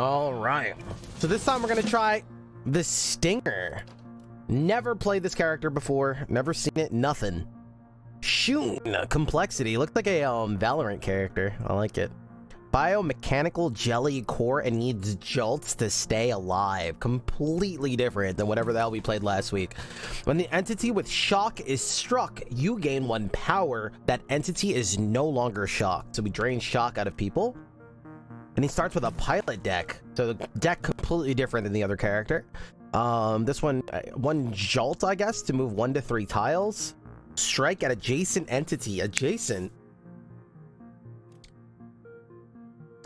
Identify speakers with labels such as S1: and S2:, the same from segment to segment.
S1: All right. So this time we're going to try the Stinger. Never played this character before. Never seen it. Nothing. Shoot. Complexity. Looked like a Valorant character. I like it. Biomechanical jelly core and needs jolts to stay alive. Completely different than whatever the hell we played last week. When the entity with shock is struck, you gain 1 power. That entity is no longer shocked. So we drain shock out of people. And he starts with a pilot deck. So the deck completely different than the other character. This one, 1 jolt, I guess, to move 1 to 3 tiles. Strike at adjacent entity. Adjacent.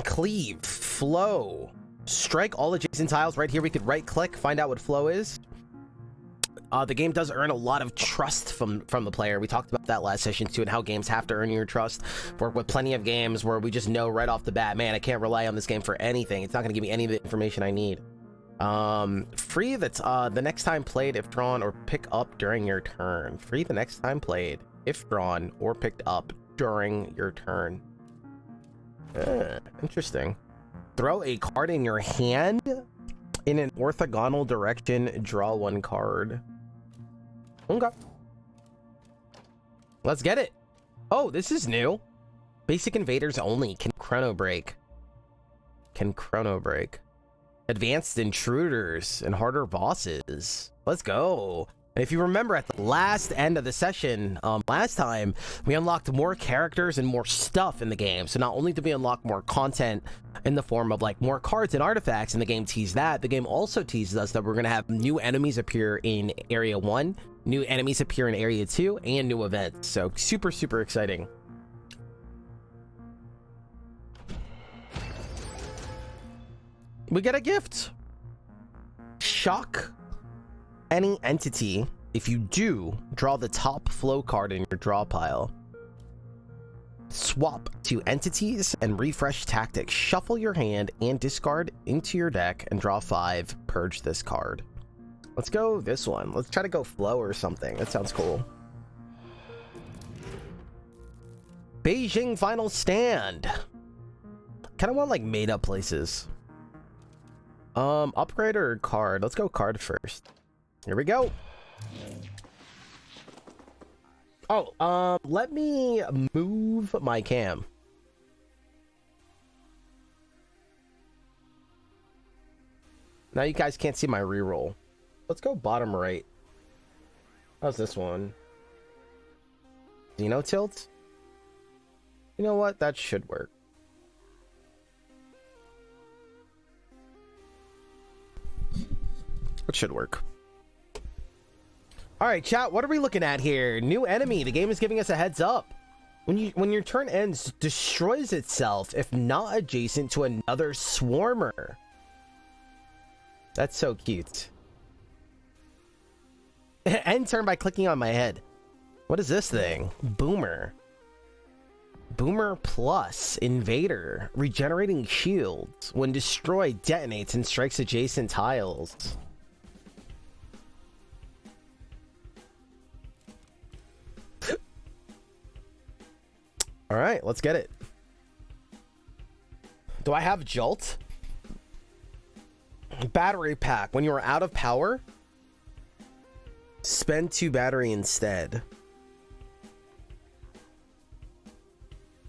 S1: Cleave, flow, strike all adjacent tiles. Right here we could right click, find out what flow is. The game does earn a lot of trust from the player. We talked about that last session too, and how games have to earn your trust. Work with plenty of games where we just know right off the bat, man, I can't rely on this game for anything. It's not going to give me any of the information I need. Free that's the next time played if drawn or pick up during your turn. Free the next time played if drawn or picked up during your turn. Interesting. Throw a card in your hand in an orthogonal direction. Draw 1 card. Okay. Let's get it. Oh, this is new. Basic invaders only. Can chrono break. Can chrono break. Advanced intruders and harder bosses. Let's go. If you remember at the last end of the session, last time, we unlocked more characters and more stuff in the game. So not only did we unlock more content in the form of like more cards and artifacts, and the game teased that, the game also teases us that we're going to have new enemies appear in Area 1, new enemies appear in Area 2, and new events. So super, super exciting. We get a gift. Shock any entity. If you do, draw the top flow card in your draw pile. Swap 2 entities and refresh tactics. Shuffle your hand and discard into your deck and draw 5. Purge this card. Let's go this one. Let's try to go flow or something. That sounds cool. Beijing Final Stand. Kind of want like made up places. Upgrade or card? Let's go card first. Here we go. Oh, let me move my cam. Now you guys can't see my reroll. Let's go bottom right. How's this one? Xeno tilt? You know what? That should work. It should work. All right, chat, what are we looking at here? New enemy. The game is giving us a heads up. When your turn ends, destroys itself if not adjacent to another swarmer. That's so cute. End turn by clicking on my head. What is this thing? Boomer. Boomer plus invader. Regenerating shields. When destroyed, detonates and strikes adjacent tiles. All right, let's get it. Do I have Jolt? Battery pack. When you are out of power, spend 2 battery instead.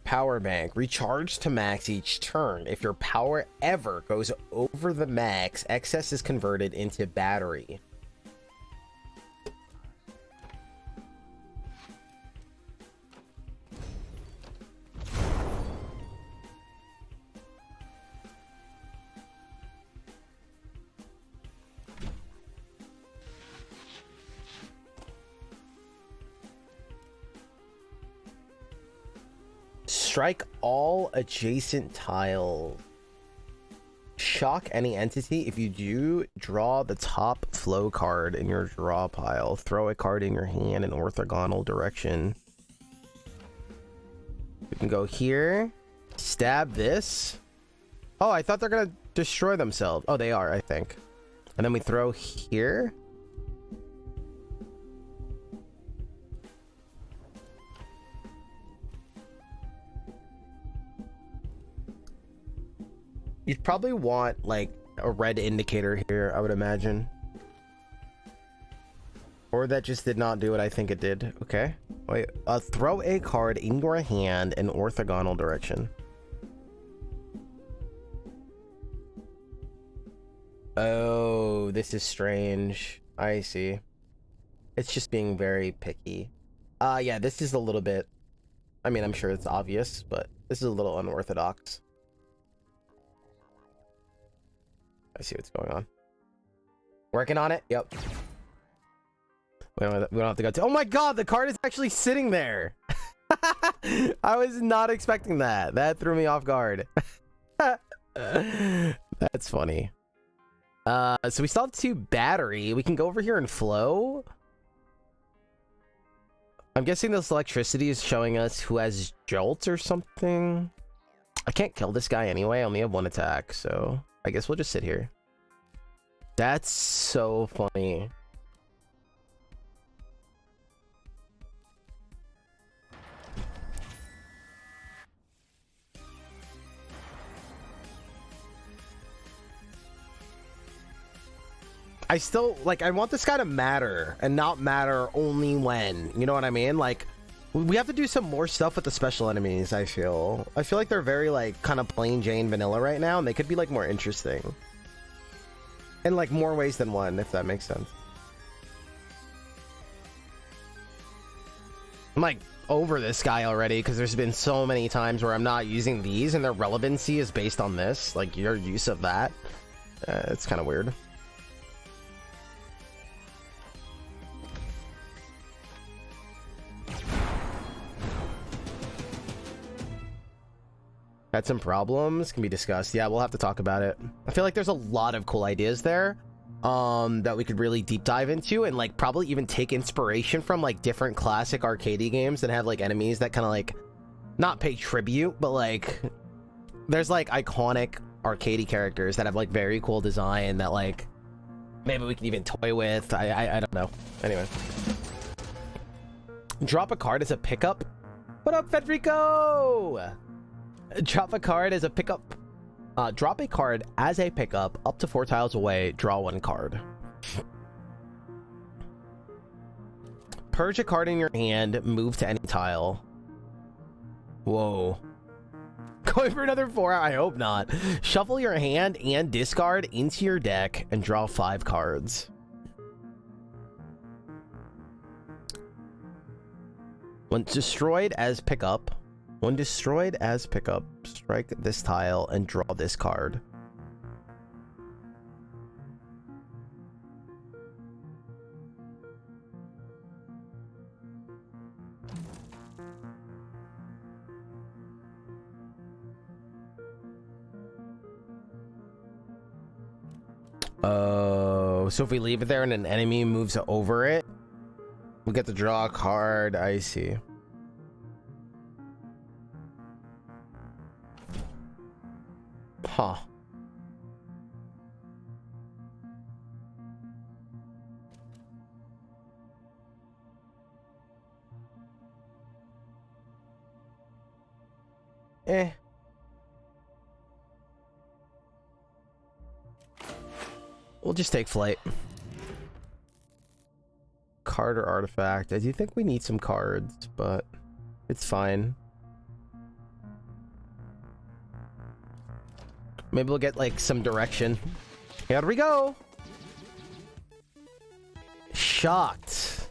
S1: Power bank. Recharge to max each turn. If your power ever goes over the max, excess is converted into battery. Strike all adjacent tiles. Shock any entity. If you do, draw the top flow card in your draw pile. Throw a card in your hand in orthogonal direction. We can go here. Stab this. Oh, I thought they're gonna destroy themselves. Oh, they are, I think. And then we throw here. You'd probably want like a red indicator here, I would imagine. Or that just did not do what I think it did. Okay. Wait, throw a card in your hand in orthogonal direction. Oh, this is strange. I see. It's just being very picky. Yeah, this is a little bit... I mean, I'm sure it's obvious, but this is a little unorthodox. I see what's going on. Working on it? Yep. We don't have to go to... Oh my god, the card is actually sitting there! I was not expecting that. That threw me off guard. That's funny. So we still have 2 battery. We can go over here and flow. I'm guessing this electricity is showing us who has jolt or something. I can't kill this guy anyway. I only have 1 attack, so I guess we'll just sit here. That's so funny. I still, like, I want this guy to matter and not matter only when, you know what I mean? Like, we have to do some more stuff with the special enemies, I feel. I feel like they're very, like, kind of plain Jane vanilla right now, and they could be, like, more interesting. In, like, more ways than one, if that makes sense. I'm, like, over this guy already, because there's been so many times where I'm not using these, and their relevancy is based on this. Like, your use of that. It's kind of weird. Had some problems, can be discussed. Yeah, we'll have to talk about it. I feel like there's a lot of cool ideas there that we could really deep dive into, and like probably even take inspiration from like different classic arcadey games that have like enemies that kind of like not pay tribute, but like there's like iconic arcadey characters that have like very cool design that like maybe we can even toy with. I don't know. Anyway, drop a card as a pickup. What up, Federico? Drop a card as a pickup. Drop a card as a pickup up to 4 tiles away. Draw 1 card. Purge a card in your hand. Move to any tile. Whoa. Going for another 4? I hope not. Shuffle your hand and discard into your deck and draw 5 cards. When destroyed as pickup. When destroyed as pickup, strike this tile and draw this card. Oh, so if we leave it there and an enemy moves over it, we get to draw a card. I see. Huh. We'll just take flight. Card or artifact. I do think we need some cards, but it's fine. Maybe we'll get like some direction. Here we go. Shocked.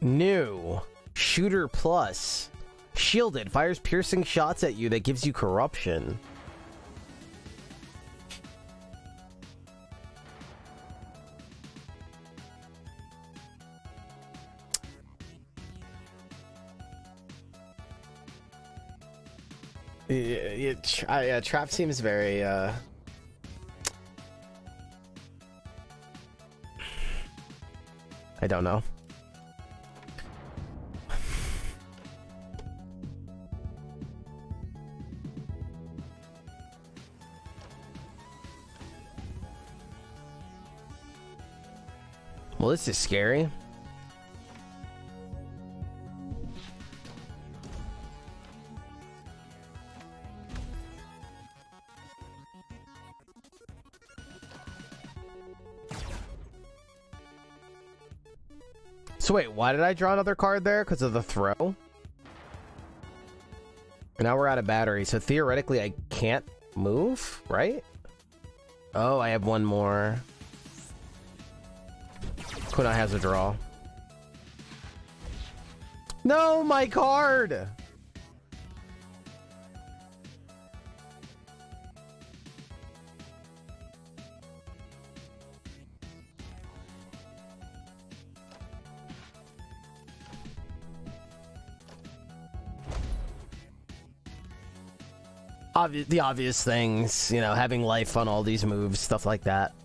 S1: New. Shooter plus. Shielded. Fires piercing shots at you that gives you corruption. Yeah, trap seems very I don't know. Well, this is scary. So wait, why did I draw another card there? Because of the throw? And now we're out of battery, so theoretically I can't move, right? Oh, I have one more. Kuna has a draw. No, my card! The obvious things, you know, having life on all these moves, stuff like that.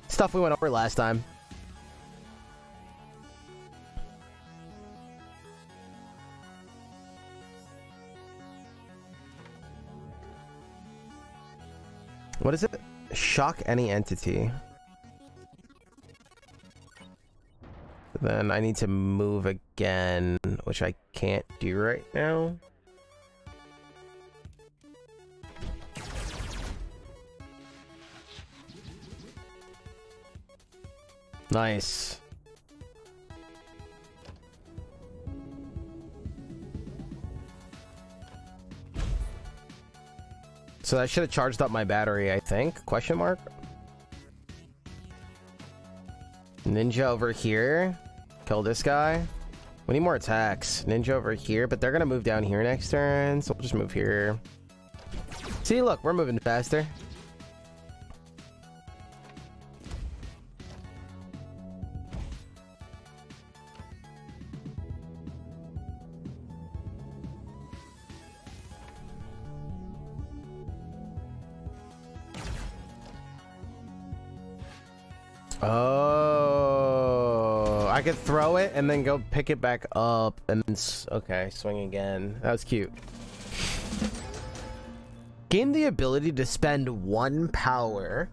S1: Stuff we went over last time. What is it? Shock any entity. Then I need to move again, which I can't do right now. Nice. So I should have charged up my battery, I think. Question mark? Ninja over here. Kill this guy. We need more attacks. Ninja over here, but they're gonna move down here next turn, so we'll just move here. See, look, we're moving faster. Oh, I could throw it and then go pick it back up and then okay, swing again. That was cute. Gain the ability to spend 1 power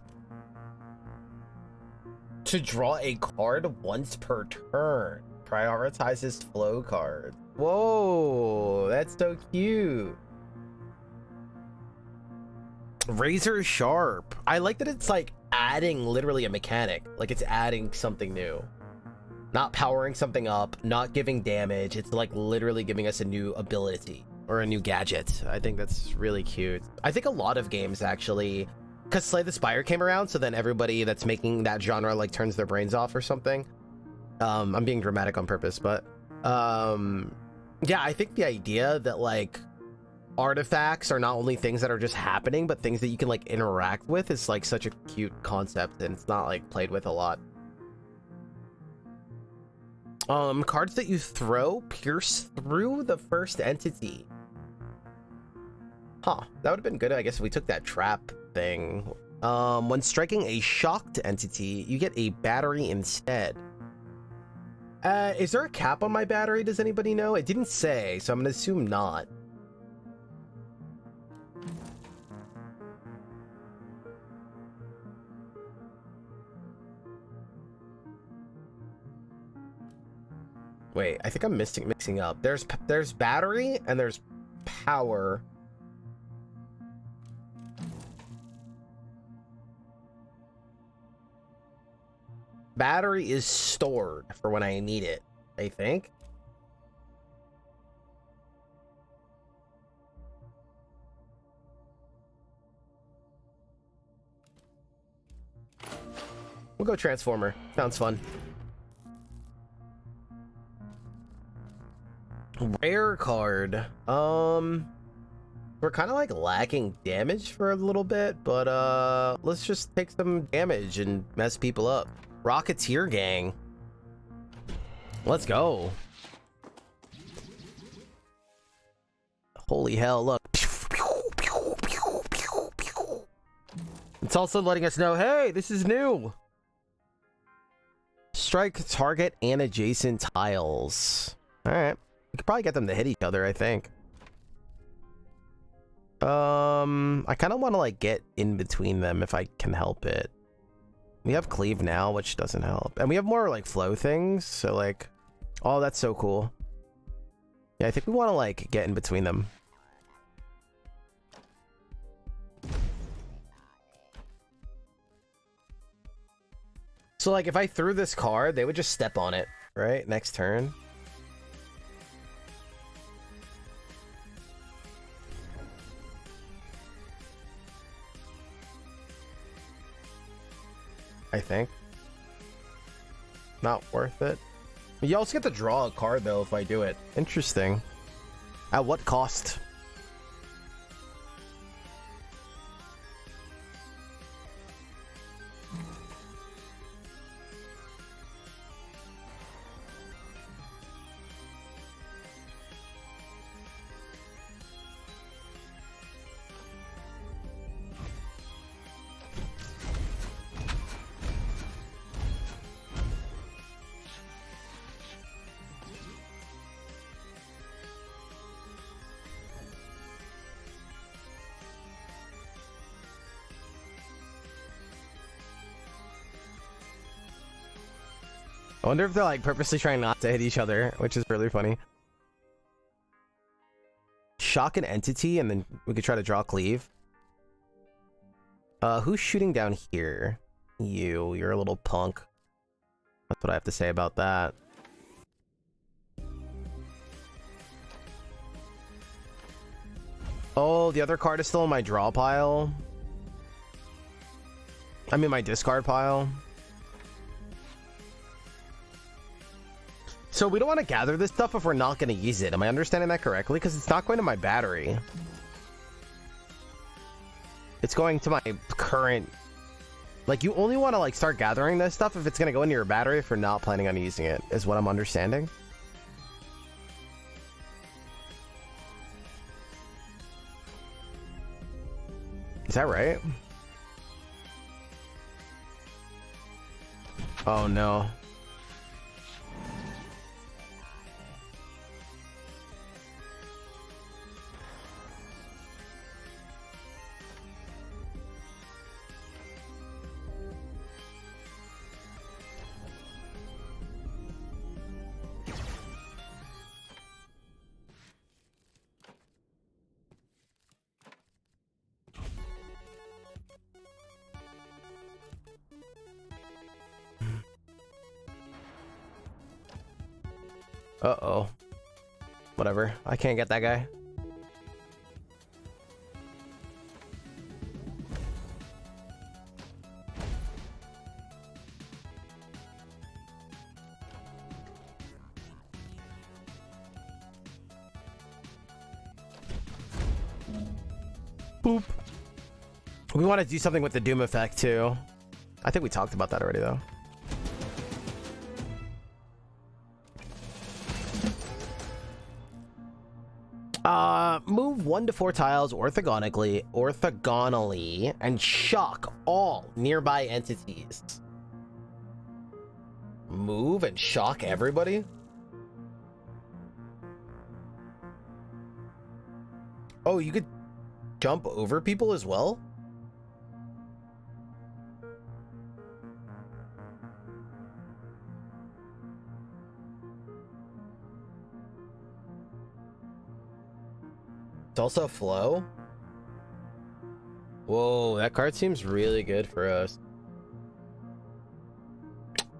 S1: to draw a card once per turn. Prioritizes flow cards. Whoa, that's so cute. Razor sharp. I like that it's like adding literally a mechanic, like it's adding something new, not powering something up, not giving damage. It's like literally giving us a new ability or a new gadget. I think that's really cute. I think a lot of games actually, because Slay the Spire came around, so then everybody that's making that genre like turns their brains off or something. I'm being dramatic on purpose, but yeah, I think the idea that like artifacts are not only things that are just happening, but things that you can like interact with is like such a cute concept, and it's not like played with a lot. Cards that you throw pierce through the first entity. Huh, that would have been good, I guess, if we took that trap thing. When striking a shocked entity, you get a battery instead. Is there a cap on my battery? Does anybody know? It didn't say, so I'm gonna assume not. Wait, I think I'm mixing up. There's battery and there's power. Battery is stored for when I need it, I think. We'll go Transformer. Sounds fun. Rare card. We're kind of like lacking damage for a little bit, but let's just take some damage and mess people up. Rocketeer Gang. Let's go. Holy hell, look. It's also letting us know, hey, this is new. Strike target and adjacent tiles. All right. We could probably get them to hit each other, I think. I kind of want to like get in between them if I can help it. We have cleave now, which doesn't help. And we have more like flow things, so like, oh, that's so cool. Yeah, I think we want to like get in between them. So like if I threw this card, they would just step on it. right? Next turn. I think. Not worth it. You also get to draw a card, though, if I do it. Interesting. At what cost? I wonder if they're like purposely trying not to hit each other, which is really funny. Shock an entity and then we could try to draw cleave. Who's shooting down here? You're a little punk. That's what I have to say about that. Oh, the other card is still in my draw pile. I mean my discard pile. So we don't want to gather this stuff if we're not going to use it. Am I understanding that correctly? Because it's not going to my battery. It's going to my current... Like, you only want to, like, start gathering this stuff if it's going to go into your battery if you're not planning on using it, is what I'm understanding. Is that right? Oh, no. Uh-oh. Whatever. I can't get that guy. Boop. We want to do something with the Doom effect, too. I think we talked about that already, though. Move 1 to 4 tiles orthogonally, and shock all nearby entities. Move and shock everybody? Oh, you could jump over people as well? It's also flow. Whoa, that card seems really good for us.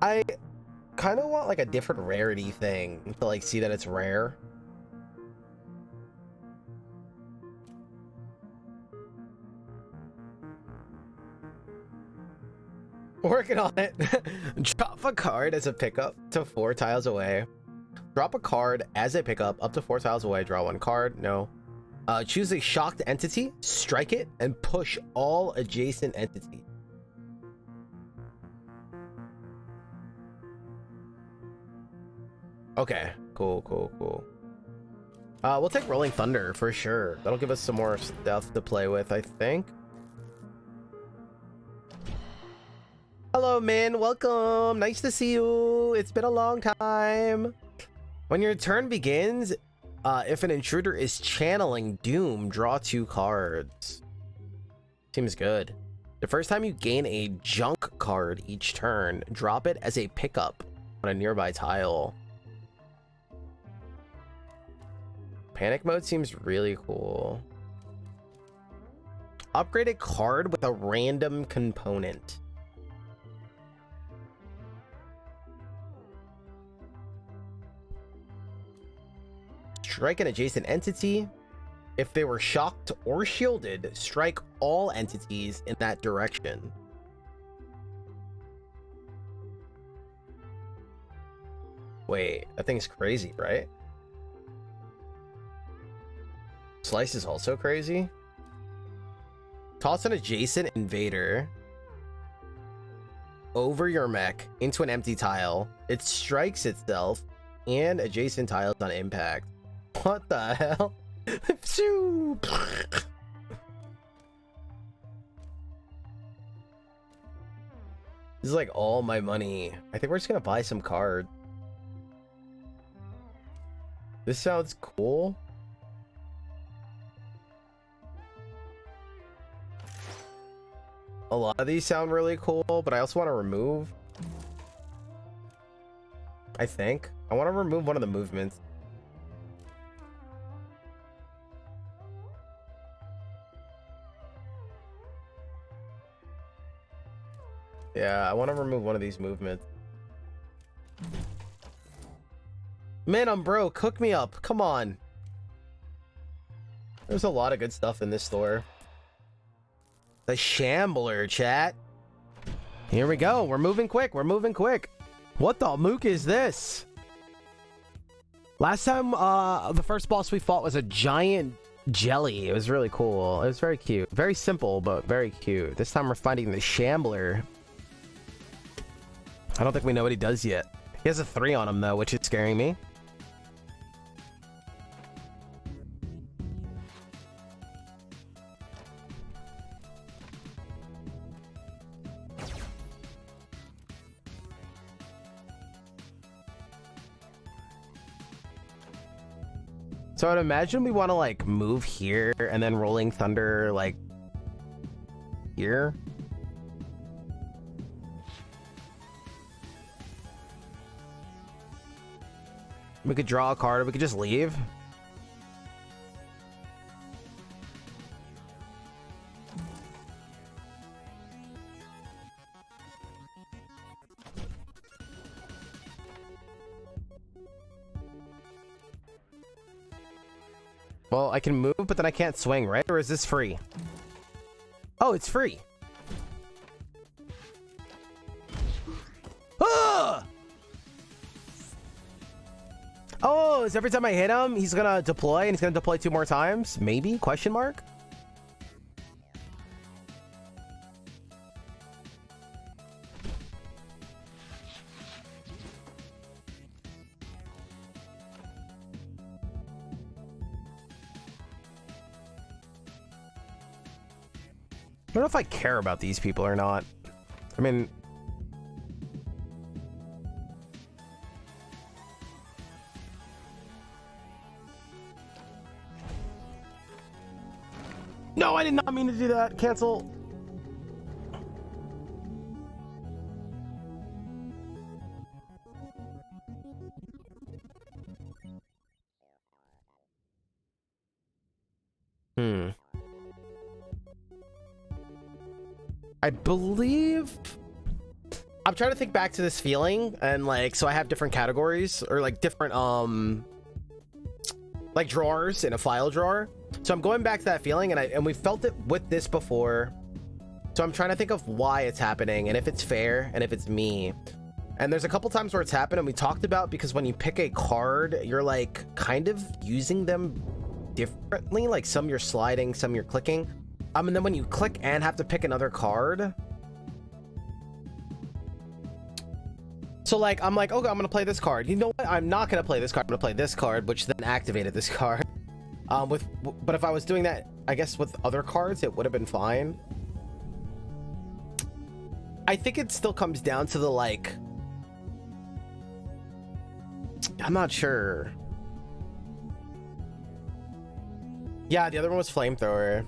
S1: I kind of want like a different rarity thing to like see that it's rare. Working on it. Drop a card as a pickup to 4 tiles away. Drop a card as a pickup up to 4 tiles away. Draw 1 card. No. Choose a shocked entity, strike it, and push all adjacent entities. Okay, cool. We'll take Rolling Thunder for sure. That'll give us some more stuff to play with, I think. Hello, Min. Welcome. Nice to see you. It's been a long time. When your turn begins, if an intruder is channeling Doom, draw 2 cards. Seems good. The first time you gain a junk card each turn, drop it as a pickup on a nearby tile. Panic mode seems really cool. Upgrade a card with a random component. strike an adjacent entity. If they were shocked or shielded, strike all entities in that direction. Wait, that thing's crazy, right? Slice is also crazy. Toss an adjacent invader over your mech into an empty tile. It strikes itself and adjacent tiles on impact. What the hell? This is like all my money. I think we're just gonna buy some card. This sounds cool. A lot of these sound really cool, but I also want to remove. I think I want to remove one of the movements. Yeah, I want to remove one of these movements. Man, I'm broke. Hook me up. Come on. There's a lot of good stuff in this store. The Shambler, chat. Here we go. We're moving quick. We're moving quick. What the mook is this? Last time, the first boss we fought was a giant jelly. It was really cool. It was very cute. Very simple, but very cute. This time we're fighting the Shambler. I don't think we know what he does yet. He has a 3 on him, though, which is scaring me. So I'd imagine we want to like move here and then Rolling Thunder like here. We could draw a card, or we could just leave. Well, I can move, but then I can't swing, right? Or is this free? Oh, it's free. Ah! Oh, is every time I hit him, he's gonna deploy, and he's gonna deploy 2 more times? Maybe? Question mark? I don't know if I care about these people or not. I mean... No, I did not mean to do that. Cancel. I believe... I'm trying to think back to this feeling, and like, so I have different categories, or like different, like drawers in a file drawer. So I'm going back to that feeling, and we felt it with this before. So I'm trying to think of why it's happening, and if it's fair, and if it's me. And there's a couple times where it's happened, and we talked about, because when you pick a card, you're like kind of using them differently. Like some you're sliding, some you're clicking. And then when you click and have to pick another card. So like, I'm like, okay, I'm gonna play this card. You know what? I'm not gonna play this card. I'm gonna play this card, which then activated this card. But if I was doing that, I guess with other cards, it would have been fine. I think it still comes down to the like, I'm not sure. Yeah, the other one was Flamethrower.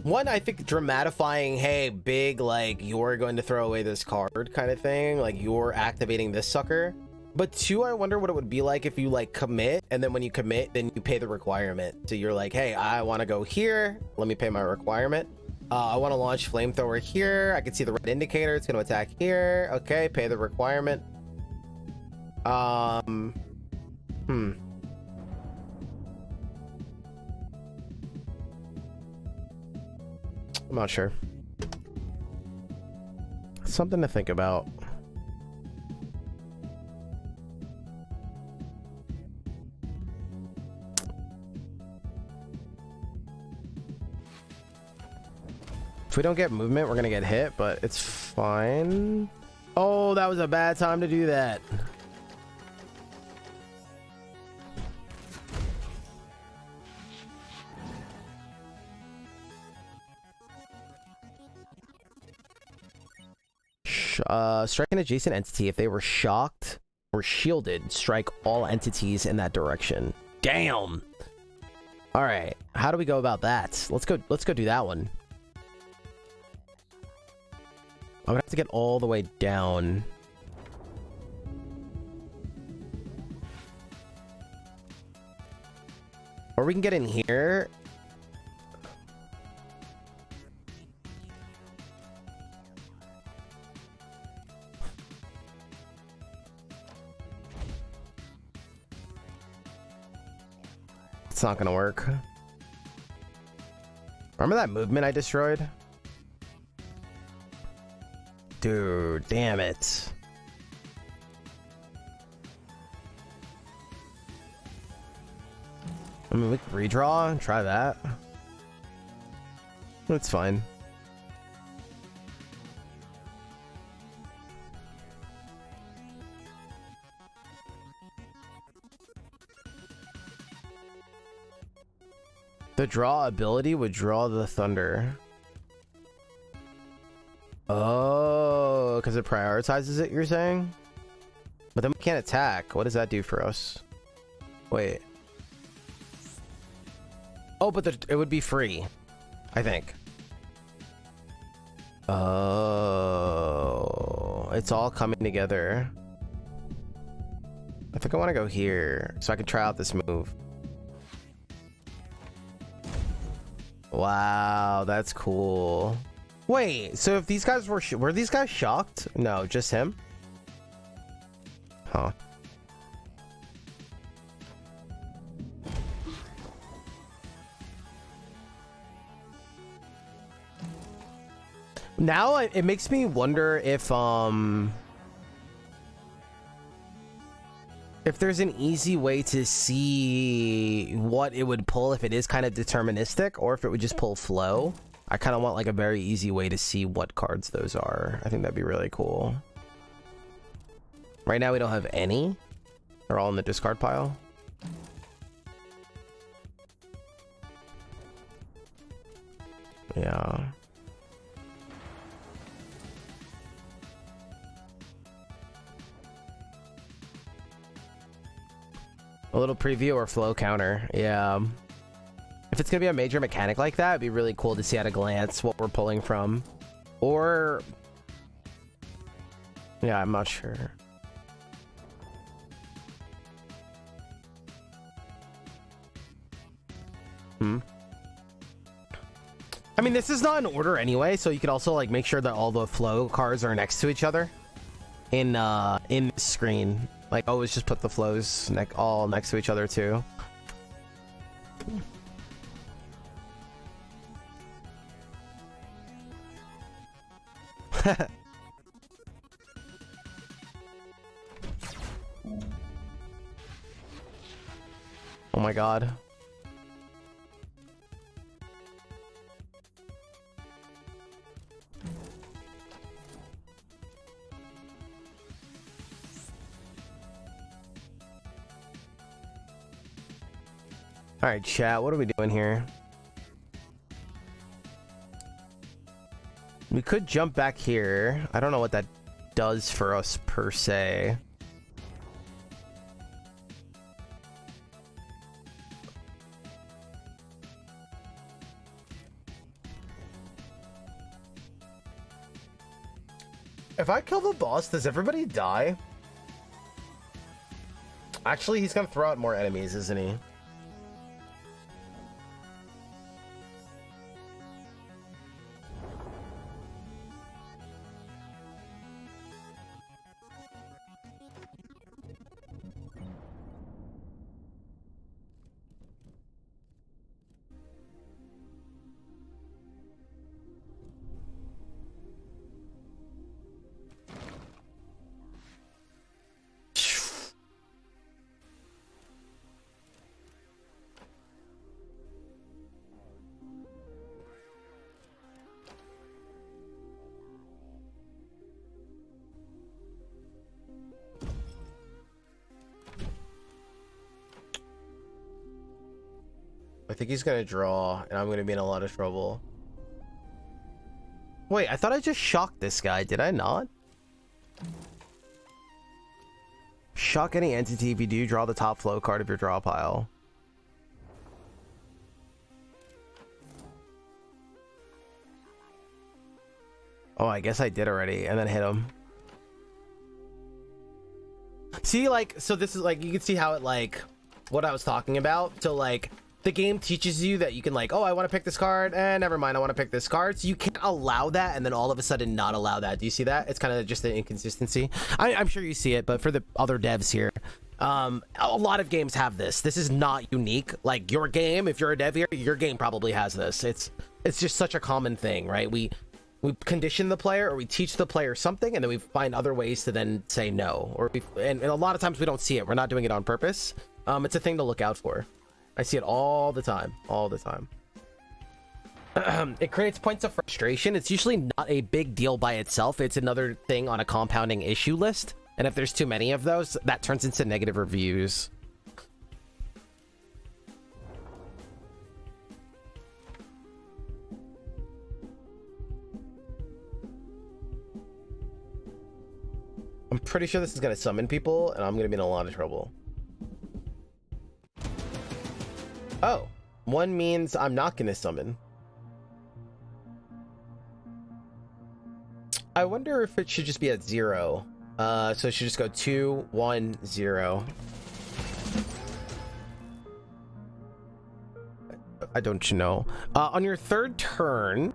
S1: One, I think dramatifying, hey, big, like, you're going to throw away this card kind of thing. Like, you're activating this sucker. But 2, I wonder what it would be like if you, like, commit, and then when you commit, then you pay the requirement. So you're like, hey, I want to go here. Let me pay my requirement. I want to launch Flamethrower here. I can see the red indicator. It's going to attack here. Okay, pay the requirement. I'm not sure. Something to think about. If we don't get movement, we're gonna get hit, but it's fine. Oh, that was a bad time to do that. Strike an adjacent entity. If they were shocked or shielded, strike all entities in that direction. Damn. All right, how do we go about that? Let's go do that one. I'm gonna have to get all the way down. Or we can get in here. It's not gonna work. Remember that movement I destroyed? Dude, damn it. I mean, we can redraw and try that. That's fine. The draw ability would draw the thunder. Oh, because it prioritizes it, you're saying? But then we can't attack. What does that do for us? Wait. Oh, but it would be free, I think. Oh, it's all coming together. I think I want to go here so I can try out this move. Wow, that's cool. Wait, so if these guys were these guys shocked? No, just him? Huh. Now it makes me wonder if there's an easy way to see what it would pull if it is kind of deterministic, or if it would just pull flow. I kind of want like a very easy way to see what cards those are. I think that'd be really cool. Right now we don't have any. They're all in the discard pile. Yeah. A little preview or flow counter. Yeah. If it's gonna be a major mechanic like that, it'd be really cool to see at a glance what we're pulling from. Or... yeah, I'm not sure. I mean, this is not in order anyway, so you could also like make sure that all the flow cards are next to each other in the screen. Like, always just put the flows all next to each other too. Oh my god. All right, chat, what are we doing here? We could jump back here. I don't know what that does for us per se. If I kill the boss, does everybody die? Actually, he's gonna throw out more enemies, isn't he? think he's gonna draw, and I'm gonna be in a lot of trouble. Wait, I thought I just shocked this guy. Did I not? Shock any entity. If you do, draw the top flow card of your draw pile. Oh, I guess I did already, and then hit him. See, like, so this is like, you can see how it, like, what I was talking about. So, like, the game teaches you that you can, like, oh, I want to pick this card, and never mind, I want to pick this card. So you can't allow that, and then all of a sudden not allow that. Do you see that? It's kind of just an inconsistency. I'm sure you see it, but for the other devs here, a lot of games have this. This is not unique. Like, your game, if you're a dev here, your game probably has this. It's just such a common thing, right? We condition the player, or we teach the player something, and then we find other ways to then say no. Or and a lot of times we don't see it. We're not doing it on purpose. It's a thing to look out for. I see it all the time. All the time. It creates points of frustration. It's usually not a big deal by itself. It's another thing on a compounding issue list. And if there's too many of those, that turns into negative reviews. I'm pretty sure this is going to summon people, and I'm going to be in a lot of trouble. Oh, one means I'm not going to summon. I wonder if it should just be at 0. So it should just go 2, 1, 0. I don't know. On your third turn,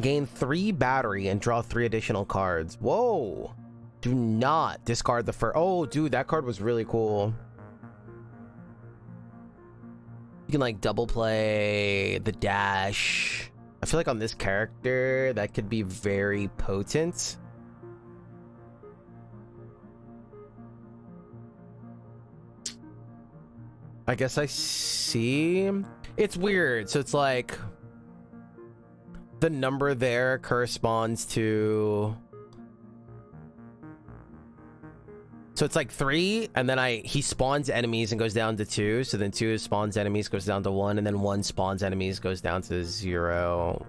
S1: gain 3 battery and draw 3 additional cards. Whoa. Do not discard the first. Oh, dude, that card was really cool. You can, like, double play the dash. I feel like on this character, that could be very potent. I guess I see. It's weird. So it's like the number there corresponds to, so it's like 3, and then he spawns enemies and goes down to 2. So then 2 spawns enemies, goes down to 1, and then 1 spawns enemies, goes down to 0.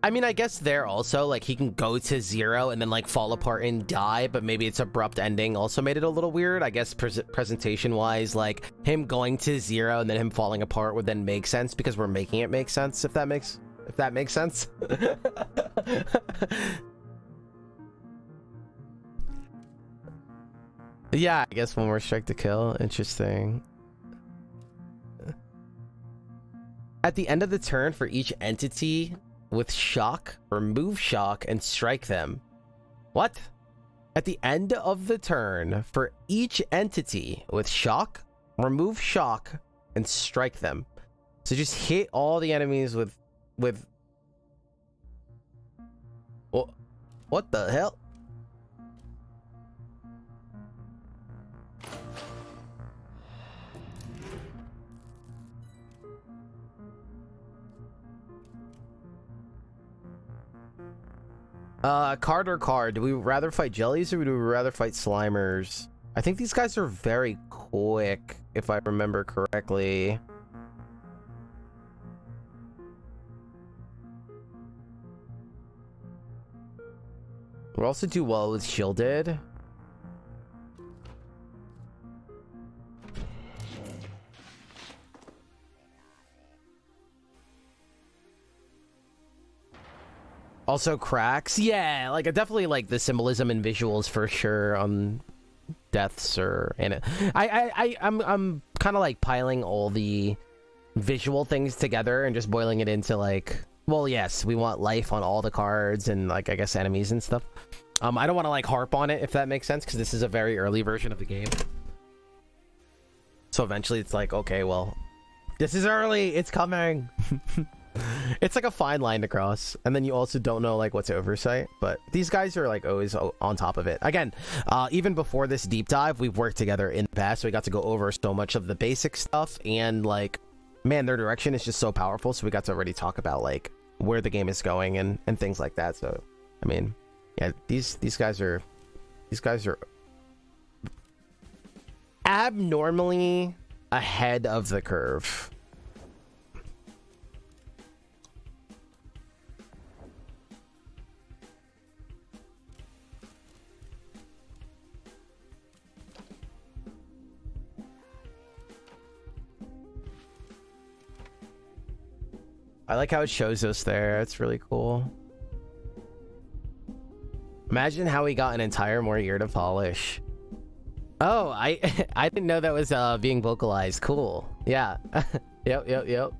S1: I mean, I guess there also, like, he can go to 0 and then, like, fall apart and die, but maybe its abrupt ending also made it a little weird. I guess presentation-wise, like, him going to 0 and then him falling apart would then make sense because we're making it make sense, if that makes sense. Yeah, I guess one more strike to kill. Interesting. At the end of the turn, for each entity with shock, remove shock and strike them. What? At the end of the turn, for each entity with shock, remove shock and strike them. So just hit all the enemies with what the hell? Card or card? Do we rather fight jellies or do we rather fight slimers? I think these guys are very quick, if I remember correctly. We'll also do well with shielded. Also cracks. Yeah, like I definitely like the symbolism and visuals for sure on deaths or I'm kind of like piling all the visual things together and just boiling it into like, well, yes, we want life on all the cards and like I guess enemies and stuff. I don't want to like harp on it if that makes sense because this is a very early version of the game. So eventually it's like, okay, well, this is early, it's coming. It's like a fine line to cross, and then you also don't know like what's oversight, but these guys are like always on top of it. Again, even before this deep dive, we've worked together in the past, so we got to go over so much of the basic stuff, and like, man, their direction is just so powerful, so we got to already talk about like where the game is going and things like that. So I mean, yeah, these guys are abnormally ahead of the curve. I like how it shows us there. It's really cool. Imagine how we got an entire more year to polish. Oh, I I didn't know that was being vocalized. Cool. Yeah. Yep.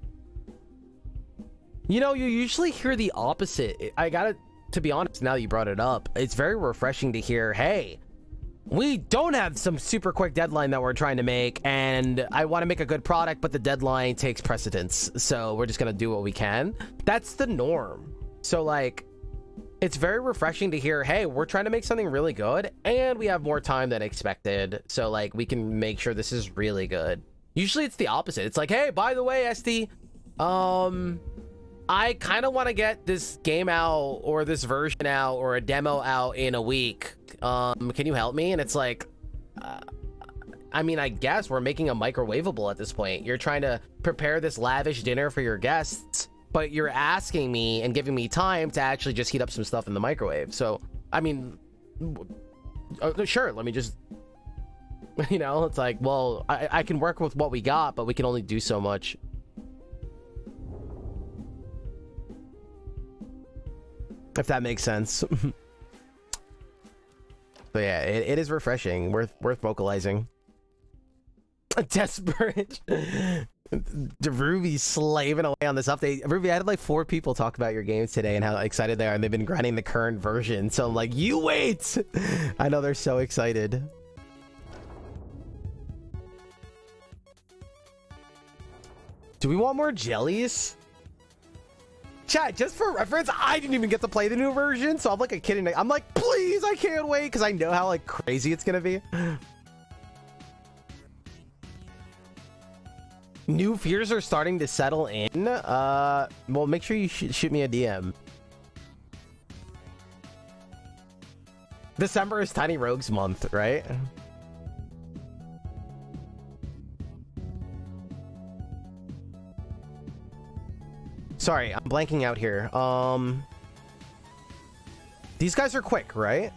S1: You know, you usually hear the opposite. I gotta, to be honest, now that you brought it up, it's very refreshing to hear, hey, we don't have some super quick deadline that we're trying to make, and I want to make a good product, but the deadline takes precedence, so we're just gonna do what we can. That's the norm. So, like, it's very refreshing to hear, hey, we're trying to make something really good, and we have more time than expected, so, like, we can make sure this is really good. Usually it's the opposite. It's like, hey, by the way, Esty, I kind of want to get this game out, or this version out, or a demo out in a week. Can you help me? And it's like, I mean, I guess we're making a microwavable at this point. You're trying to prepare this lavish dinner for your guests, but you're asking me and giving me time to actually just heat up some stuff in the microwave. So, I mean, sure, let me just, you know, it's like, well, I can work with what we got, but we can only do so much. If that makes sense. So yeah, it is refreshing, worth vocalizing. Desperate. Ruby's slaving away on this update. Ruby, I had like 4 people talk about your games today and how excited they are, and they've been grinding the current version. So I'm like, you wait. I know they're so excited. Do we want more jellies? Chat, just for reference, I didn't even get to play the new version, so I'm like a kid. I'm like, please, I can't wait, because I know how like crazy it's gonna be. New fears are starting to settle in. Well, make sure you shoot me a DM. December is Tiny Rogues month, right? Sorry, I'm blanking out here. These guys are quick, right?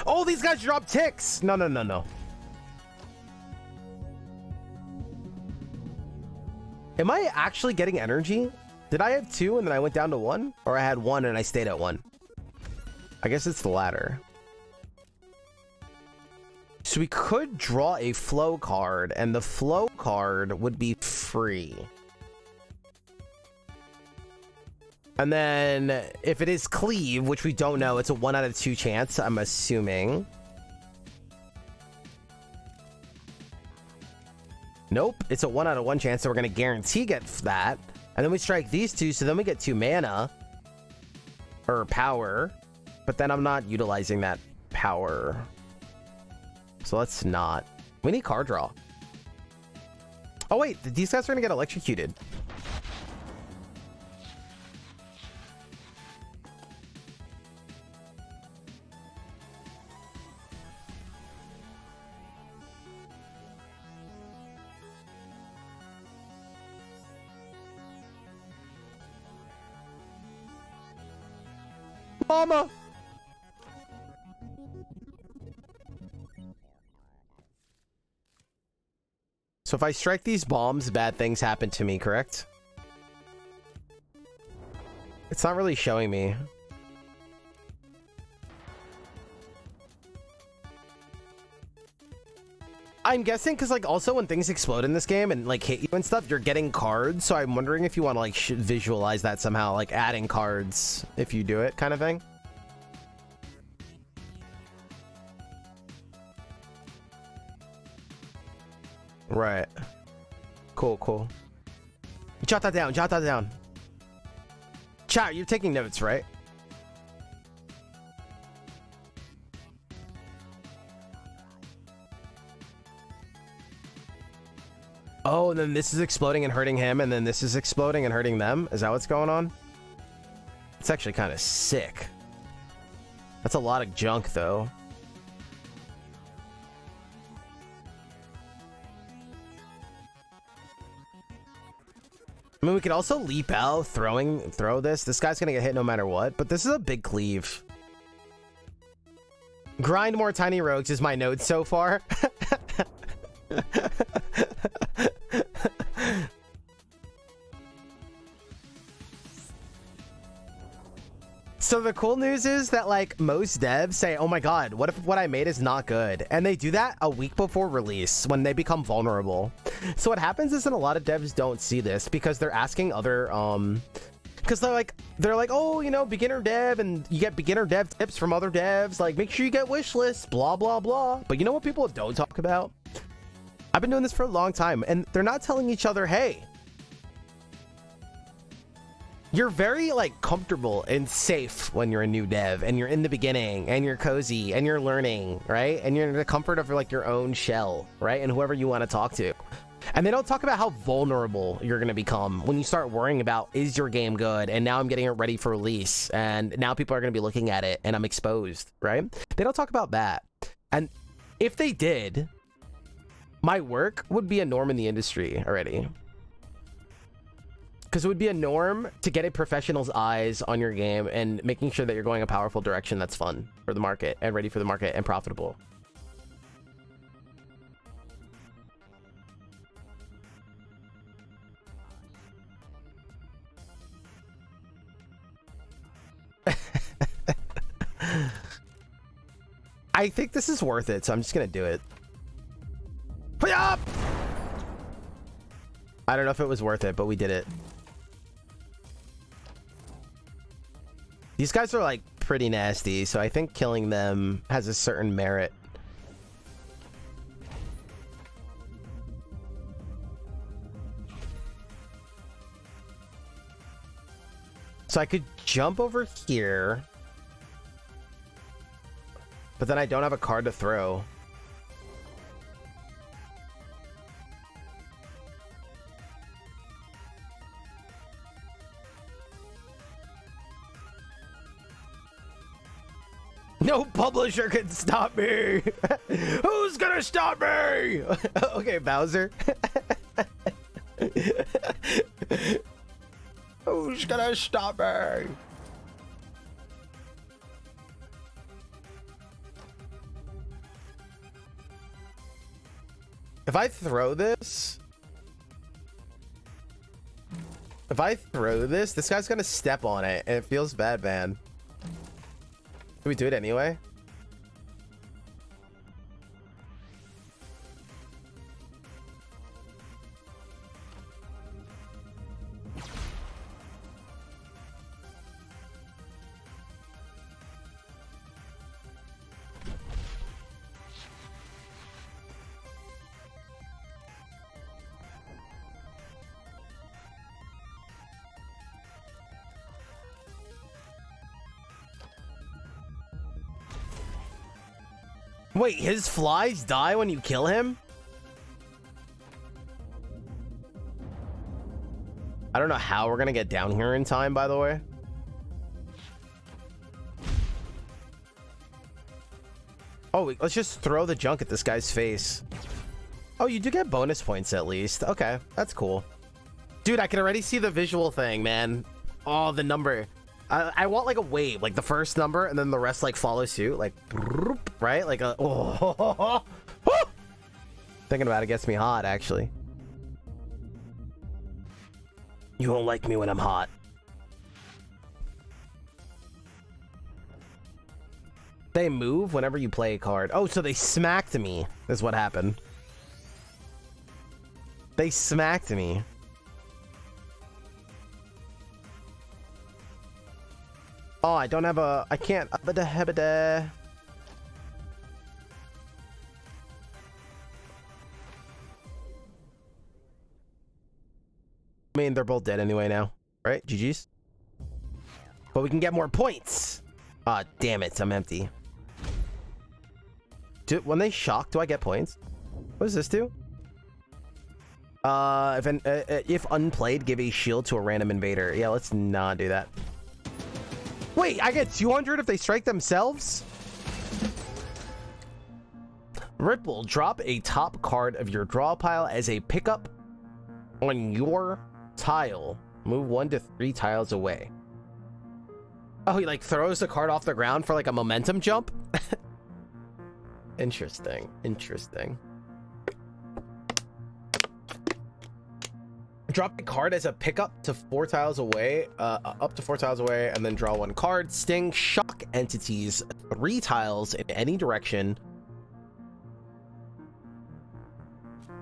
S1: Oh, these guys drop ticks. No. Am I actually getting energy? Did I have 2 and then I went down to 1? Or I had 1 and I stayed at 1? I guess it's the latter. So we could draw a flow card, and the flow card would be free. And then if it is cleave, which we don't know, it's a 1 out of 2 chance, I'm assuming. Nope, it's a 1 out of 1 chance, so we're going to guarantee get that. And then we strike these 2, so then we get 2 mana. Or power. But then I'm not utilizing that power. So let's not. We need card draw. Oh wait, these guys are going to get electrocuted. Mama! So if I strike these bombs, bad things happen to me, correct? It's not really showing me. I'm guessing because, like, also when things explode in this game and, like, hit you and stuff, you're getting cards. So I'm wondering if you want to, like, visualize that somehow, like, adding cards if you do it, kind of thing. Right. Cool. Jot that down. Chat, you're taking notes, right? Oh, and then this is exploding and hurting him, and then this is exploding and hurting them? Is that what's going on? It's actually kind of sick. That's a lot of junk, though. I mean, we could also leap out, throw this. This guy's gonna get hit no matter what, but this is a big cleave. Grind more tiny rogues is my note so far. So the cool news is that like most devs say, oh my god, what if what I made is not good? And they do that a week before release when they become vulnerable. So what happens is that a lot of devs don't see this because they're asking other because they're like, oh, you know, beginner dev, and you get beginner dev tips from other devs, like make sure you get Wishlist, blah blah blah. But you know what people don't talk about? I've been doing this for a long time, and they're not telling each other, hey, you're very like comfortable and safe when you're a new dev and you're in the beginning and you're cozy and you're learning, right? And you're in the comfort of like your own shell, right? And whoever you want to talk to. And they don't talk about how vulnerable you're going to become when you start worrying about, is your game good? And now I'm getting it ready for release. And now people are going to be looking at it and I'm exposed, right? They don't talk about that. And if they did, my work would be a norm in the industry already. Because it would be a norm to get a professional's eyes on your game and making sure that you're going a powerful direction that's fun for the market and ready for the market and profitable. I think this is worth it, so I'm just gonna do it. I don't know if it was worth it, but we did it. These guys are like pretty nasty, so I think killing them has a certain merit. So I could jump over here, but then I don't have a card to throw. No publisher can stop me. Who's gonna stop me? Okay, Bowser. Who's gonna stop me? If I throw this, this guy's gonna step on it, and it feels bad, man. Do we do it anyway? Wait, his flies die when you kill him? I don't know how we're gonna get down here in time, by the way. Oh, wait, let's just throw the junk at this guy's face. Oh, you do get bonus points at least. Okay, that's cool. Dude, I can already see the visual thing, man. Oh, the number. I want like a wave, like the first number, and then the rest like follow suit, like, right? Like a, oh, thinking about it gets me hot, actually. You won't like me when I'm hot. They move whenever you play a card. Oh, so they smacked me, is what happened. They smacked me. Oh, I don't have a... I can't... I mean, they're both dead anyway now. Right? GG's. But we can get more points. Ah, damn it. I'm empty. When they shock, do I get points? What does this do? If unplayed, give a shield to a random invader. Yeah, let's not do that. Wait, I get 200 if they strike themselves? Ripple, drop a top card of your draw pile as a pickup on your tile. Move 1 to 3 tiles away. Oh, he like throws the card off the ground for like a momentum jump? Interesting. Interesting. Drop the card as a pickup to 4 tiles away, up to 4 tiles away, and then draw 1 card. Sting shock entities 3 tiles in any direction.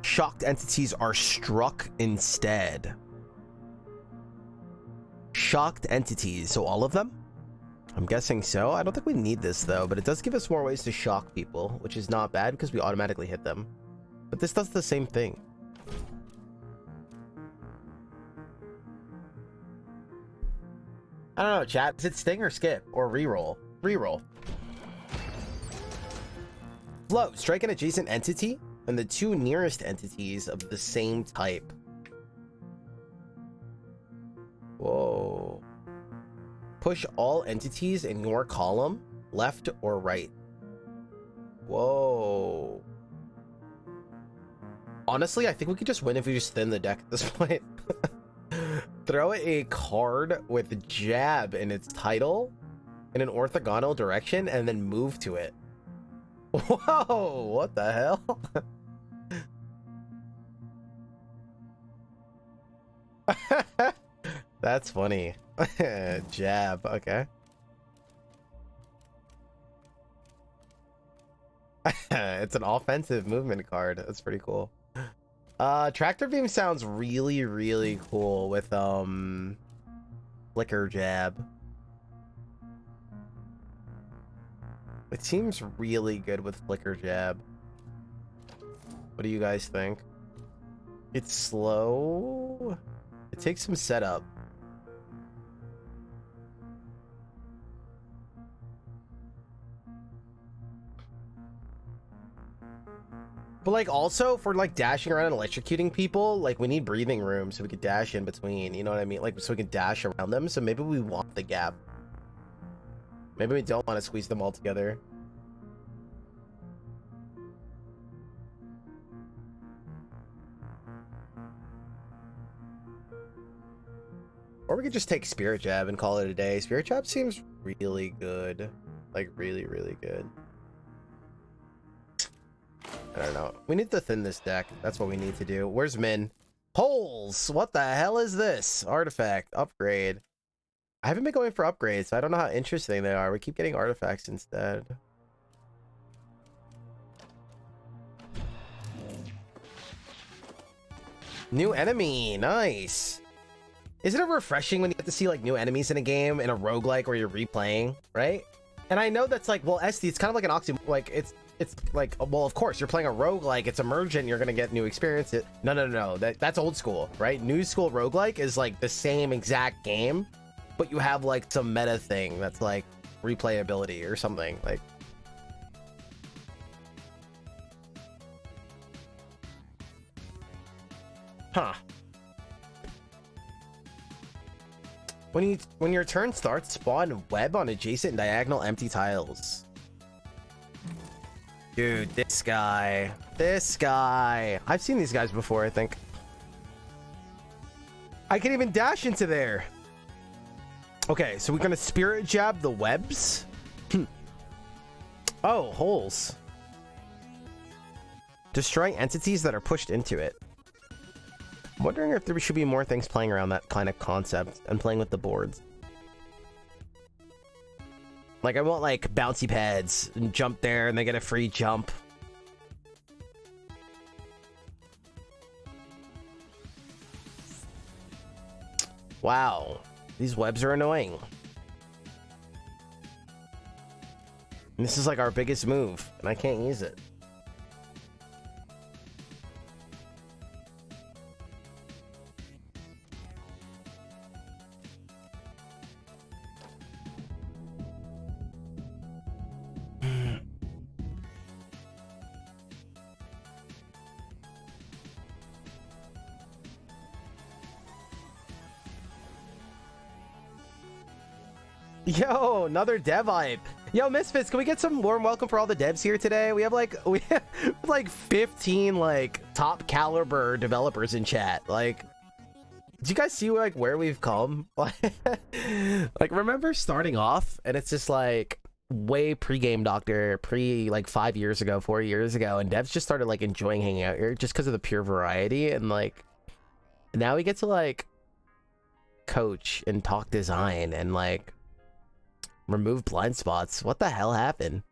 S1: Shocked entities are struck instead. Shocked entities, so all of them? I'm guessing so. I don't think we need this though, but it does give us more ways to shock people, which is not bad because we automatically hit them. But this does the same thing. I don't know, chat. Is it sting or skip or reroll? Reroll. Float. Strike an adjacent entity and the 2 nearest entities of the same type. Whoa. Push all entities in your column, left or right. Whoa. Honestly, I think we could just win if we just thin the deck at this point. Throw a card with jab in its title in an orthogonal direction and then move to it. Whoa, what the hell? That's funny. Jab, okay. It's an offensive movement card. That's pretty cool. Tractor beam sounds really, really cool with flicker jab. It seems really good with flicker jab. What do you guys think? It's slow. It takes some setup. But like also for like dashing around and electrocuting people, like we need breathing room so we could dash in between, you know what I mean? Like so we can dash around them. So maybe we want the gap. Maybe we don't want to squeeze them all together. Or we could just take Spirit Jab and call it a day. Spirit Jab seems really good. Like really, really good. I don't know. We need to thin this deck. That's what we need to do. Where's Min? Holes! What the hell is this? Artifact. Upgrade. I haven't been going for upgrades, so I don't know how interesting they are. We keep getting artifacts instead. New enemy. Nice. Isn't it refreshing when you get to see like new enemies in a game in a roguelike where you're replaying, right? And I know that's like, well, Esty, it's kind of like an oxymoron. Like it's like, well, of course you're playing a roguelike, it's emergent, you're gonna get new experience. No, that's old school, right? New school roguelike is like the same exact game, but you have like some meta thing that's like replayability or something. Like, huh? When your turn starts, spawn web on adjacent diagonal empty tiles. Dude, this guy. I've seen these guys before, I think. I can even dash into there. Okay, so we're gonna Spirit Jab the webs. Oh, holes. Destroy entities that are pushed into it. I'm wondering if there should be more things playing around that kind of concept and playing with the boards. Like, I want, like, bouncy pads and jump there and they get a free jump. Wow. These webs are annoying. And this is, like, our biggest move, and I can't use it. Yo, another dev hype. Yo, Misfits, can we get some warm welcome for all the devs here today? We have like 15 like top caliber developers in chat. Like, Did you guys see like where we've come? Like remember starting off and it's just like way pre-game doctor, like 5 years ago, 4 years ago, and devs just started like enjoying hanging out here just because of the pure variety, and like now we get to like coach and talk design and like remove blind spots. What the hell happened?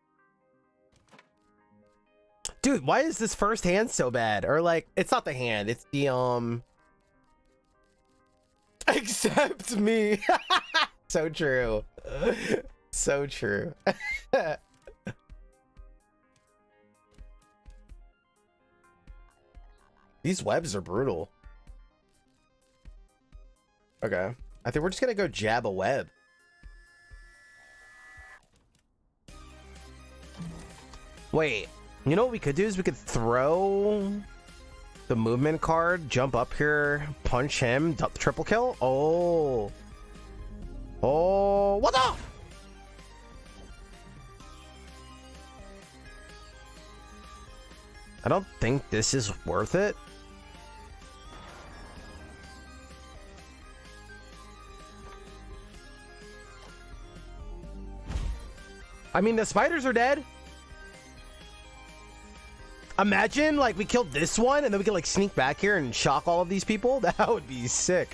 S1: Dude, why is this first hand so bad? Or like, it's not the hand, it's the except me. So true. So true. These webs are brutal. Okay. I think we're just gonna go jab a web. Wait, you know what we could do is we could throw the movement card, jump up here, punch him, triple kill. Oh. Oh, what the? I don't think this is worth it. I mean, the spiders are dead. Imagine, like, we killed this one, and then we could, like, sneak back here and shock all of these people. That would be sick.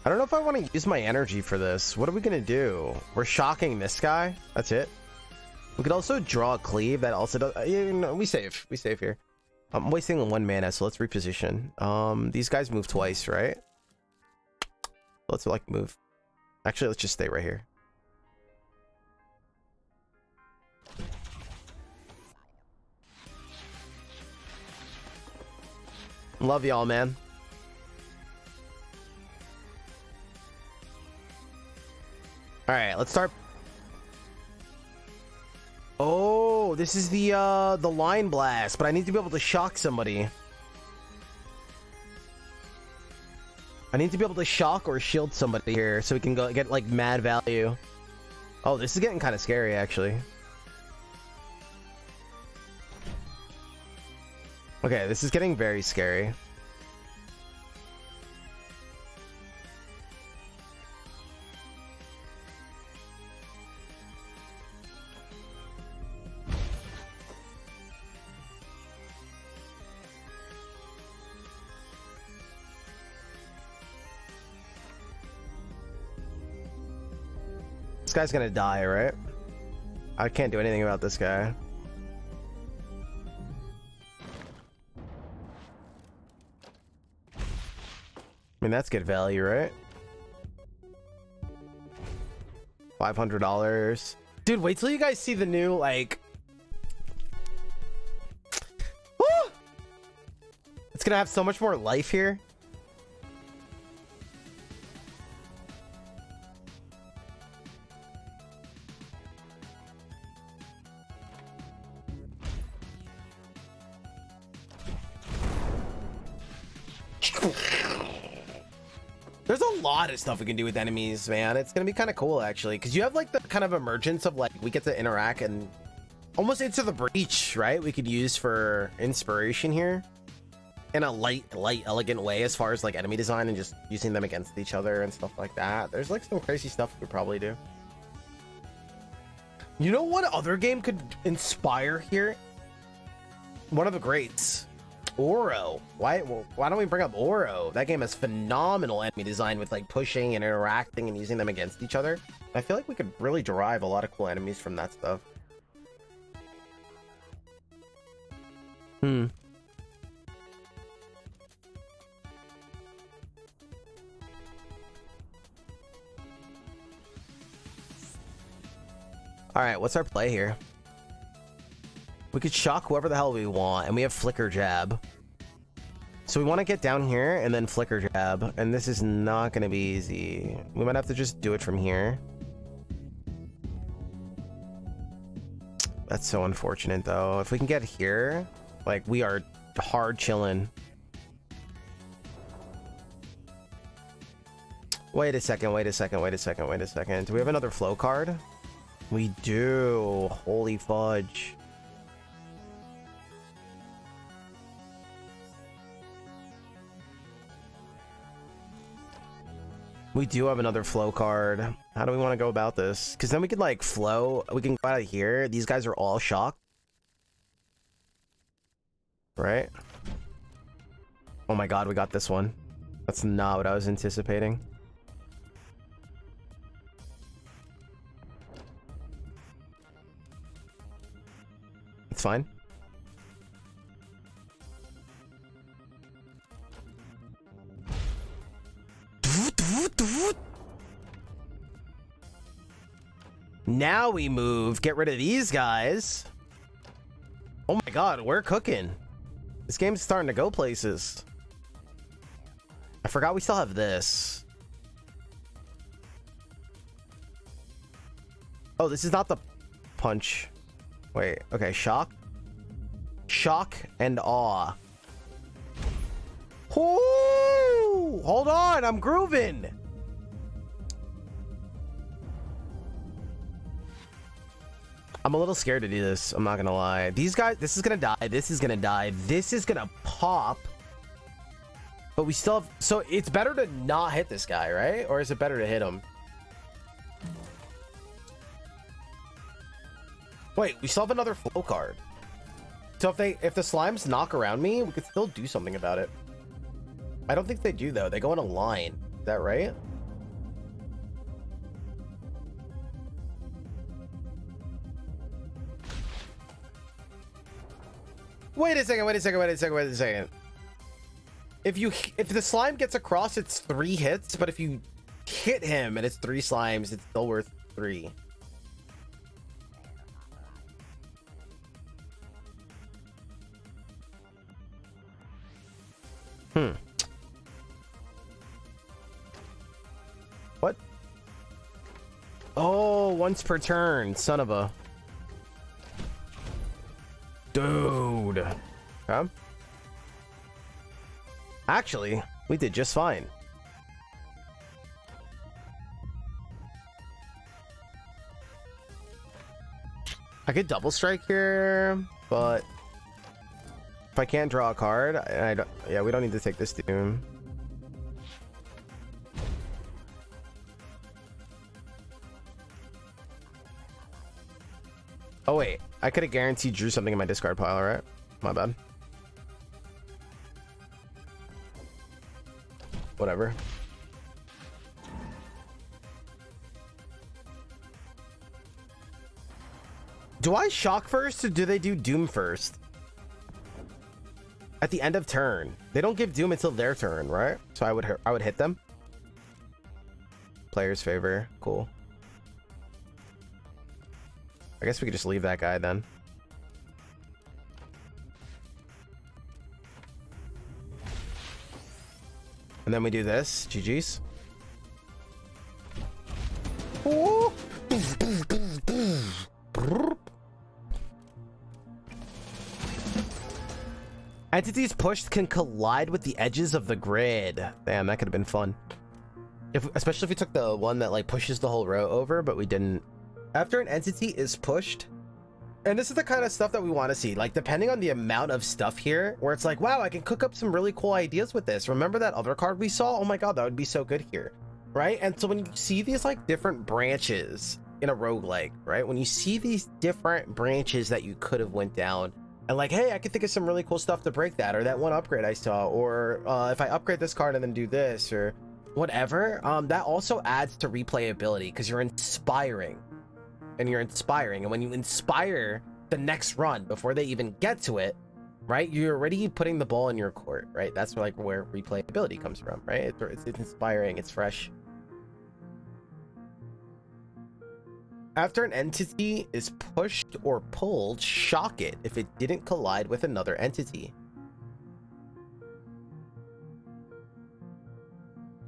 S1: I don't know if I want to use my energy for this. What are we going to do? We're shocking this guy. That's it. We could also draw a cleave. That also does... You know, we save. We save here. I'm wasting 1 mana, so let's reposition. These guys move twice, right? Let's, like, move. Actually, let's just stay right here. Love y'all, man. All right, let's start. Oh, this is the line blast, but I need to be able to shock somebody. I need to be able to shock or shield somebody here so we can go get like mad value. Oh, this is getting kind of scary actually. Okay, this is getting very scary. This guy's gonna die, right? I can't do anything about this guy. I mean, that's good value, right? $500. Dude, wait till you guys see the new, like... Woo! It's gonna have so much more life here. There's a lot of stuff we can do with enemies, man. It's gonna be kind of cool actually, because you have like the kind of emergence of like we get to interact and almost into the breach, right? We could use for inspiration here in a light, elegant way as far as like enemy design and just using them against each other and stuff like that. There's like some crazy stuff we could probably do. You know what other game could inspire here? One of the greats. Oro. Why don't we bring up Oro? That game has phenomenal enemy design with like pushing and interacting and using them against each other. I feel like we could really derive a lot of cool enemies from that stuff. All right, what's our play here? We could shock whoever the hell we want, and we have flicker jab. So we want to get down here and then flicker jab, and this is not going to be easy. We might have to just do it from here. That's so unfortunate, though. If we can get here, like, we are hard chilling. Wait a second, wait a second, wait a second, wait a second. Do we have another flow card? We do. Holy fudge. We do have another flow card. How do we want to go about this? Because then we could like flow. We can go out of here. These guys are all shocked. Right? Oh my god, we got this one. That's not what I was anticipating. It's fine. Now we move. Get rid of these guys. Oh my god, we're cooking. This game's starting to go places. I forgot we still have this. Oh, this is not the punch. Wait, okay, shock. Shock and awe. Ooh, hold on, I'm grooving. I'm a little scared to do this. I'm not gonna lie. These guys, this is gonna die. This is gonna die. This is gonna pop. But we still have, so it's better to not hit this guy, right? Or is it better to hit him? Wait, we still have another flow card. So if the slimes knock around me, we could still do something about it. I don't think they do though. They go in a line. Is that right? Wait a second, wait a second, wait a second, wait a second. If the slime gets across, it's 3 hits, but if you hit him and it's 3 slimes, it's still worth 3. What? Oh, once per turn, son of a... Dude. Huh? Actually, we did just fine. I could double strike here, but if I can't draw a card, I don't, yeah, we don't need to take this doom. Oh wait, I could have guaranteed drew something in my discard pile, right? My bad. Whatever. Do I shock first or do they do doom first? At the end of turn. They don't give doom until their turn, right? So I would hit them. Player's favor. Cool. I guess we could just leave that guy then. And then we do this. GG's. Ooh. Entities pushed can collide with the edges of the grid. Damn, that could have been fun. Especially if we took the one that like pushes the whole row over, but we didn't. After an entity is pushed, and this is the kind of stuff that we want to see, like depending on the amount of stuff here, where it's like, wow, I can cook up some really cool ideas with this. Remember that other card we saw? Oh my god, that would be so good here, right? And so when you see these like different branches in a roguelike, right? When you see these different branches that you could have went down, and like, hey, I could think of some really cool stuff to break that, or that one upgrade I saw, or if I upgrade this card and then do this, or whatever, that also adds to replayability because you're inspiring. And you're inspiring, and when you inspire the next run before they even get to it, right, you're already putting the ball in your court, right? That's where replayability comes from, right? It's inspiring, it's fresh. After an entity is pushed or pulled, shock it if it didn't collide with another entity.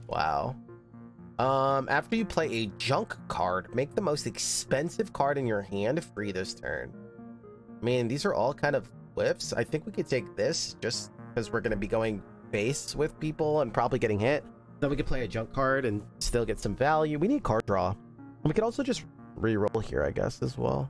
S1: Wow. After you play a junk card, make the most expensive card in your hand free this turn. I mean, these are all kind of whiffs. I think we could take this just because we're going to be going base with people and probably getting hit. Then we could play a junk card and still get some value. We need card draw. We could also just re-roll here, I guess, as well.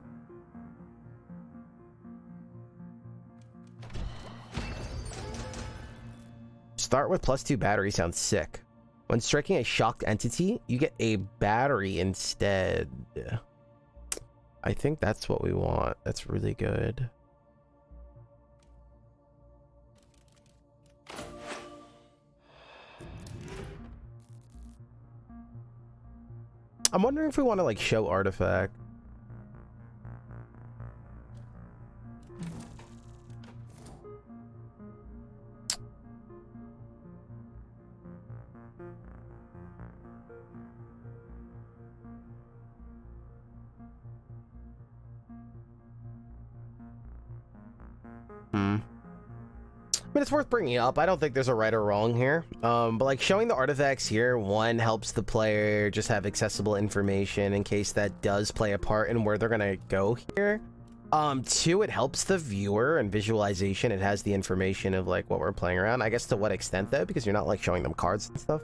S1: Start with +2 battery sounds sick. When striking a shocked entity, you get a battery instead. I think that's what we want. That's really good. I'm wondering if we want to like show artifact. I mean, it's worth bringing up. I don't think there's a right or wrong here. But like showing the artifacts here, one, helps the player just have accessible information in case that does play a part in where they're gonna go here. Two, it helps the viewer and visualization. It has the information of like what we're playing around. I guess to what extent though, because you're not like showing them cards and stuff.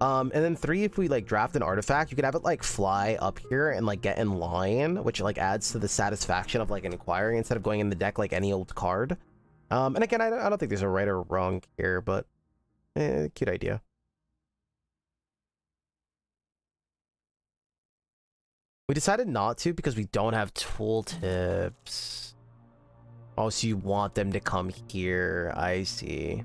S1: And then three, if we like draft an artifact, you could have it like fly up here and like get in line, which like adds to the satisfaction of like inquiring instead of going in the deck like any old card. And again, I don't think there's a right or wrong here, but cute idea. We decided not to because we don't have tooltips. Oh, so you want them to come here. I see.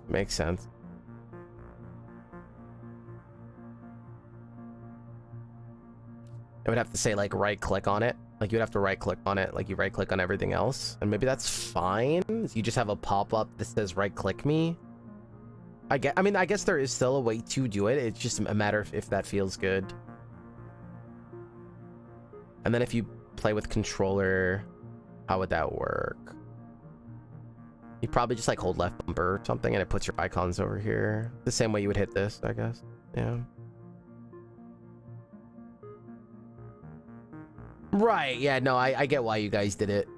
S1: Makes sense. I would have to say like right click on it. Like you would have to right click on it like you right click on everything else. And maybe that's fine. You just have a pop-up that says right click me. I mean, I guess there is still a way to do it. It's just a matter of if that feels good. And then if you play with controller, how would that work? You probably just like hold left bumper or something and it puts your icons over here. The same way you would hit this, I guess. Yeah. Right, yeah, no, I get why you guys did it.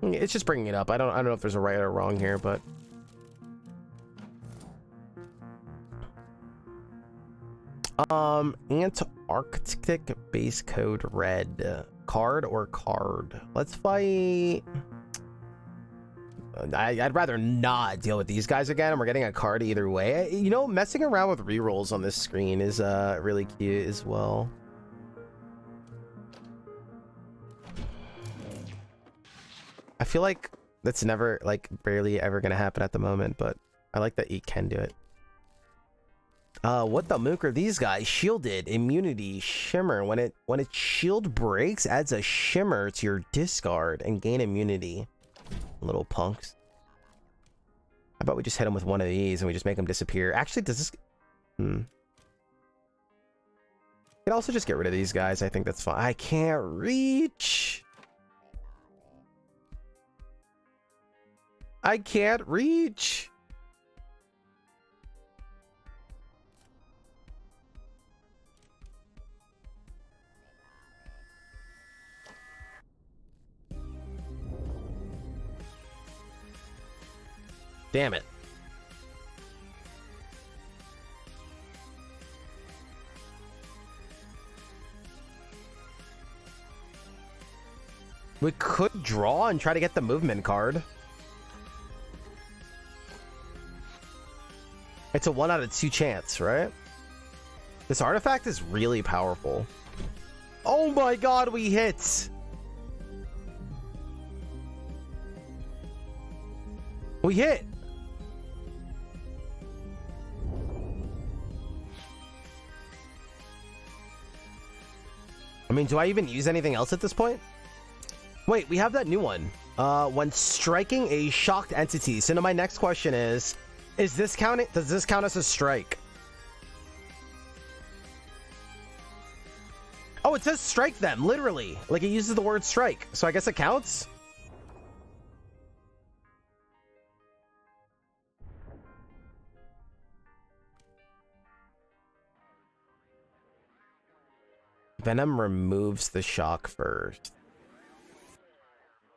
S1: It's just bringing it up. I don't know if there's a right or wrong here, but Antarctic base code red. Card or card? Let's fight. I'd rather not deal with these guys again, and we're getting a card either way. You know, messing around with rerolls on this screen is really cute as well. I feel like that's never, like, barely ever gonna happen at the moment, but I like that you can do it. What the mook are these guys? Shielded, immunity, shimmer. When its shield breaks, adds a shimmer to your discard and gain immunity. Little punks. How about we just hit them with one of these and we just make them disappear? Actually, does this... You can also just get rid of these guys. I think that's fine. I can't reach. I can't reach. Damn it. We could draw and try to get the movement card. It's a 1 out of 2 chance, right? This artifact is really powerful. Oh my god, we hit! We hit! I mean, do I even use anything else at this point? Wait, we have that new one. When striking a shocked entity. So now my next question is this counting? Does this count as a strike? Oh, it says strike them, literally. Like it uses the word strike. So I guess it counts? Venom removes the shock first.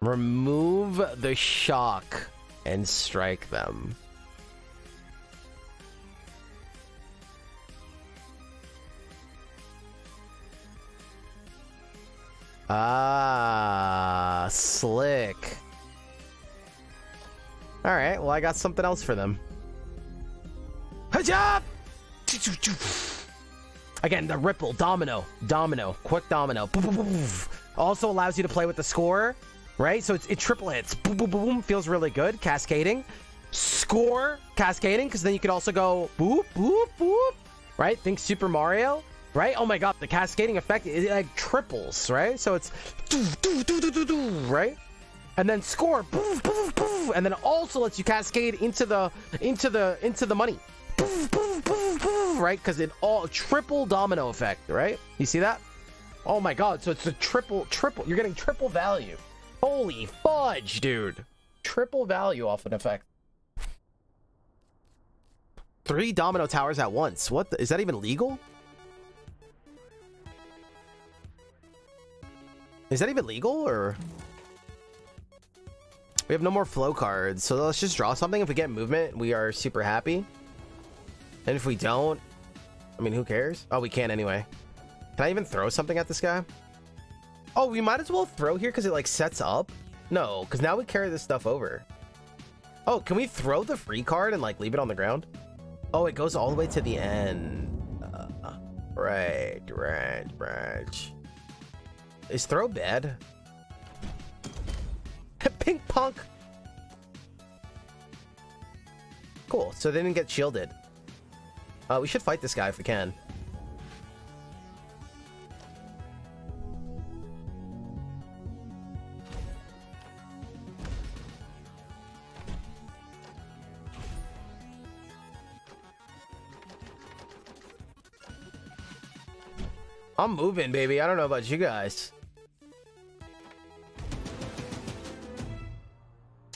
S1: Remove the shock and strike them. Ah, slick. All right, well, I got something else for them. Hajab! Again, the ripple, domino, quick domino. Also allows you to play with the score, right? So it triple hits. Boom, boom, boom, feels really good. Cascading. Score, cascading, because then you could also go boop, boop, boop, right? Think Super Mario, right? Oh my god, the cascading effect, it like triples, right? So it's right? And then score, poof, poof, poof, and then it also lets you cascade into the money, poof, poof, poof, poof, right? Because it all triple domino effect, right? You see that? Oh my god! So it's a triple. You're getting triple value. Holy fudge, dude! Triple value off an effect. 3 domino towers at once. What? Is that even legal? Is that even legal or? We have no more flow cards, so let's just draw something. If we get movement, we are super happy. And if we don't, I mean, who cares? Oh, we can anyway. Can I even throw something at this guy? Oh, we might as well throw here because it like sets up. No, because now we carry this stuff over. Oh, can we throw the free card and like leave it on the ground? Oh, it goes all the way to the end. Right. Is throw bad? Pink punk. Cool. So they didn't get shielded. We should fight this guy if we can. I'm moving, baby. I don't know about you guys.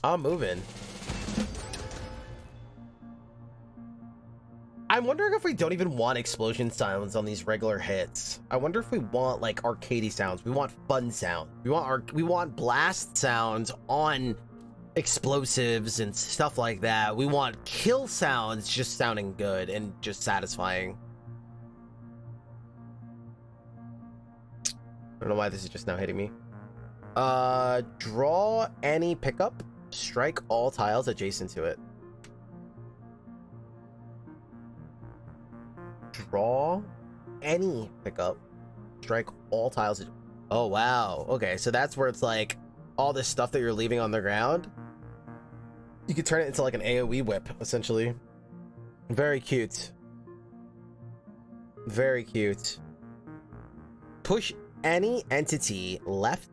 S1: I'm moving. I'm wondering if we don't even want explosion sounds on these regular hits. I wonder if we want like arcadey sounds. We want fun sound. We want blast sounds on explosives and stuff like that. We want kill sounds just sounding good and just satisfying. I don't know why this is just now hitting me. Draw any pickup. Strike all tiles adjacent to it. Draw any pickup. Strike all tiles. Oh, wow. Okay, so that's where it's like all this stuff that you're leaving on the ground. You could turn it into like an AoE whip, essentially. Very cute. Very cute. Push any entity left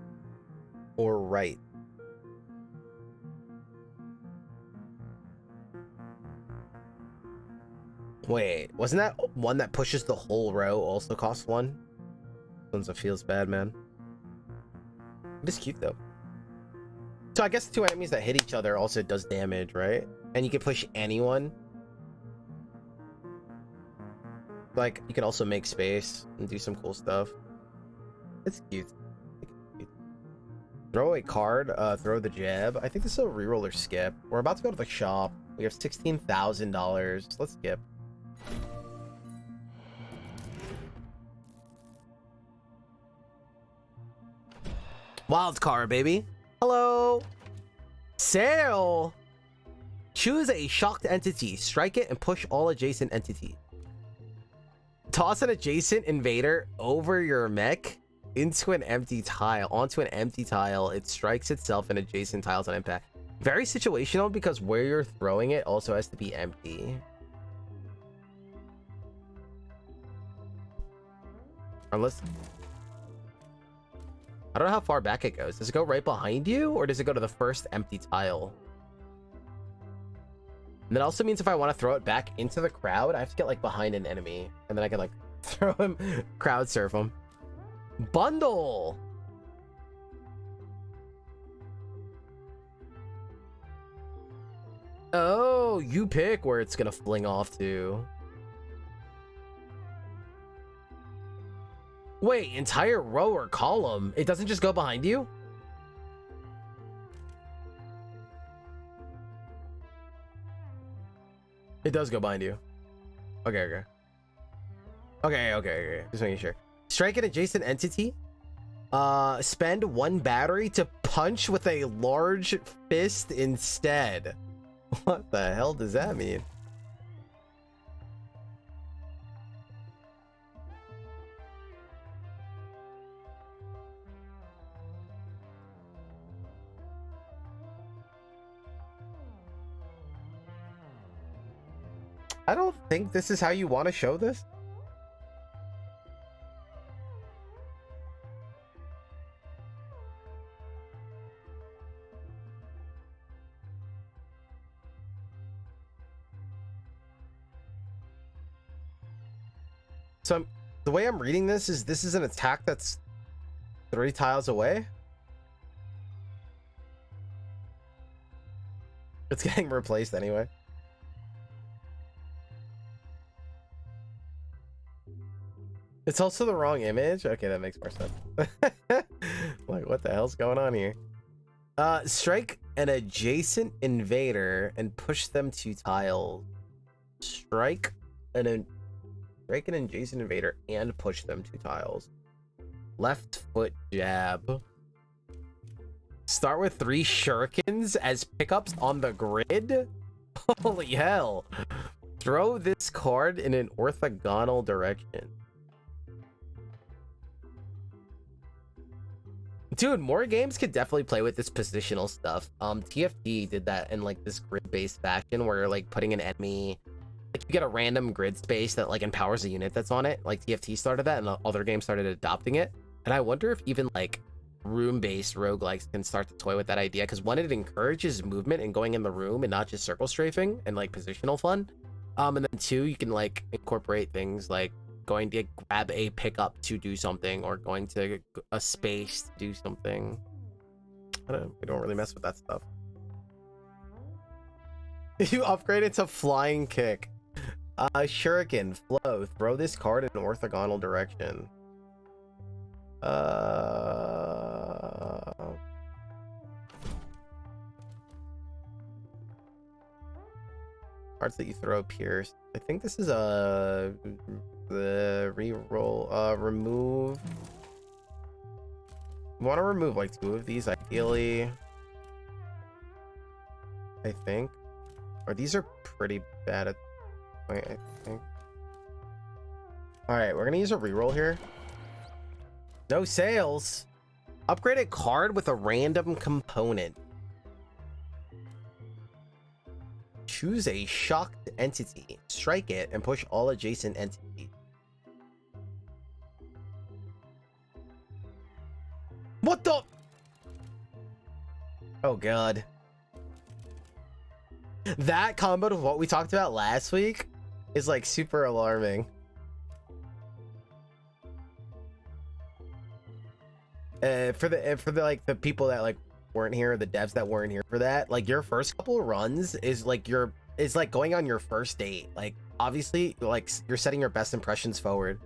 S1: or right. Wait, wasn't that one that pushes the whole row also costs 1? This one feels bad, man. It is cute though. So I guess the 2 enemies that hit each other also does damage, right? And you can push anyone. Like, you can also make space and do some cool stuff. It's cute. Throw a card, throw the jab. I think this is a reroll or skip. We're about to go to the shop. We have $16,000. Let's skip. Wild card, baby. Hello. Sale. Choose a shocked entity. Strike it and push all adjacent entities. Toss an adjacent invader over your mech into an empty tile. Onto an empty tile. It strikes itself and adjacent tiles on impact. Very situational because where you're throwing it also has to be empty. Unless... I don't know how far back it goes. Does it go right behind you or does it go to the first empty tile? And that also means if I want to throw it back into the crowd, I have to get like behind an enemy and then I can like throw him, crowd surf him. Bundle. Oh, you pick where it's gonna fling off to. Wait, entire row or column? It doesn't just go behind you? It does go behind you. Okay. Okay. Just making sure. Strike an adjacent entity. Spend 1 battery to punch with a large fist instead. What the hell does that mean? I don't think this is how you want to show this. So the way I'm reading this is an attack that's 3 tiles away. It's getting replaced anyway. It's also the wrong image. Okay, that makes more sense. Like, what the hell's going on here? Strike an adjacent invader and push them 2 tiles. Strike an adjacent invader and push them 2 tiles. Left foot jab. Start with 3 shurikens as pickups on the grid? Holy hell. Throw this card in an orthogonal direction. Dude, more games could definitely play with this positional stuff. TFT did that in like this grid-based fashion where like putting an enemy, like you get a random grid space that like empowers the unit that's on it. Like TFT started that and the other games started adopting it. And I wonder if even like room-based roguelikes can start to toy with that idea, because one, it encourages movement and going in the room and not just circle strafing and like positional fun. And then 2, you can like incorporate things like going to grab a pickup to do something, or going to a space to do something. We don't really mess with that stuff. You upgrade it to flying kick. Shuriken, flow. Throw this card in an orthogonal direction. Cards that you throw pierce. I think this is the re-roll. Remove. You want to remove like 2 of these ideally, I think. Or these are pretty bad at point, I think. All right, we're gonna use a re-roll here. No sales. Upgrade a card with a random component. Choose a shocked entity, strike it, and push all adjacent entities. What the? Oh god. That combo of what we talked about last week is like super alarming. For the like the people that like weren't here, the devs that weren't here for that, like your first couple of runs is like going on your first date. Like obviously like you're setting your best impressions forward,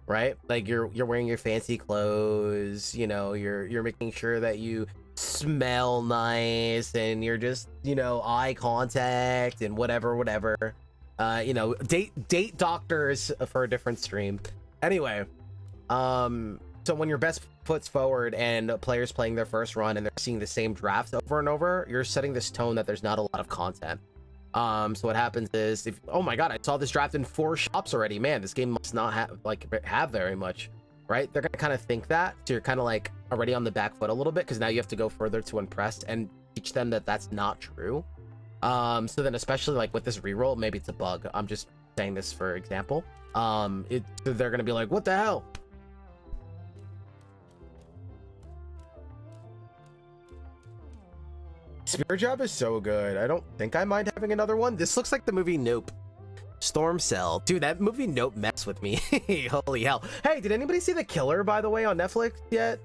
S1: right? Like you're wearing your fancy clothes, you know, you're making sure that you smell nice, and you're just, you know, eye contact and whatever, you know, date doctors for a different stream. Anyway, so when your best foot's forward and a player's playing their first run and they're seeing the same draft over and over, you're setting this tone that there's not a lot of content. So what happens is, if, oh my god, I saw this draft in 4 shops already, man, this game must not have very much, right? They're gonna kind of think that, so you're kind of like already on the back foot a little bit, because now you have to go further to impress and teach them that that's not true. So then especially like with this reroll, maybe it's a bug, I'm just saying this for example, they're gonna be like, what the hell? Spirit Job is so good. I don't think I mind having another one. This looks like the movie Nope. Storm Cell. Dude, that movie Nope messed with me. Holy hell. Hey, did anybody see The Killer, by the way, on Netflix yet?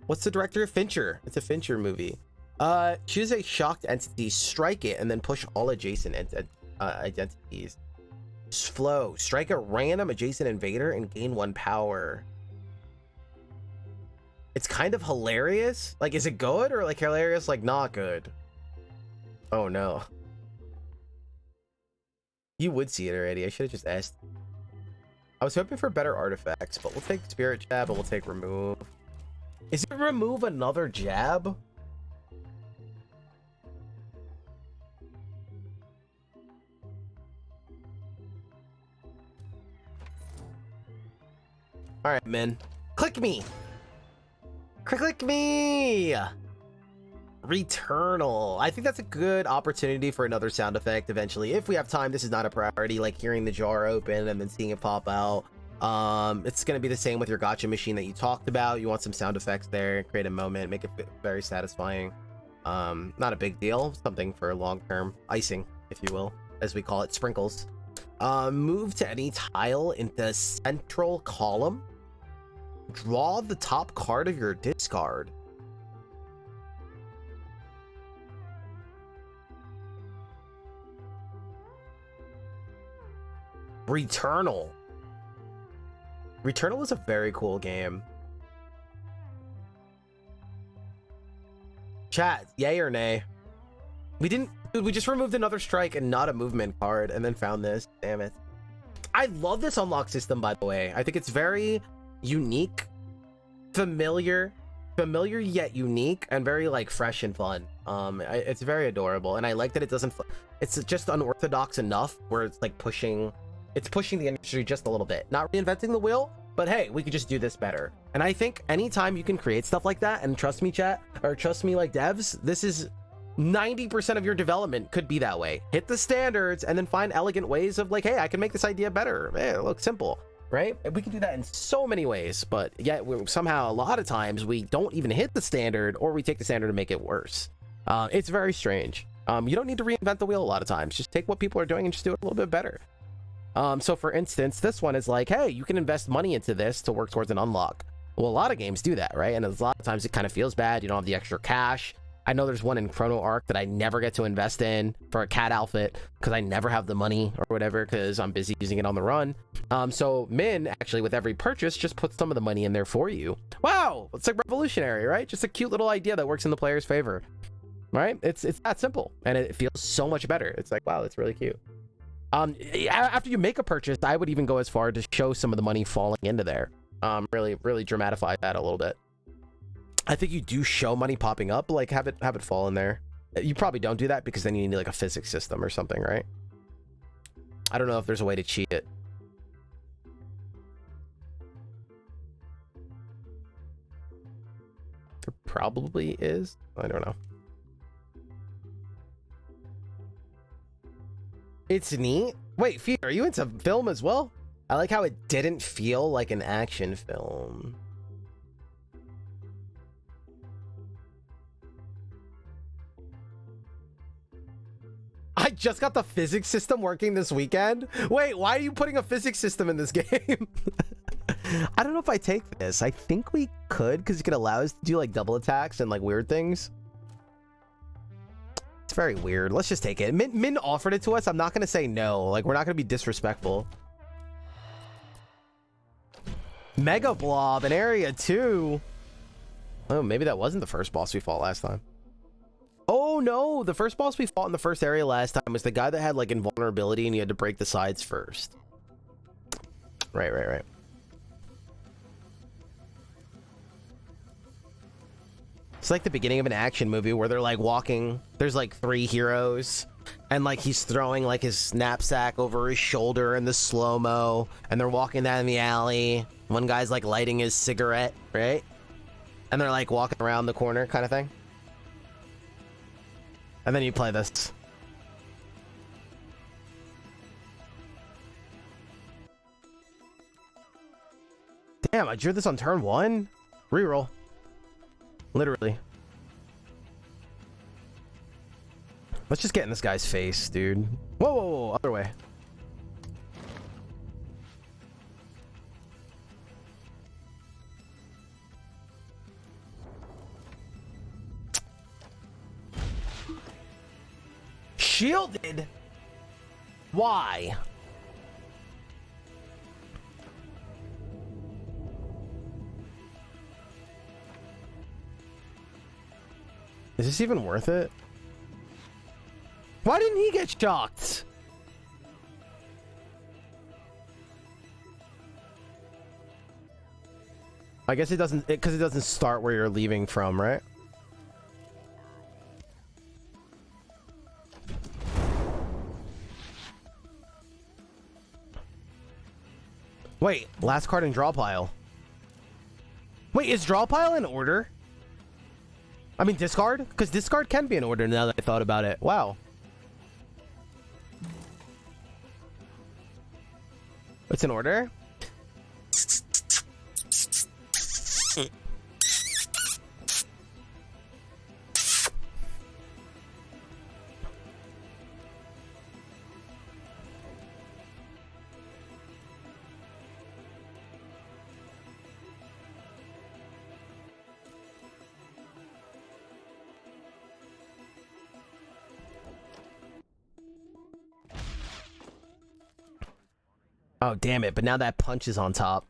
S1: What's the director? Fincher. It's a Fincher movie. Choose a shocked entity, strike it, and then push all adjacent identities. Flow. Strike a random adjacent invader and gain 1 power. It's kind of hilarious. Like, is it good or like hilarious? Like, not good. Oh no. You would see it already. I should have just asked. I was hoping for better artifacts, but we'll take Spirit Jab and we'll take Remove. Is it Remove another jab? All right, men. Click me. Click me. Returnal. I think that's a good opportunity for another sound effect eventually. If we have time, this is not a priority, like hearing the jar open and then seeing it pop out. It's going to be the same with your gacha machine that you talked about. You want some sound effects there, create a moment, make it very satisfying. Not a big deal. Something for long-term icing, if you will, as we call it, sprinkles. Move to any tile in the central column. Draw the top card of your discard. Returnal. Returnal is a very cool game. Chat, yay or nay? We didn't, dude, we just removed another strike and not a movement card and then found this. Damn it. I love this unlock system, by the way. I think it's very unique, familiar yet unique, and very like fresh and fun. It's very adorable, and I like that it doesn't, it's just unorthodox enough where it's like pushing the industry just a little bit. Not reinventing the wheel, but hey, we could just do this better. And I think anytime you can create stuff like that, and trust me chat, or trust me like devs, this is 90% of your development could be that way. Hit the standards and then find elegant ways of like, hey, I can make this idea better. Hey, it looks simple, right? We can do that in so many ways, but yet somehow a lot of times we don't even hit the standard, or we take the standard to make it worse. It's very strange. You don't need to reinvent the wheel a lot of times. Just take what people are doing and just do it a little bit better. So for instance, this one is like, hey, you can invest money into this to work towards an unlock. Well, a lot of games do that, right? And a lot of times it kind of feels bad. You don't have the extra cash. I know there's one in Chrono Arc that I never get to invest in for a cat outfit because I never have the money or whatever because I'm busy using it on the run. So Min actually with every purchase just puts some of the money in there for you. Wow, it's like revolutionary, right? Just a cute little idea that works in the player's favor, right? It's that simple, and it feels so much better. It's like, wow, that's really cute. After you make a purchase, I would even go as far to show some of the money falling into there. Really dramatify that a little bit. I think you do show money popping up, like have it fall in there. You probably don't do that because then you need like a physics system or something, right? I don't know if there's a way to cheat it. There probably is. I don't know. It's neat. Wait, Fee, are you into film as well? I like how it didn't feel like an action film. I just got the physics system working this weekend. Wait, why are you putting a physics system in this game? I don't know if I take this. I think we could, because it could allow us to do like double attacks and like weird things. It's very weird. Let's just take it. Min offered it to us. I'm not going to say no. Like, we're not going to be disrespectful. Mega Blob in Area 2. Oh, maybe that wasn't the first boss we fought last time. Oh, no. The first boss we fought in the first area last time was the guy that had, like, invulnerability and you had to break the sides first. Right. It's like the beginning of an action movie where they're like walking. There's like 3 heroes and like he's throwing like his knapsack over his shoulder in the slow-mo and they're walking down the alley. One guy's like lighting his cigarette, right? And they're like walking around the corner kind of thing. And then you play this. Damn, I drew this on turn 1? Reroll. Literally. Let's just get in this guy's face, dude. Whoa, other way. Shielded? Why? Is this even worth it? Why didn't he get shocked? I guess it doesn't, because it doesn't start where you're leaving from, right? Wait, last card in draw pile. Wait, is draw pile in order? I mean discard? Because discard can be in order now that I thought about it. Wow. It's in order? Oh, damn it. But now that punch is on top.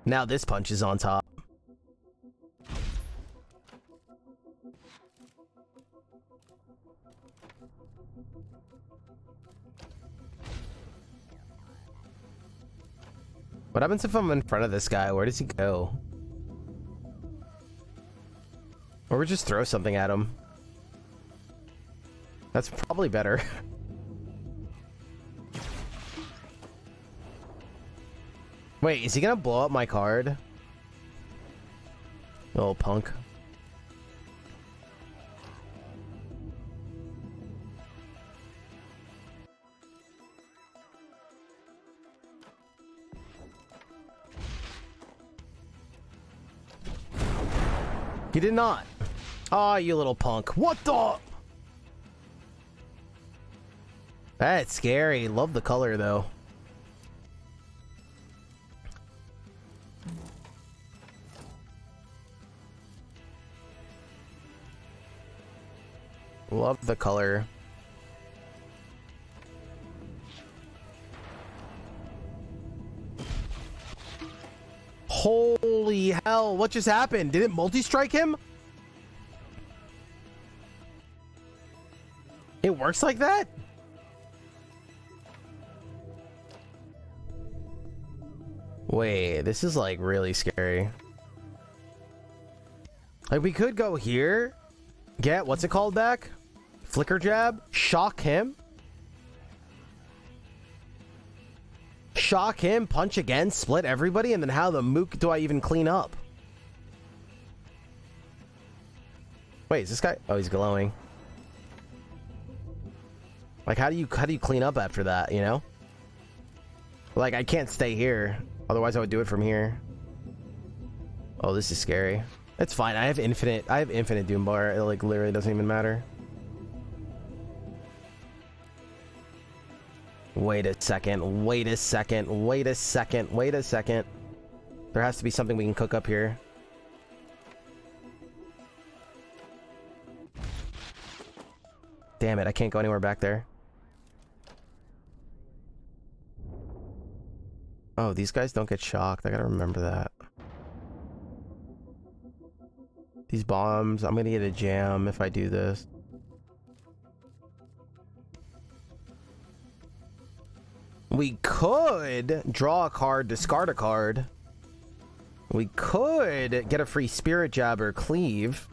S1: Now this punch is on top. What happens if I'm in front of this guy? Where does he go? Or we just throw something at him. That's probably better. Wait, is he gonna blow up my card? Little punk. He did not. Aw, you little punk. What the? That's scary. Love the color, though. Love the color. Holy hell, what just happened? Did it multi-strike him? It works like that? Wait, this is like really scary. Like we could go here, get, what's it called back? Flicker jab, shock him. Shock him, punch again, split everybody, and then how the mook do I even clean up? Wait, is this guy? Oh, he's glowing. Like, how do you clean up after that, you know? Like, I can't stay here. Otherwise, I would do it from here. Oh, this is scary. It's fine. I have infinite Doom Bar. It, like, literally doesn't even matter. Wait a second. Wait a second. Wait a second. Wait a second. There has to be something we can cook up here. Damn it. I can't go anywhere back there. Oh, these guys don't get shocked. I gotta remember that. These bombs. I'm gonna get a jam if I do this. We could draw a card, discard a card. We could get a free Spirit Jab or Cleave.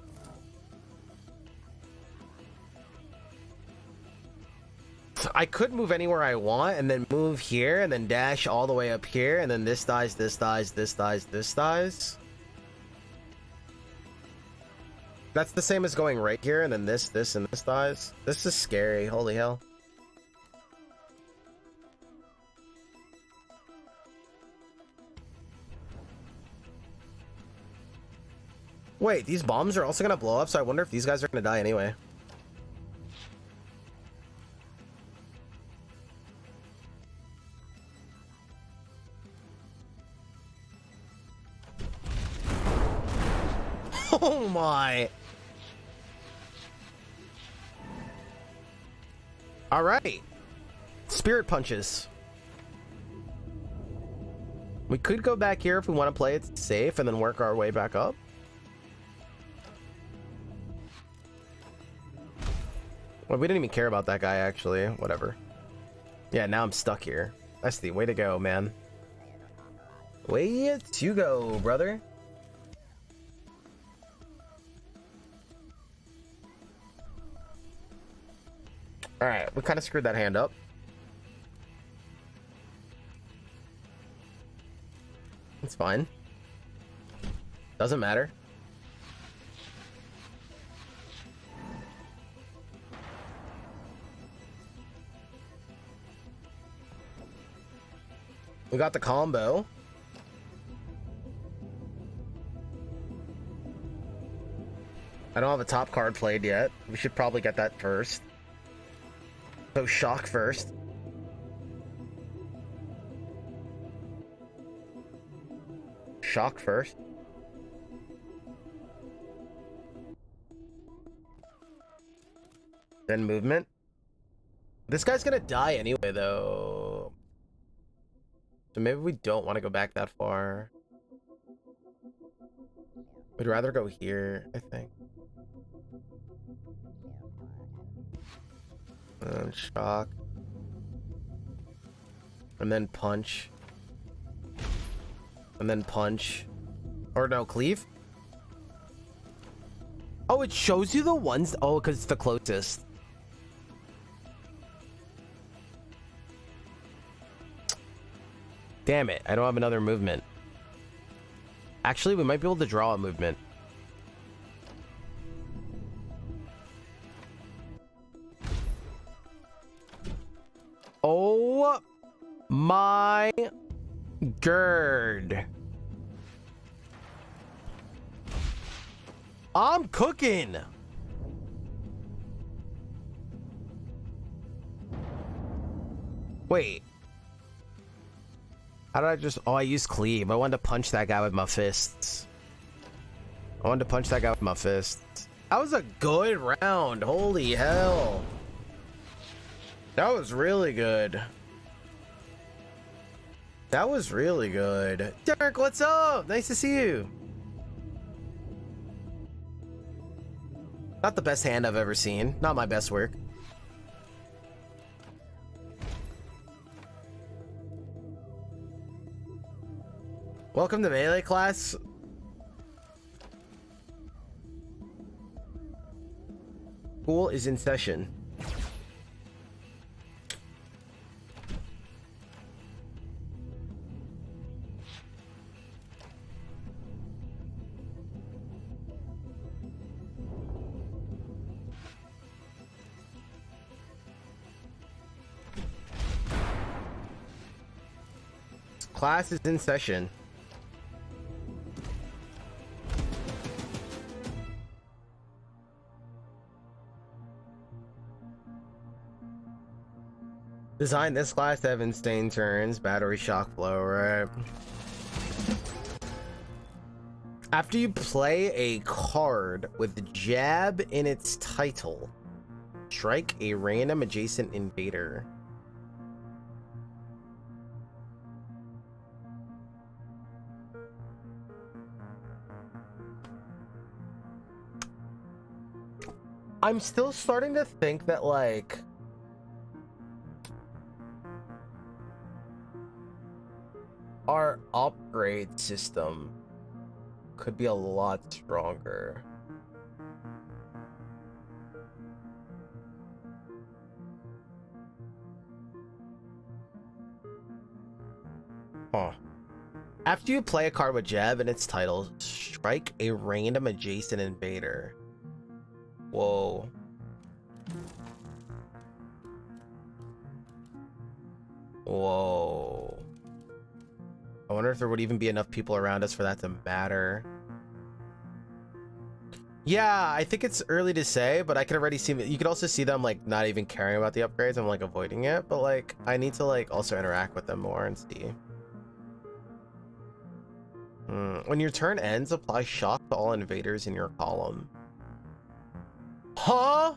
S1: I could move anywhere I want and then move here and then dash all the way up here and then this dies, this dies, this dies, this dies. That's the same as going right here and then this, and this dies. This is scary. Holy hell. Wait, these bombs are also gonna blow up, so I wonder if these guys are gonna die anyway. Oh my! Alright. Spirit punches. We could go back here if we want to play it safe and then work our way back up. Well, we didn't even care about that guy, actually. Whatever. Yeah, now I'm stuck here. Esty, way to go, man. Way to go, brother. Alright, we kind of screwed that hand up. It's fine. Doesn't matter. We got the combo. I don't have a top card played yet. We should probably get that first. So shock first. Shock first. Then movement. This guy's gonna die anyway, though. So maybe we don't want to go back that far. We'd rather go here, I think. And shock. And then punch. And then punch. Or no, cleave. Oh, it shows you the ones. Oh, because it's the closest. Damn it, I don't have another movement. Actually, we might be able to draw a movement. Oh my god. I'm cooking. Wait. How did I just... Oh, I used cleave. I wanted to punch that guy with my fists. I wanted to punch that guy with my fists. That was a good round. Holy hell. That was really good. That was really good. Derek, what's up? Nice to see you. Not the best hand I've ever seen. Not my best work. Welcome to Melee class. School is in session. Class is in session. Design this class to have insane turns, battery shock flow, right? After you play a card with jab in its title, strike a random adjacent invader. I'm still starting to think that, like, our upgrade system could be a lot stronger. Huh. After you play a card with jab in its title, strike a random adjacent invader. Whoa. Whoa. I wonder if there would even be enough people around us for that to matter. Yeah, I think it's early to say, but I could already see... You could also see them, like, not even caring about the upgrades. I'm, like, avoiding it, but, like, I need to, like, also interact with them more and see. When your turn ends, apply shock to all invaders in your column. Huh?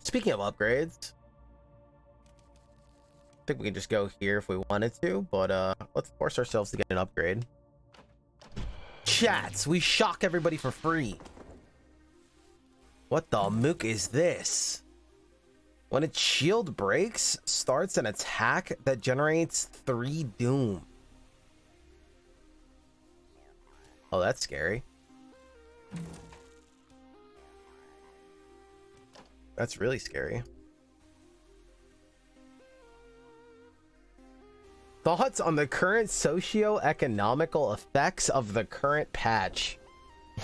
S1: Speaking of upgrades, think we can just go here if we wanted to, but let's force ourselves to get an upgrade. Chats, we shock everybody for free. What the mook is this? When its shield breaks, starts an attack that generates 3 doom. Oh, that's scary. That's really scary. Thoughts on the current socio-economical effects of the current patch?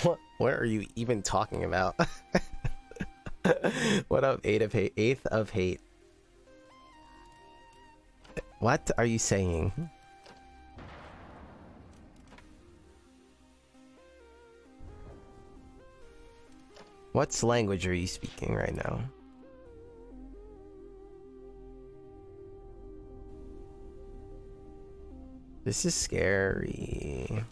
S1: What are you even talking about? What up, 8 of hate? 8th of hate. What are you saying? What language are you speaking right now? This is scary.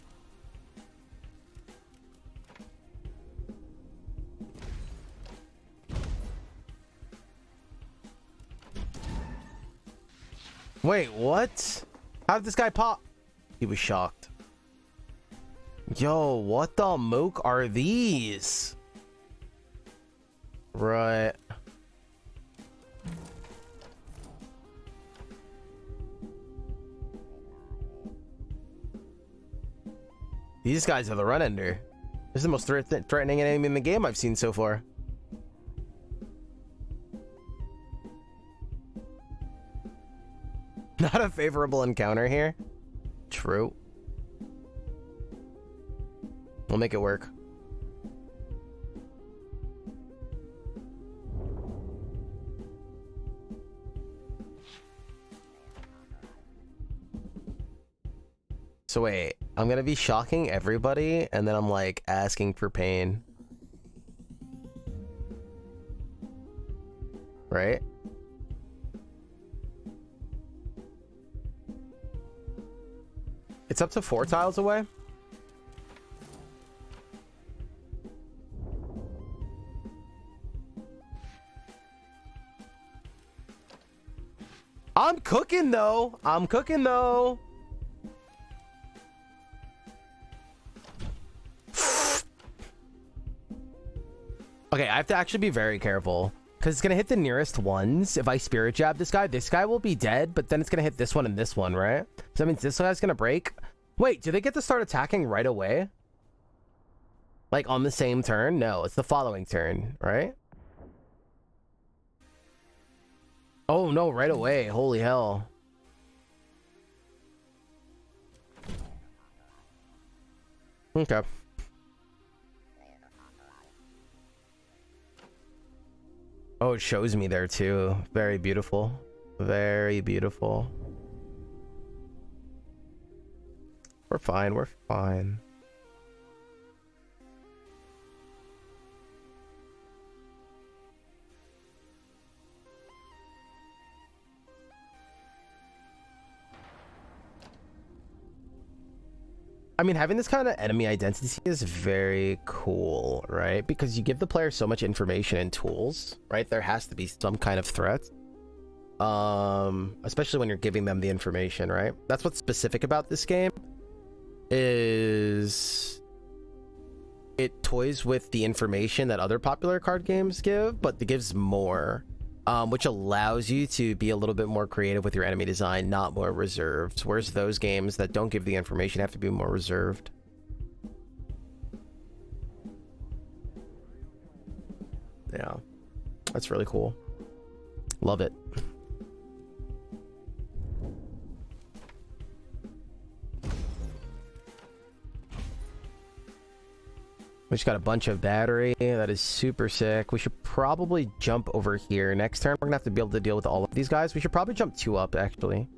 S1: Wait, what? How did this guy pop? He was shocked. Yo, what the mook are these? Right. These guys are the run ender. This is the most threatening enemy in the game I've seen so far. Not a favorable encounter here. True. We'll make it work. So wait, I'm gonna be shocking everybody, and then I'm like asking for pain. Right? It's up to 4 tiles away. I'm cooking though. I'm cooking though. Okay, I have to actually be very careful because it's gonna hit the nearest ones. If I spirit jab this guy will be dead, but then it's gonna hit this one and this one, right? So that means this guy's gonna break. Wait, do they get to start attacking right away? Like on the same turn? No, it's the following turn, right? Oh no, right away. Holy hell. Okay. Oh, it shows me there too. Very beautiful. Very beautiful. We're fine. We're fine. I mean, having this kind of enemy identity is very cool, right? Because you give the player so much information and tools, right? There has to be some kind of threat. Especially when you're giving them the information, right? That's what's specific about this game, is it toys with the information that other popular card games give, but it gives more, which allows you to be a little bit more creative with your enemy design, not more reserved. Whereas those games that don't give the information have to be more reserved. Yeah, that's really cool. Love it. We just got a bunch of battery. That is super sick. We should probably jump over here. Next turn, we're gonna have to be able to deal with all of these guys. We should probably jump 2 up, actually.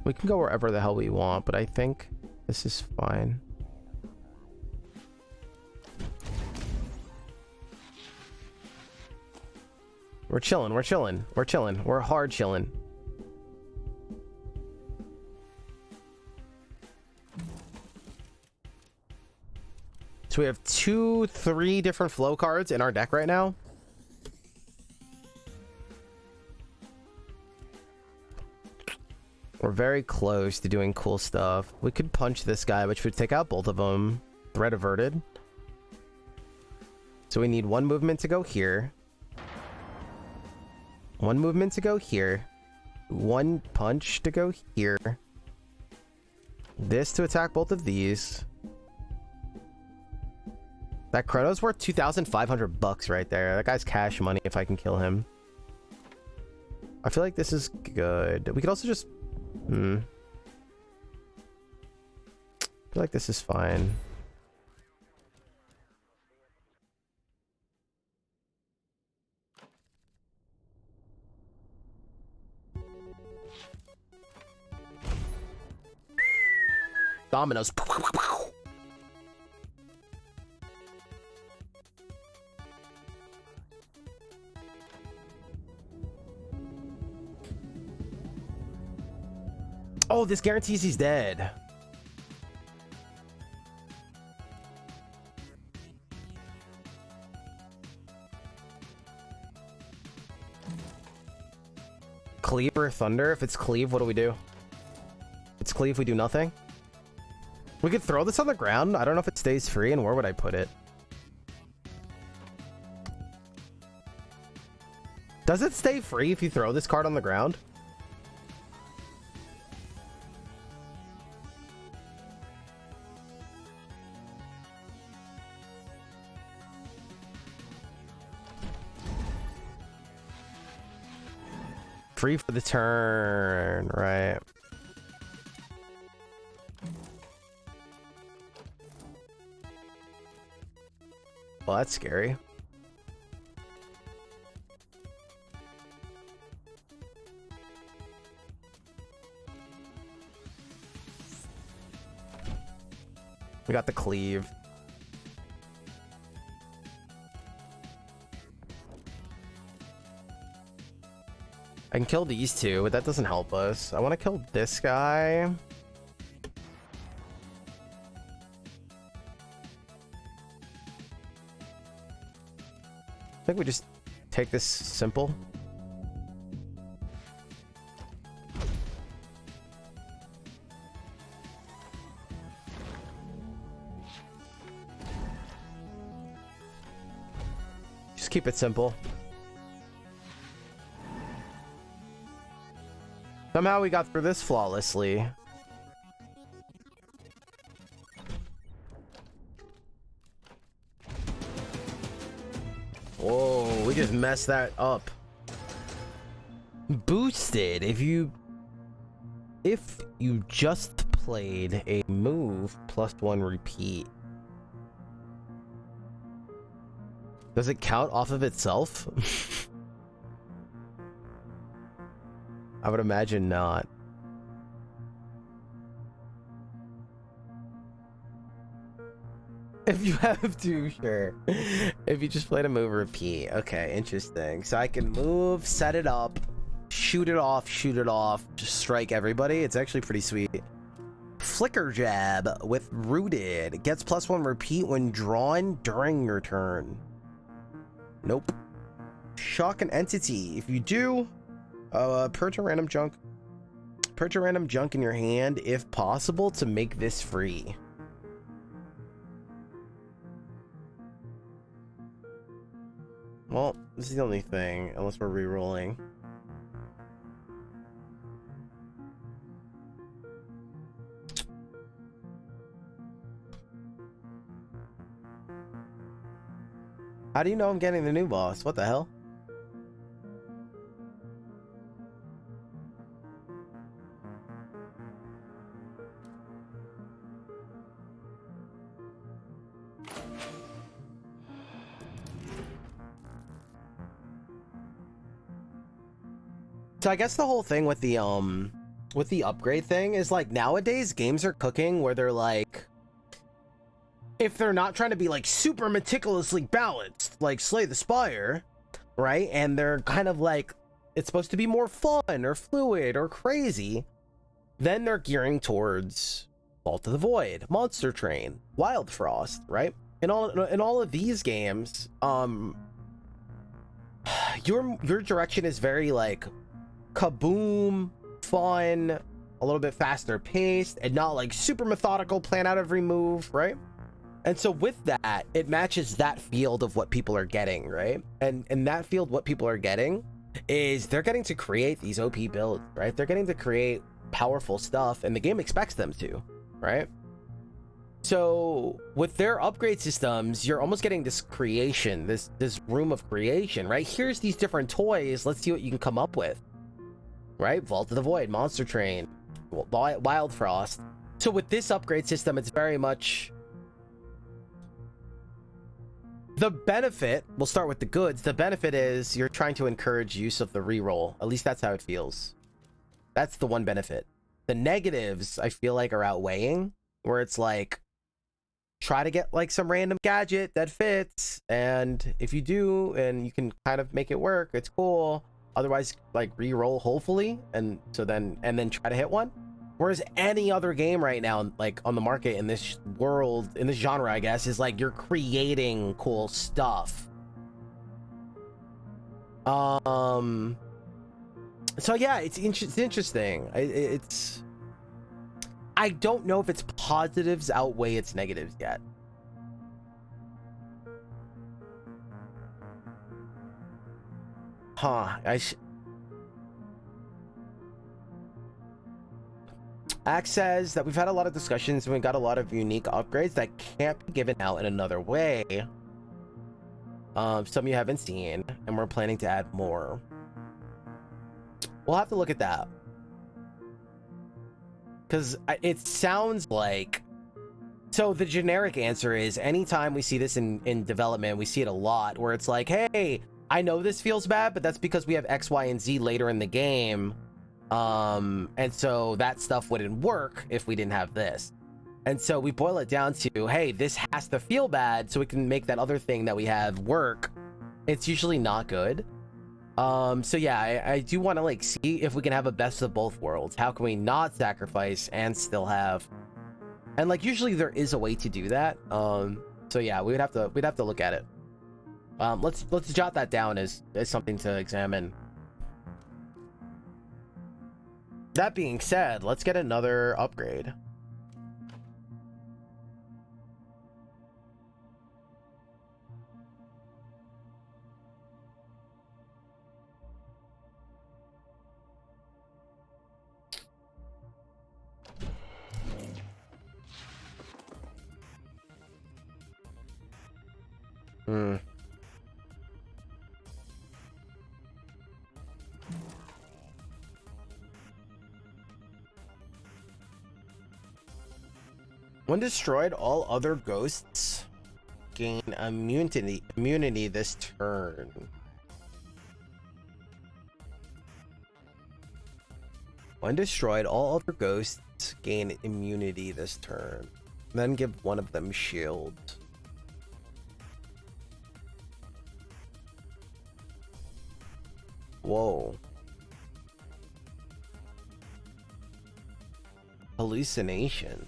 S1: We can go wherever the hell we want, but I think this is fine. We're chilling. We're chilling. We're chilling. We're hard chilling. So we have 3 different flow cards in our deck right now. very close to doing cool stuff. We could punch this guy, which would take out both of them. Threat averted. So we need one movement to go here. One movement to go here. One punch to go here. This to attack both of these. That Chrono's worth 2,500 bucks right there. That guy's cash money if I can kill him. I feel like this is good. We could also just... I feel like this is fine. Dominoes. Oh, this guarantees he's dead. Cleave or Thunder? If it's Cleave, what do we do? If it's Cleave, we do nothing? We could throw this on the ground. I don't know if it stays free, and where would I put it? Does it stay free if you throw this card on the ground? Free for the turn, right? Well, that's scary. We got the cleave. I can kill these two, but that doesn't help us. I want to kill this guy. I think we just take this simple. Just keep it simple. Somehow we got through this flawlessly. Whoa, we just messed that up. Boosted. If you just played a move +1 repeat. Does it count off of itself? I would imagine not. If you have to, sure. If you just played a move repeat. Okay, interesting. So I can move, set it up, shoot it off, just strike everybody. It's actually pretty sweet. Flicker Jab with Rooted. Gets +1 repeat when drawn during your turn. Nope. Shock an entity. If you do... purge a random junk. Purge a random junk in your hand, if possible, to make this free. Well, this is the only thing, unless we're re-rolling. How do you know I'm getting the new boss? What the hell? So I guess the whole thing with the upgrade thing is like nowadays games are cooking where they're like, if they're not trying to be like super meticulously balanced, like Slay the Spire, right? And they're kind of like, it's supposed to be more fun or fluid or crazy, then they're gearing towards Vault of the Void, Monster Train, Wild Frost, right? In all of these games, your direction is very like kaboom, fun, a little bit faster paced and not like super methodical, plan out every move, right? And so with that, it matches that field of what people are getting, right? And in that field, what people are getting is they're getting to create these OP builds, right? They're getting to create powerful stuff, and the game expects them to, right? So with their upgrade systems, you're almost getting this creation, this room of creation, right? Here's these different toys. Let's see what you can come up with, right? Vault of the Void, Monster Train, Wild Frost. So with this upgrade system, it's very much the benefit. We'll start with the goods. The benefit is you're trying to encourage use of the reroll. At least that's how it feels. That's the one benefit. The negatives, I feel like, are outweighing, where it's like, try to get like some random gadget that fits, and if you do and you can kind of make it work, it's cool. Otherwise, like, re-roll hopefully, and then try to hit one. Whereas any other game right now, like on the market in this world, in this genre, I guess, is like you're creating cool stuff. So yeah, it's interesting. It's I don't know if its positives outweigh its negatives yet. Axe says that we've had a lot of discussions and we got a lot of unique upgrades that can't be given out in another way. Some you haven't seen, and we're planning to add more. We'll have to look at that. Because it sounds like... So the generic answer is anytime we see this in development, we see it a lot, where it's like, hey, I know this feels bad, but that's because we have X, Y, and Z later in the game. And so that stuff wouldn't work if we didn't have this. And so we boil it down to, hey, this has to feel bad so we can make that other thing that we have work. It's usually not good. So yeah, I do want to like see if we can have a best of both worlds. How can we not sacrifice and still have, and like usually there is a way to do that. So yeah, we'd have to look at it. Let's jot that down as something to examine. That being said, let's get another upgrade. When destroyed, all other ghosts gain immunity this turn. When destroyed, all other ghosts gain immunity this turn. Then give one of them shield. Whoa. Hallucination.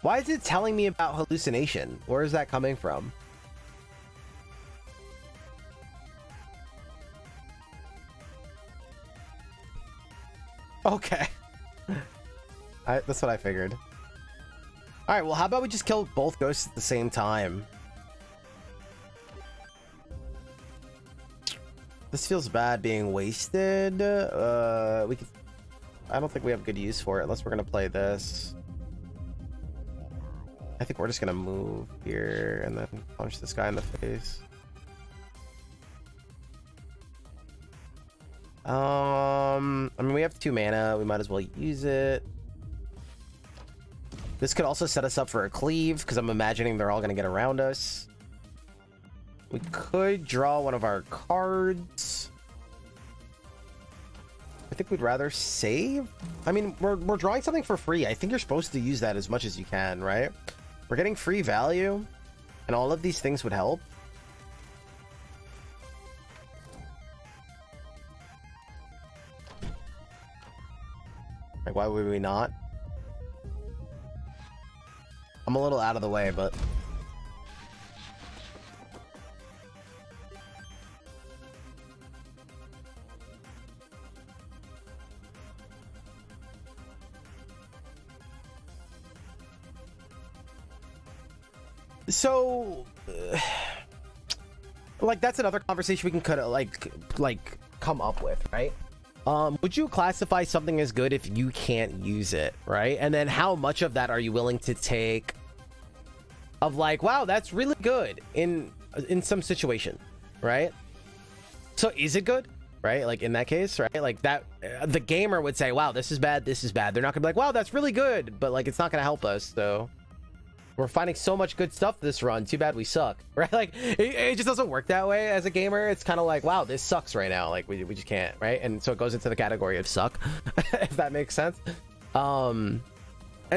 S1: Why is it telling me about hallucination? Where is that coming from? Okay. That's what I figured. Alright, well, how about we just kill both ghosts at the same time? This feels bad being wasted. We could... I don't think we have good use for it unless we're gonna play this. I think we're just gonna move here and then punch this guy in the face. I mean, we have 2 mana. We might as well use it. This could also set us up for a cleave, because I'm imagining they're all going to get around us. We could draw one of our cards. I think we'd rather save. I mean, we're drawing something for free. I think you're supposed to use that as much as you can, right? We're getting free value, and all of these things would help. Like, why would we not? I'm a little out of the way, but So like that's another conversation we can kind of like come up with, right? Would you classify something as good if you can't use it, right? And then how much of that are you willing to take of like, wow, that's really good in some situation, right? So is it good, right? Like in that case, right? Like that the gamer would say, wow, this is bad, this is bad. They're not gonna be like, wow, that's really good, but like it's not gonna help us. So we're finding so much good stuff this run, too bad we suck, right? Like it just doesn't work that way as a gamer. It's kind of like, wow, this sucks right now, like we just can't, right? And so it goes into the category of suck, if that makes sense. And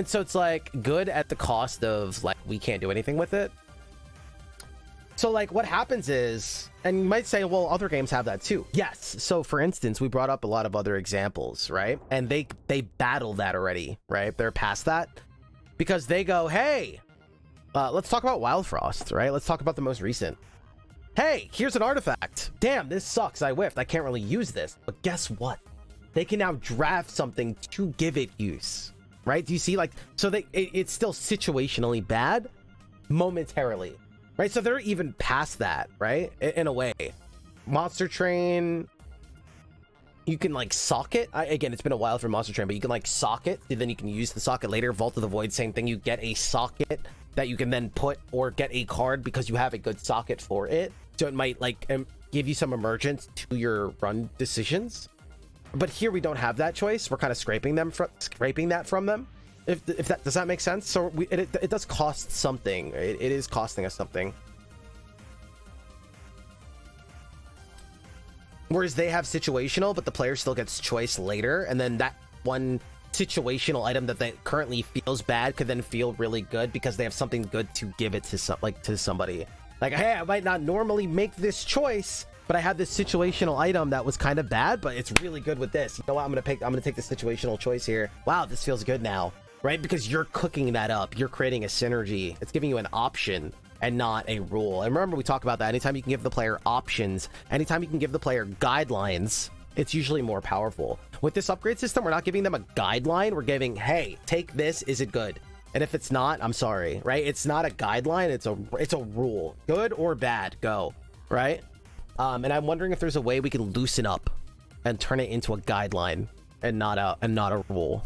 S1: so it's like good at the cost of like we can't do anything with it. So like what happens is, and you might say, well, other games have that too. Yes. So for instance, we brought up a lot of other examples, right? And they battle that already, right? They're past that because they go, hey, let's talk about Wild Frost, right? Let's talk about the most recent. Hey, here's an artifact. Damn, this sucks. I whiffed. I can't really use this. But guess what? They can now draft something to give it use, right? Do you see? Like, so it's still situationally bad momentarily, right? So they're even past that, right? In a way. Monster Train, you can like socket. Again, it's been a while for Monster Train, but you can like socket, and then you can use the socket later. Vault of the Void, same thing. You get a socket that you can then put or get a card because you have a good socket for it. So it might like give you some emergence to your run decisions. But here we don't have that choice. We're kind of scraping that from them. If that does that make sense? So it does cost something. It is costing us something. Whereas they have situational, but the player still gets choice later, and then that one situational item that they currently feels bad could then feel really good because they have something good to give it to somebody. Like, hey, I might not normally make this choice, but I had this situational item that was kind of bad, but it's really good with this. You know what? I'm gonna take the situational choice here. Wow, this feels good now, right? Because you're cooking that up. You're creating a synergy. It's giving you an option and not a rule. And remember, we talk about that. Anytime you can give the player options, anytime you can give the player guidelines, it's usually more powerful. With this upgrade system, we're not giving them a guideline. We're giving, hey, take this. Is it good? And if it's not, I'm sorry, right? It's not a guideline. It's a rule. Good or bad, go, right? And I'm wondering if there's a way we can loosen up and turn it into a guideline and not a rule.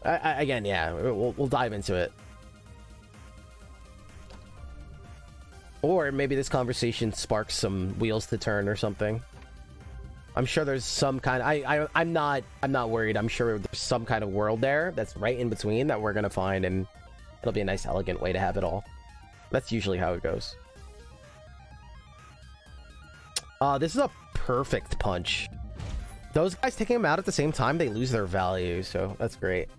S1: Again, yeah, we'll dive into it. Or maybe this conversation sparks some wheels to turn or something. I'm sure there's some kind of, I'm not worried. I'm sure there's some kind of world there that's right in between that we're gonna find, and it'll be a nice, elegant way to have it all. That's usually how it goes. This is a perfect punch. Those guys taking them out at the same time, they lose their value, so that's great.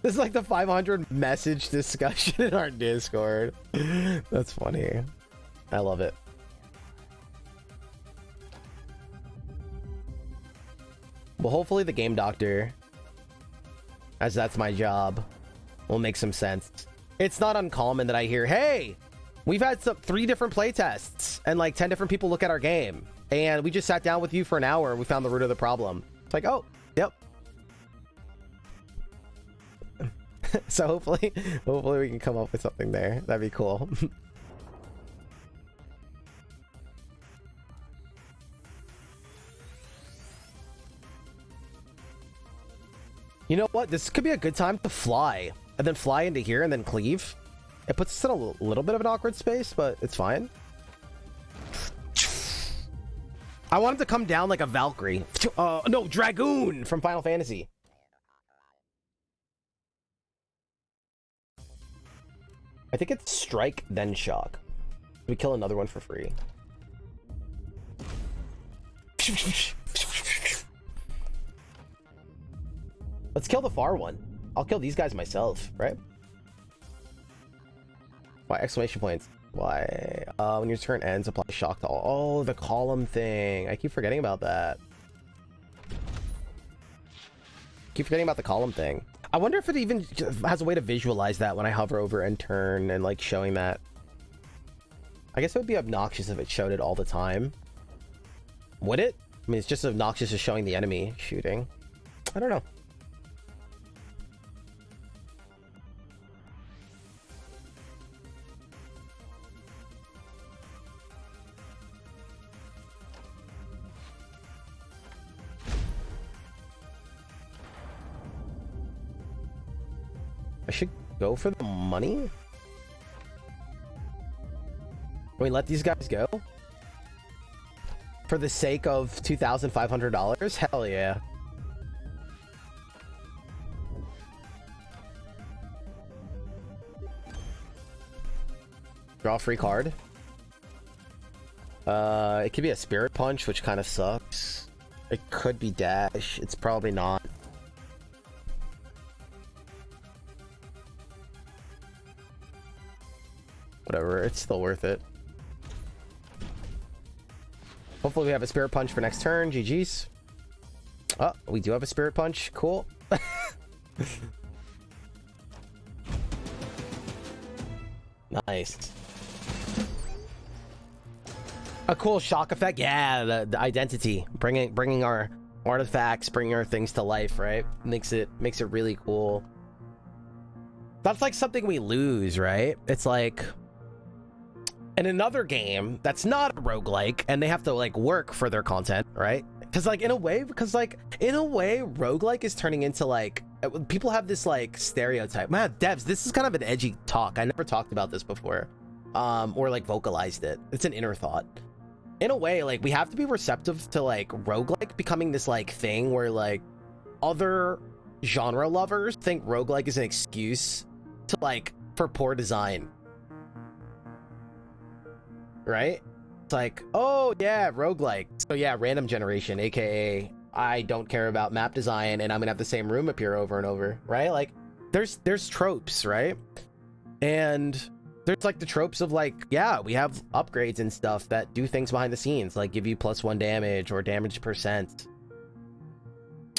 S1: This is like the 500 message discussion in our Discord. That's funny. I love it. Well, hopefully the game doctor, as that's my job, will make some sense. It's not uncommon that I hear, hey, we've had 3 different playtests and like 10 different people look at our game, and we just sat down with you for an hour and we found the root of the problem. It's like, oh, yep. So hopefully we can come up with something there. That'd be cool. You know what? This could be a good time to fly and then fly into here and then cleave. It puts us in a little bit of an awkward space, but it's fine. I want him to come down like a Valkyrie. No, Dragoon from Final Fantasy. I think it's strike, then shock. We kill another one for free. Let's kill the far one. I'll kill these guys myself, right? Why exclamation points? Why? When your turn ends, apply shock to all. Oh, the column thing. I keep forgetting about that. Keep forgetting about the column thing. I wonder if it even has a way to visualize that when I hover over and turn and like showing that. I guess it would be obnoxious if it showed it all the time. Would it? I mean, it's just obnoxious as showing the enemy shooting. I don't know. I should go for the money? Can we let these guys go? For the sake of $2,500? Hell yeah. Draw a free card. It could be a Spirit Punch, which kind of sucks. It could be Dash. It's probably not. Whatever, it's still worth it. Hopefully we have a Spirit Punch for next turn. GG's. Oh, we do have a Spirit Punch. Cool. Nice. A cool shock effect. Yeah, the identity. Bringing our artifacts, bringing our things to life, right? Makes it really cool. That's like something we lose, right? It's like in another game that's not a roguelike and they have to like work for their content, right? Because in a way roguelike is turning into like, people have this like stereotype. Man, devs, this is kind of an edgy talk. I never talked about this before, or like vocalized it. It's an inner thought. In a way, like we have to be receptive to like roguelike becoming this like thing where like other genre lovers think roguelike is an excuse to like for poor design. Right? It's like, oh yeah, roguelike. So yeah, random generation, aka I don't care about map design and I'm gonna have the same room appear over and over, right? Like there's tropes, right? And there's like the tropes of like, yeah, we have upgrades and stuff that do things behind the scenes, like give you +1 damage or damage %.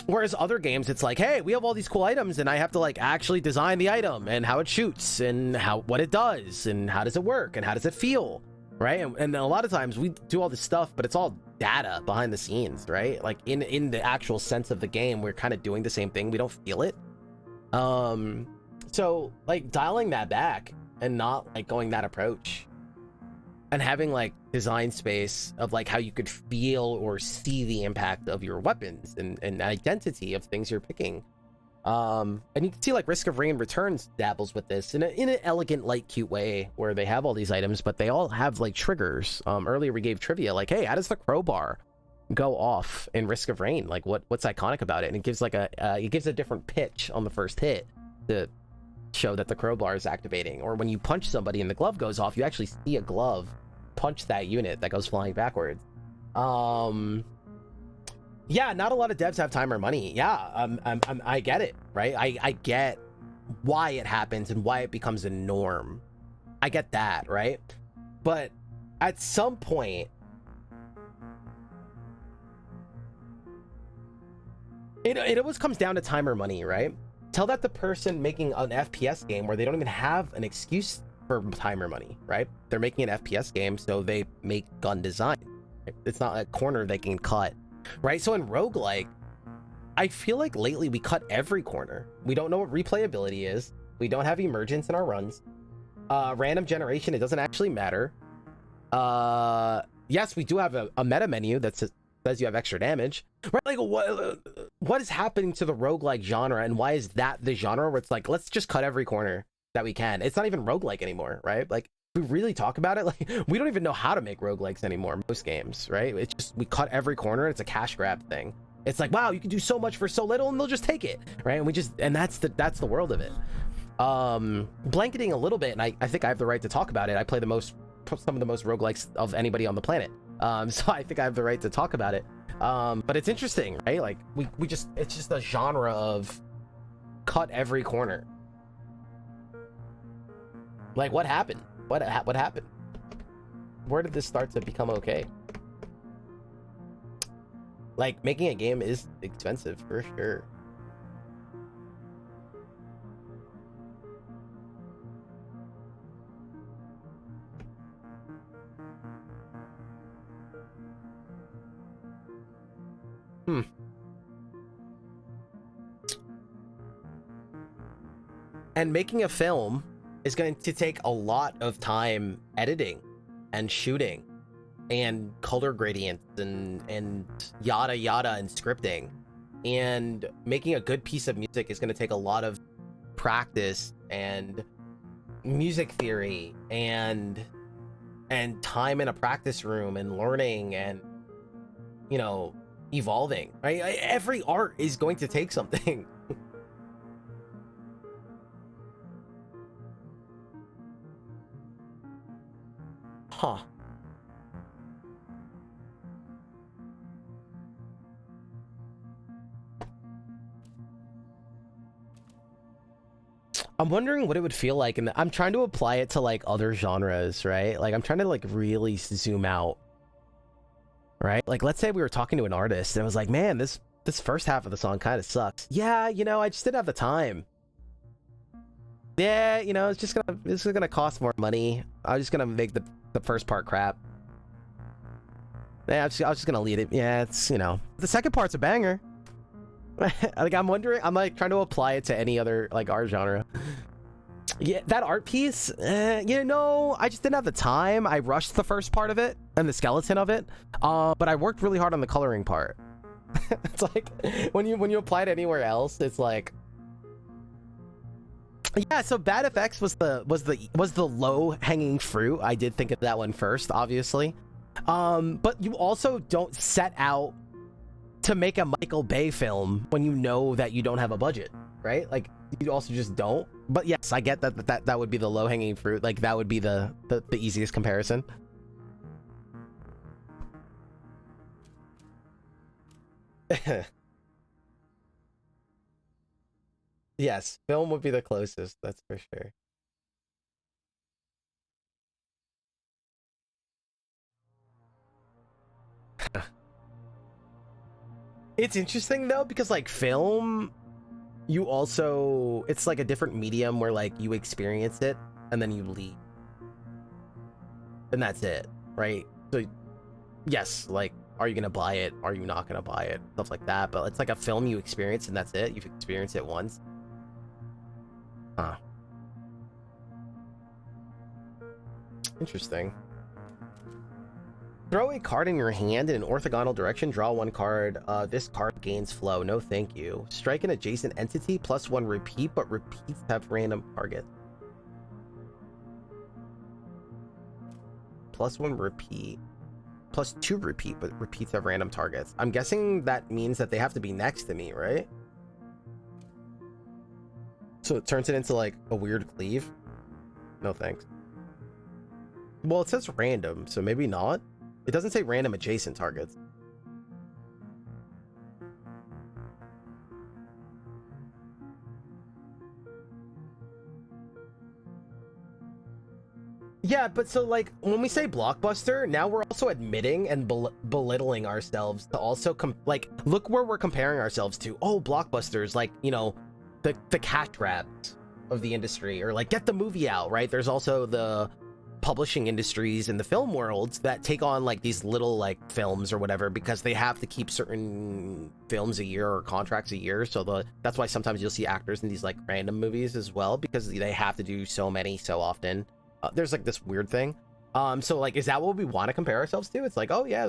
S1: Whereas other games, it's like, hey, we have all these cool items and I have to like actually design the item and how it shoots and what it does and how does it work and how does it feel, right? And a lot of times we do all this stuff, but it's all data behind the scenes, right? Like in the actual sense of the game, we're kind of doing the same thing. We don't feel it. So like dialing that back and not like going that approach and having like design space of like how you could feel or see the impact of your weapons and identity of things you're picking. And you can see like Risk of Rain Returns dabbles with this in an elegant, light, cute way where they have all these items, but they all have like triggers. Earlier we gave trivia like, hey, how does the crowbar go off in Risk of Rain? Like what's iconic about it? And it gives like it gives a different pitch on the first hit to show that the crowbar is activating. Or when you punch somebody and the glove goes off, you actually see a glove punch that unit that goes flying backwards. Yeah, not a lot of devs have time or money. Yeah, I get it, right? I get why it happens and why it becomes a norm. I get that, right? But at some point, it always comes down to time or money, right? Tell that the person making an FPS game where they don't even have an excuse for time or money, right? They're making an FPS game, so they make gun design. It's not a corner they can cut, right? So in roguelike, I feel like lately we cut every corner. We don't know what replayability is. We don't have emergence in our runs. Random generation, it doesn't actually matter. Yes, we do have a meta menu that says you have extra damage, right? Like what is happening to the roguelike genre, and why is that the genre where it's like, let's just cut every corner that we can? It's not even roguelike anymore, right? Like if we really talk about it, like we don't even know how to make roguelikes anymore, most games, right? It's just we cut every corner. It's a cash grab thing. It's like, wow, you can do so much for so little and they'll just take it, right? And that's the world of it. Blanketing a little bit, and I think I have the right to talk about it. I play some of the most roguelikes of anybody on the planet. So I think I have the right to talk about it. But it's interesting, right? Like it's just a genre of cut every corner. Like what happened? What happened? Where did this start to become okay? Like making a game is expensive for sure. And making a film is going to take a lot of time editing and shooting and color gradients and yada yada and scripting. And making a good piece of music is going to take a lot of practice and music theory and time in a practice room and learning and, you know, evolving, right? Every art is going to take something. Huh. I'm wondering what it would feel like, and I'm trying to apply it to like other genres, right? Like I'm trying to like really zoom out, right? Like let's say we were talking to an artist and it was like, man, this first half of the song kind of sucks. Yeah, you know, I just didn't have the time. Yeah, you know, this is gonna cost more money. I'm just gonna make the first part crap. Yeah, I was just gonna lead it. Yeah, it's, you know, the second part's a banger. Like I'm wondering, I'm like trying to apply it to any other like art genre. Yeah, that art piece, you know, I just didn't have the time. I rushed the first part of it and the skeleton of it, but I worked really hard on the coloring part. It's like when you apply it anywhere else, it's like, yeah. So bad effects was the low hanging fruit. I did think of that one first, obviously, but you also don't set out to make a Michael Bay film when you know that you don't have a budget, right? Like you also just don't. But yes, I get that would be the low hanging fruit. Like that would be the easiest comparison. Yes, film would be the closest, that's for sure. It's interesting though, because like film, you also, it's like a different medium where like you experience it and then you leave and that's it, right? So yes, like, are you gonna buy it, are you not gonna buy it, stuff like that. But it's like a film you experience and that's it. You've experienced it once. Huh. Interesting. Throw a card in your hand in an orthogonal direction. Draw one card. This card gains flow. No, thank you. Strike an adjacent entity. +1 repeat, but repeats have random targets. +1 repeat. +2 repeat, but repeats have random targets. I'm guessing that means that they have to be next to me, right? So it turns it into like a weird cleave. No thanks. Well, it says random, so maybe not. It doesn't say random adjacent targets. Yeah, but so like when we say blockbuster, now we're also admitting and belittling ourselves to also like look where we're comparing ourselves to. Oh, blockbusters, like, you know, the cash grabs of the industry, or like get the movie out, right? There's also the publishing industries in the film worlds that take on like these little like films or whatever because they have to keep certain films a year or contracts a year. So that's why sometimes you'll see actors in these like random movies as well, because they have to do so many so often. There's like this weird thing. So like, is that what we want to compare ourselves to? It's like, oh yeah,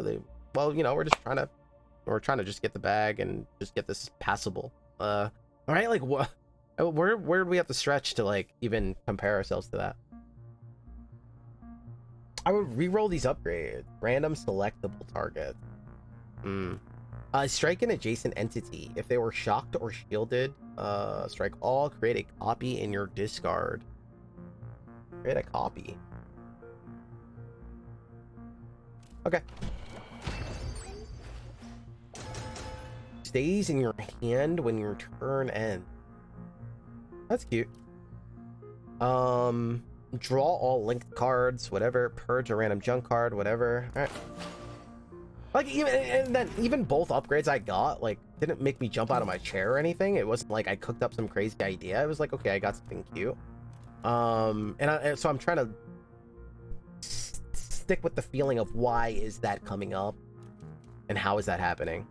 S1: well, you know, we're trying to just get the bag and just get this passable. All right, like what? Where do we have to stretch to like even compare ourselves to that? I would re-roll these upgrades. Random selectable target. Strike an adjacent entity. If they were shocked or shielded, strike all. Create a copy in your discard. Create a copy. Okay. Stays in your hand when your turn ends. That's cute. Draw all linked cards, whatever. Purge a random junk card, whatever. All right. Like even both upgrades I got like didn't make me jump out of my chair or anything. It wasn't like I cooked up some crazy idea. It was like, okay, I got something cute. And so I'm trying to stick with the feeling of why is that coming up and how is that happening.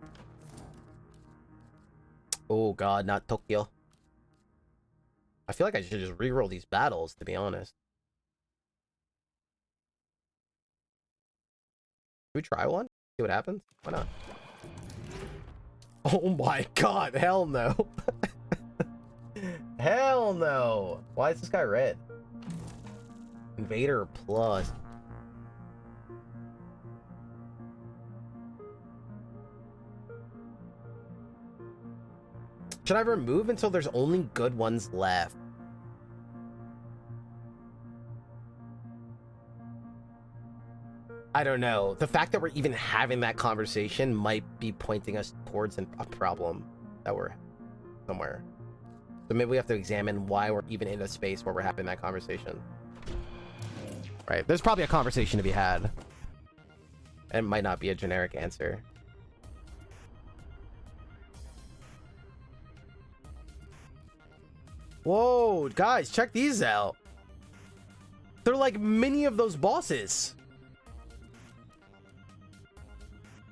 S1: Oh god, not Tokyo. I feel like I should just reroll these battles, to be honest. Should we try one? See what happens? Why not? Oh my god, hell no. Hell no. Why is this guy red? Invader plus. Should I remove until there's only good ones left? I don't know. The fact that we're even having that conversation might be pointing us towards a problem that we're somewhere. So maybe we have to examine why we're even in a space where we're having that conversation. Right. There's probably a conversation to be had. And it might not be a generic answer. Whoa, guys, check these out. They're like many of those bosses.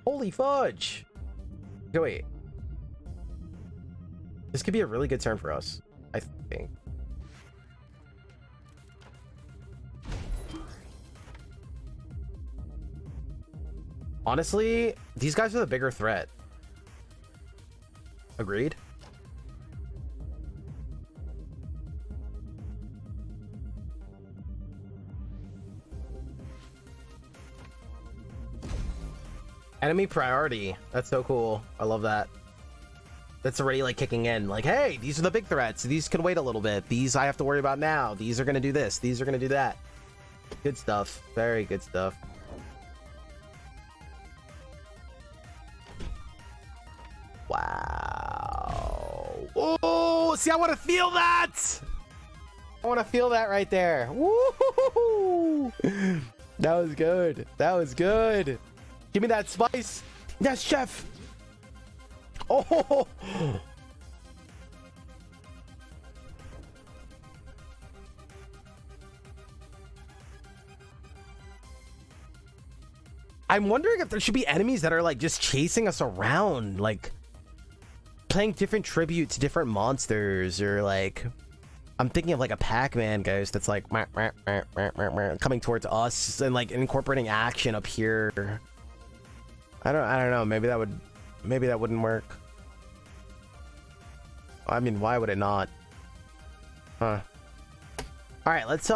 S1: Holy fudge. Okay, wait. This could be a really good turn for us, I think. Honestly, these guys are the bigger threat. Agreed? Enemy priority. That's so cool. I love that. That's already like kicking in. Like, hey, these are the big threats. These can wait a little bit. These I have to worry about now. These are going to do this. These are going to do that. Good stuff. Very good stuff. Wow. Oh, see, I want to feel that. I want to feel that right there. Woo! That was good. That was good. Give me that spice. Yes, chef. Oh. I'm wondering if there should be enemies that are like just chasing us around, like playing different tribute to different monsters, or like I'm thinking of like a Pac-Man ghost that's like coming towards us and like incorporating action up here. I don't know. Maybe that wouldn't work. I mean, why would it not? Huh. All right, let's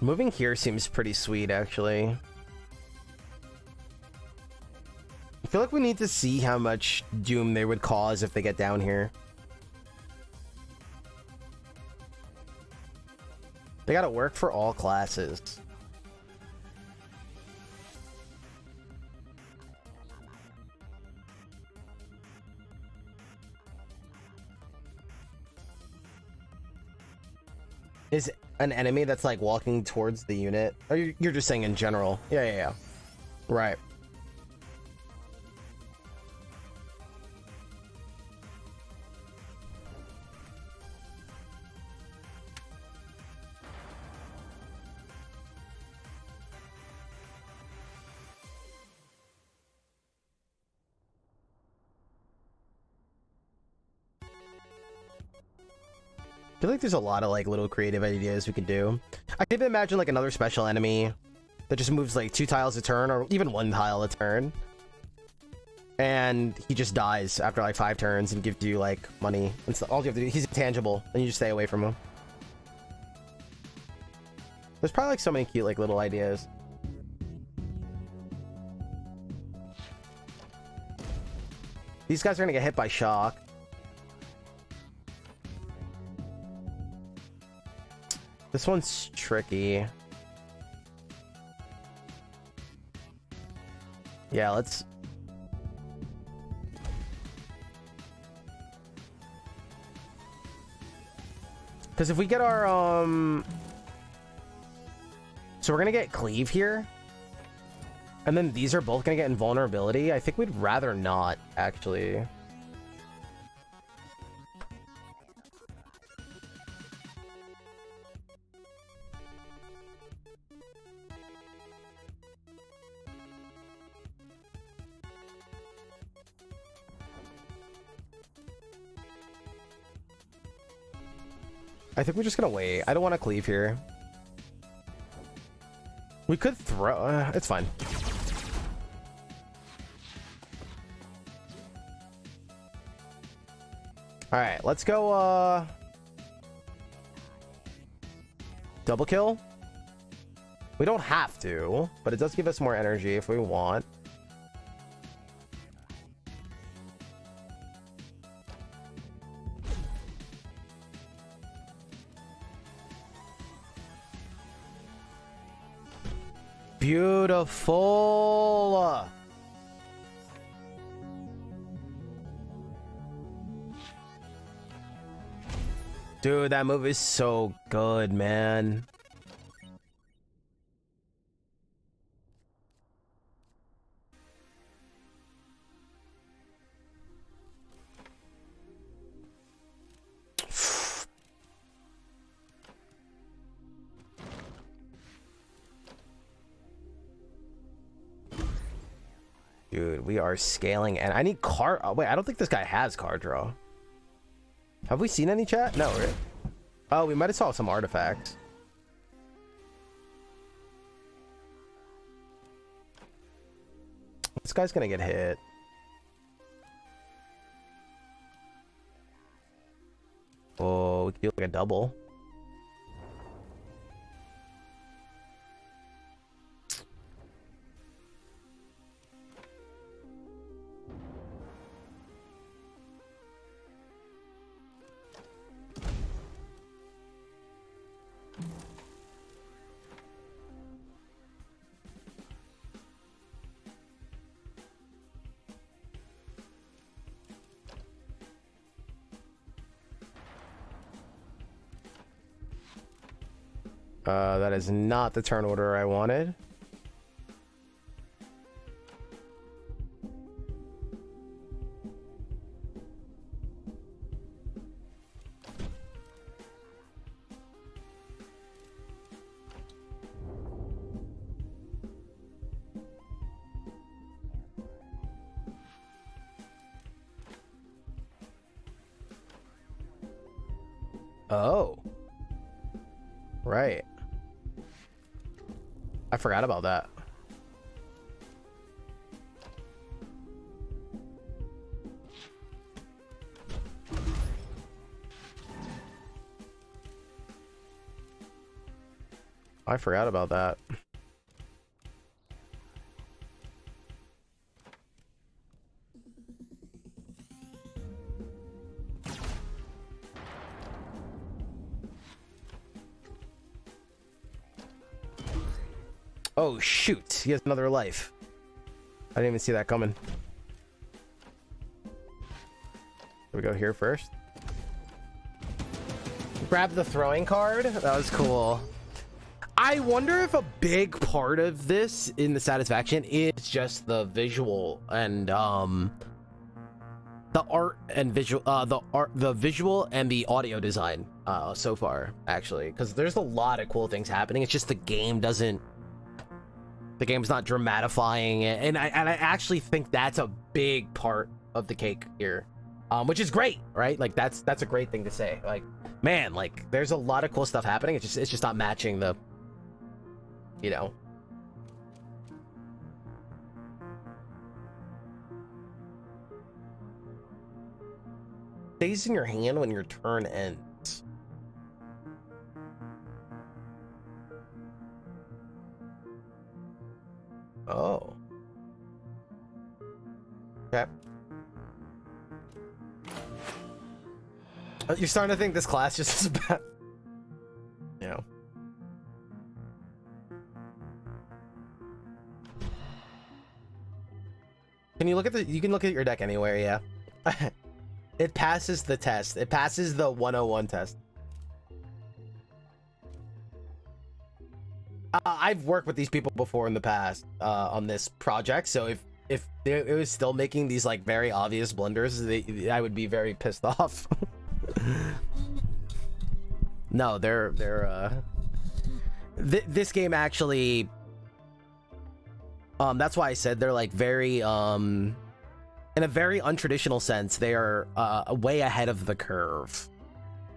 S1: moving here seems pretty sweet, actually. I feel like we need to see how much doom they would cause if they get down here. They gotta work for all classes. Is an enemy that's like walking towards the unit, or you're just saying in general? Yeah. Right. I feel like there's a lot of like little creative ideas we could do. I could even imagine like another special enemy that just moves like 2 tiles a turn, or even 1 tile a turn, and he just dies after like 5 turns and gives you like money. And so all you have to do, he's intangible, and you just stay away from him. There's probably like so many cute like little ideas. These guys are gonna get hit by shock. This one's tricky. Yeah, let's... Because if we get our so we're gonna get cleave here, and then these are both gonna get invulnerability. I think we'd rather not, actually. I think we're just gonna wait. I don't want to cleave here. We could throw... it's fine. Alright, let's go, double kill? We don't have to, but it does give us more energy if we want. Beautiful. Dude, that move is so good, man. Dude, we are scaling, and I need card. Oh, wait, I don't think this guy has card draw. Have we seen any chat? No, right? Oh, we might have saw some artifacts. This guy's gonna get hit. Oh, we could do like a double. That is not the turn order I wanted. Oh. Right. I forgot about that. I forgot about that. Oh shoot, he has another life. I didn't even see that coming. We go here first. Grab the throwing card. That was cool. I wonder if a big part of this in the satisfaction is just the visual and the art and visual, the visual and the audio design so far, actually, because there's a lot of cool things happening. It's just the game's not dramatifying it, and I actually think that's a big part of the cake here, which is great, right? Like that's a great thing to say. Like, man, like there's a lot of cool stuff happening. It's just not matching the, you know. Stays in your hand when your turn ends. Oh. Okay. You're starting to think this class just is bad. You know. Can you look at you can look at your deck anywhere, yeah. It passes the test. It passes the 101 test. I've worked with these people before in the past on this project, so if it was still making these like very obvious blunders, I would be very pissed off. No, this game actually, that's why I said they're like very in a very untraditional sense, they are way ahead of the curve.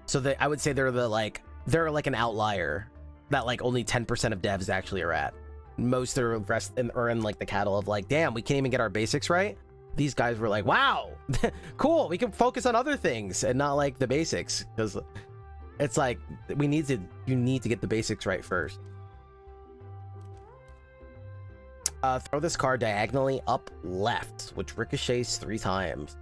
S1: So I would say they're like an outlier that like only 10% of devs actually are at. Most are in like the cattle of like, damn, we can't even get our basics right. These guys were like, wow, cool, we can focus on other things and not like the basics, because it's like you need to get the basics right first. Throw this card diagonally up left, which ricochets 3 times.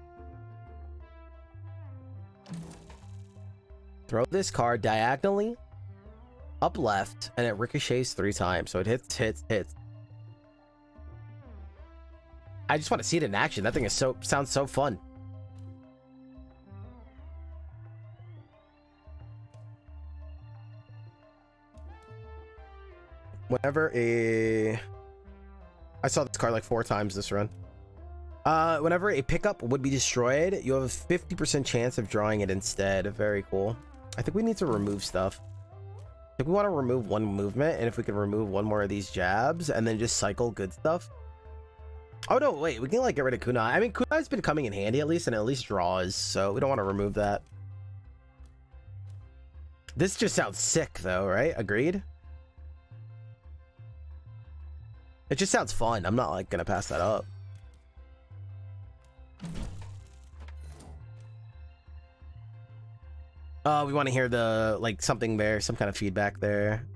S1: Throw this card diagonally up left, and it ricochets 3 times. So it hits. I just want to see it in action. That thing is sounds so fun. Whenever I saw this card like 4 times this run. Whenever a pickup would be destroyed, you have a 50% chance of drawing it instead. Very cool. I think we need to remove stuff. I think we want to remove 1 movement, and if we can remove 1 more of these jabs and then just cycle good stuff. Oh no, wait, we can like get rid of kunai. I mean, kunai's been coming in handy at least, and at least draws, so we don't want to remove that. This just sounds sick though, right? Agreed? It just sounds fun. I'm not like gonna pass that up. We want to hear the like something there, some kind of feedback there.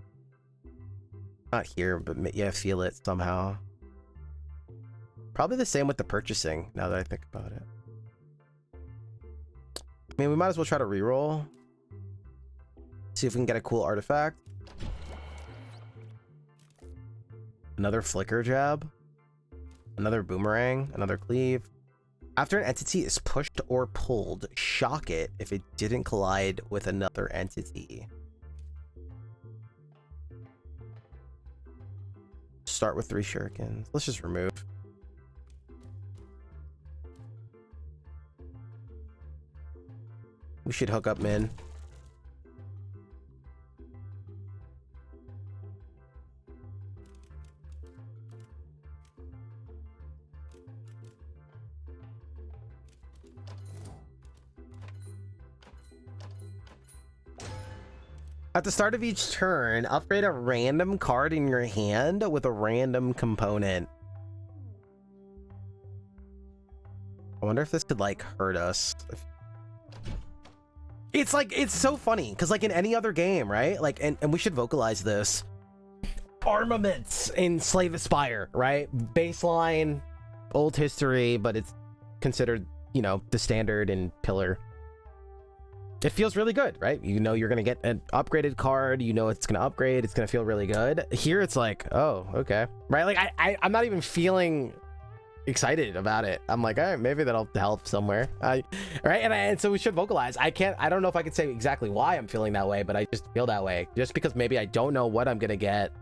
S1: Not here, but yeah, feel it somehow. Probably the same with the purchasing, now that I think about it. I mean, we might as well try to reroll. See if we can get a cool artifact. Another flicker jab. Another boomerang. Another cleave. After an entity is pushed or pulled, shock it if it didn't collide with another entity. Start with 3 shurikens. Let's just remove. We should hook up Min. At the start of each turn, upgrade a random card in your hand with a random component. I wonder if this could like hurt us. It's like, it's so funny because like in any other game, right? Like, and we should vocalize this. Armaments in Slay the Spire, right? Baseline, old history, but it's considered, you know, the standard in Pillar. It feels really good, right? You know you're going to get an upgraded card. You know it's going to upgrade. It's going to feel really good. Here it's like, oh, okay. Right? Like, I'm not even feeling excited about it. I'm like, all right, maybe that'll help somewhere. Right? And so we should vocalize. I don't know if I can say exactly why I'm feeling that way, but I just feel that way. Just because maybe I don't know what I'm going to get.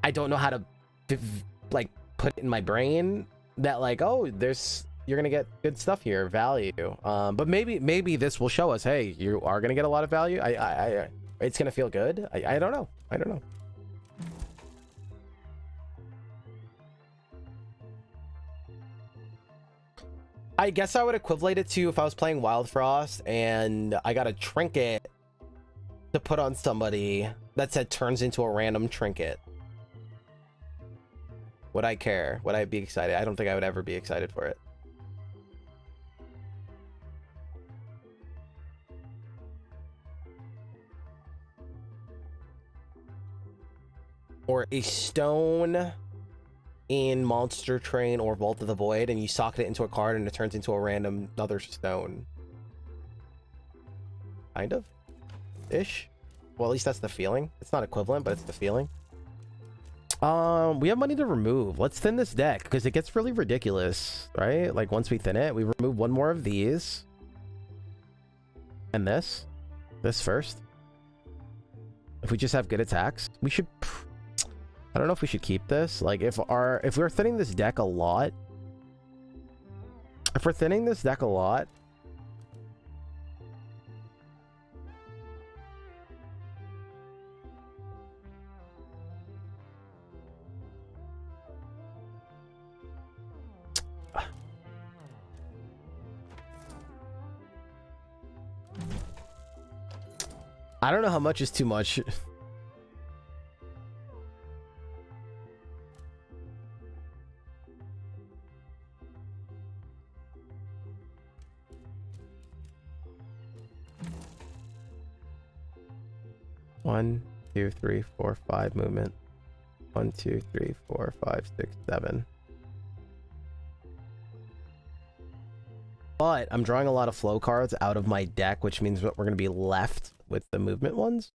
S1: I don't know how to, like, put it in my brain that, like, oh, you're gonna get good stuff here, value. But maybe this will show us, hey, you are gonna get a lot of value. It's gonna feel good. I don't know. I don't know. I guess I would equivalent it to if I was playing Wild Frost and I got a trinket to put on somebody that said turns into a random trinket. Would I care? Would I be excited? I don't think I would ever be excited for it. Or a stone in Monster Train or Vault of the Void, and you socket it into a card and it turns into a random other stone. Kind of? Ish? Well, at least that's the feeling. It's not equivalent, but it's the feeling. We have money to remove. Let's thin this deck, because it gets really ridiculous, right? Like, once we thin it, we remove 1 more of these. And this. This first. If we just have good attacks, we should... I don't know if we should keep this. Like, if we're thinning this deck a lot... If we're thinning this deck a lot... I don't know how much is too much. One, two, three, four, five movement. 1, 2, 3, 4, 5, 6, 7. But I'm drawing a lot of flow cards out of my deck, which means that we're going to be left with the movement ones.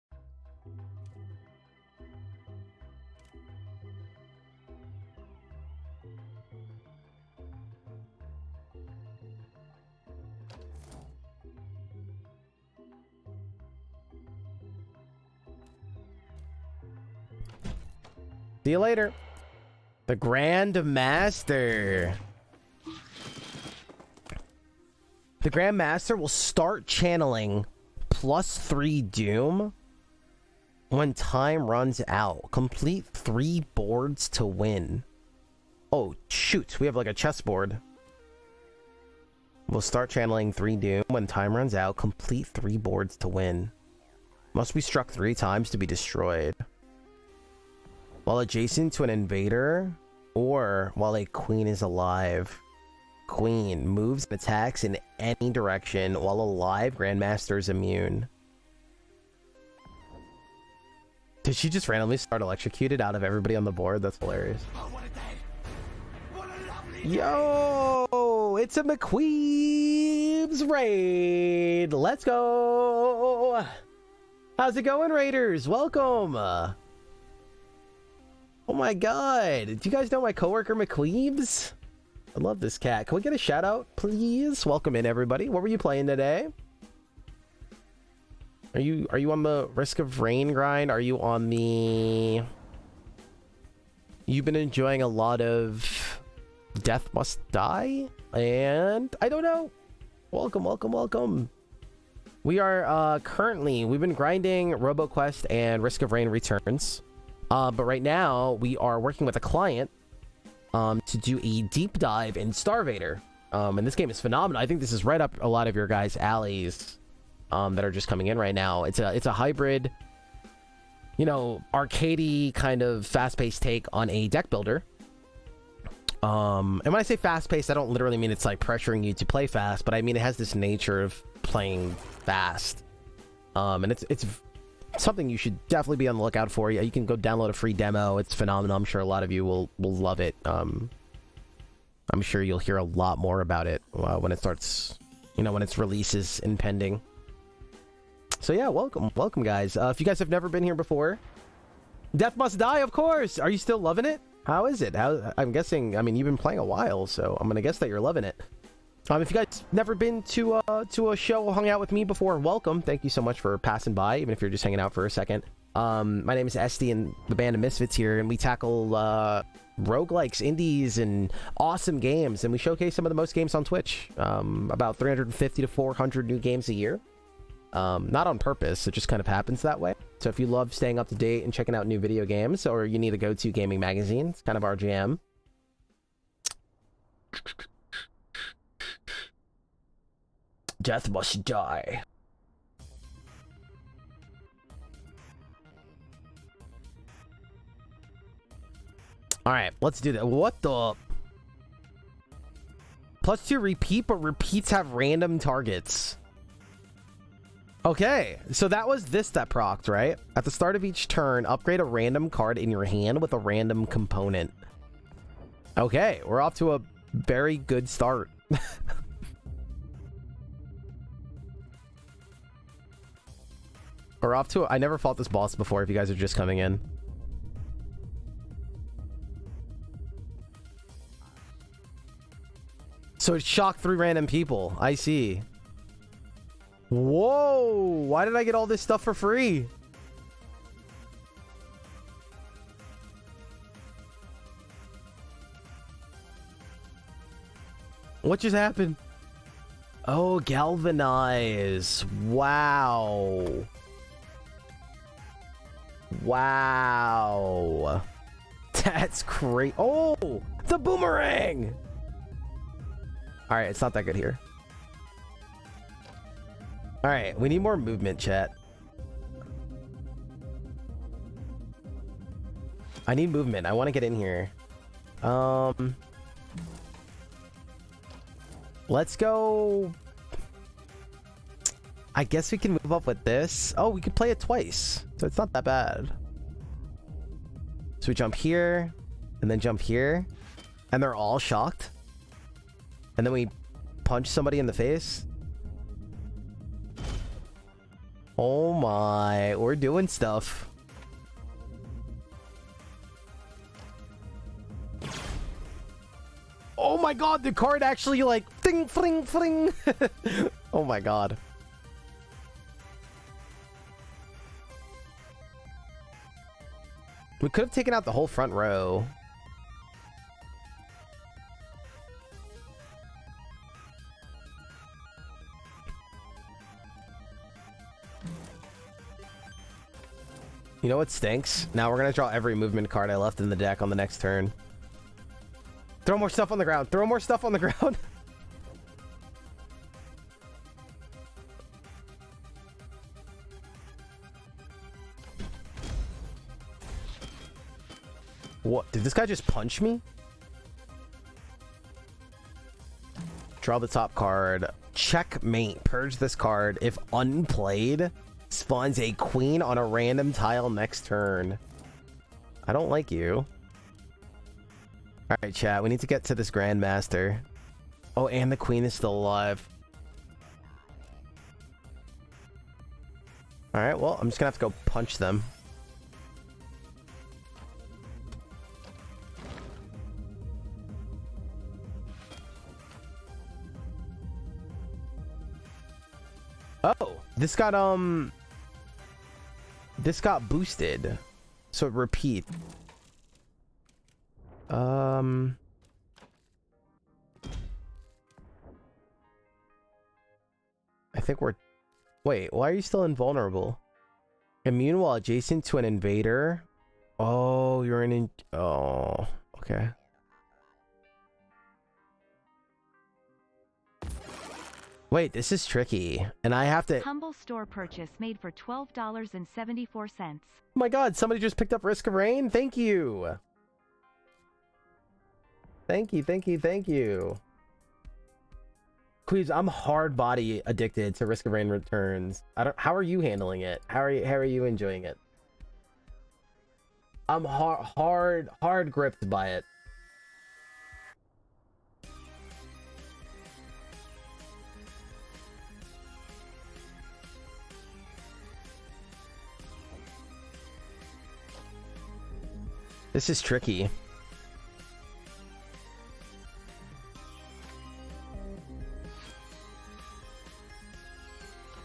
S1: See you later. The Grand Master. The Grand Master will start channeling +3 Doom when time runs out. Complete 3 boards to win. Oh, shoot. We have like a chessboard. We'll start channeling 3 Doom when time runs out. Complete 3 boards to win. Must be struck 3 times to be destroyed. While adjacent to an invader, or while a queen is alive. Queen moves and attacks in any direction. While alive, Grandmaster is immune. Did she just randomly start electrocuted out of everybody on the board? That's hilarious. Oh, what a day. What a lovely day. Yo, it's a McQueeb's raid. Let's go. How's it going, Raiders? Welcome. Oh my god. Do you guys know my coworker McQueebs? I love this cat. Can we get a shout out, please? Welcome in, everybody. What were you playing today? Are you on the Risk of Rain grind? Are you on the... You've been enjoying a lot of Death Must Die? And I don't know. Welcome, welcome, welcome. We are currently... We've been grinding RoboQuest and Risk of Rain Returns. But right now, we are working with a client to do a deep dive in Star Vader. And this game is phenomenal. I think this is right up a lot of your guys' alleys that are just coming in right now. It's a hybrid, you know, arcadey kind of fast-paced take on a deck builder. And when I say fast-paced, I don't literally mean it's like pressuring you to play fast, but I mean it has this nature of playing fast. And it's something you should definitely be on the lookout for. You can go download a free demo. It's phenomenal. I'm sure a lot of you will love it. I'm sure you'll hear a lot more about it when it starts, you know, when its release is impending. So yeah, welcome guys. If you guys have never been here before, Death Must Die, of course. Are you still loving it? How is it? I'm guessing, I mean, you've been playing a while, so I'm gonna guess that you're loving it. If you guys never been to a show or hung out with me before, welcome. Thank you so much for passing by, even if you're just hanging out for a second. My name is Esty and the band of Misfits here, and we tackle roguelikes, indies, and awesome games, and we showcase some of the most games on Twitch. About 350 to 400 new games a year. Not on purpose, it just kind of happens that way. So if you love staying up to date and checking out new video games, or you need a go-to gaming magazine, it's kind of our jam. Death Must Die. Alright, let's do that. What the... +2 repeat, but repeats have random targets. Okay, so that was this that procced, right? At the start of each turn, upgrade a random card in your hand with a random component. Okay, we're off to a very good start. We're off to I never fought this boss before if you guys are just coming in. So it shocked 3 random people. I see. Whoa! Why did I get all this stuff for free? What just happened? Oh, galvanize. Wow. Wow. That's great. Oh, the boomerang. All right, it's not that good here. All right, we need more movement, chat. I need movement. I want to get in here. Let's go. I guess we can move up with this. Oh, we could play it twice, so it's not that bad. So we jump here, and then jump here, and they're all shocked. And then we punch somebody in the face. Oh my, we're doing stuff. Oh my god, the card actually like fling fling fling. Oh my god. We could have taken out the whole front row. You know what stinks? Now we're gonna draw every movement card I left in the deck on the next turn. Throw more stuff on the ground. Throw more stuff on the ground. What? Did this guy just punch me? Draw the top card. Checkmate. Purge this card. If unplayed, spawns a queen on a random tile next turn. I don't like you. Alright, chat. We need to get to this Grandmaster. Oh, and the queen is still alive. Alright, well, I'm just gonna have to go punch them. Oh, this got boosted. So it repeat. I think we're... Wait, why are you still invulnerable? Immune while adjacent to an invader. Oh, you're an... Oh, okay. Wait, this is tricky. And I have to...
S2: Humble store purchase made for $12.74.
S1: Oh my god, somebody just picked up Risk of Rain? Thank you! Thank you, thank you, thank you. Queebs, I'm hard body addicted to Risk of Rain returns. How are you handling it? How are you enjoying it? I'm hard gripped by it. This is tricky.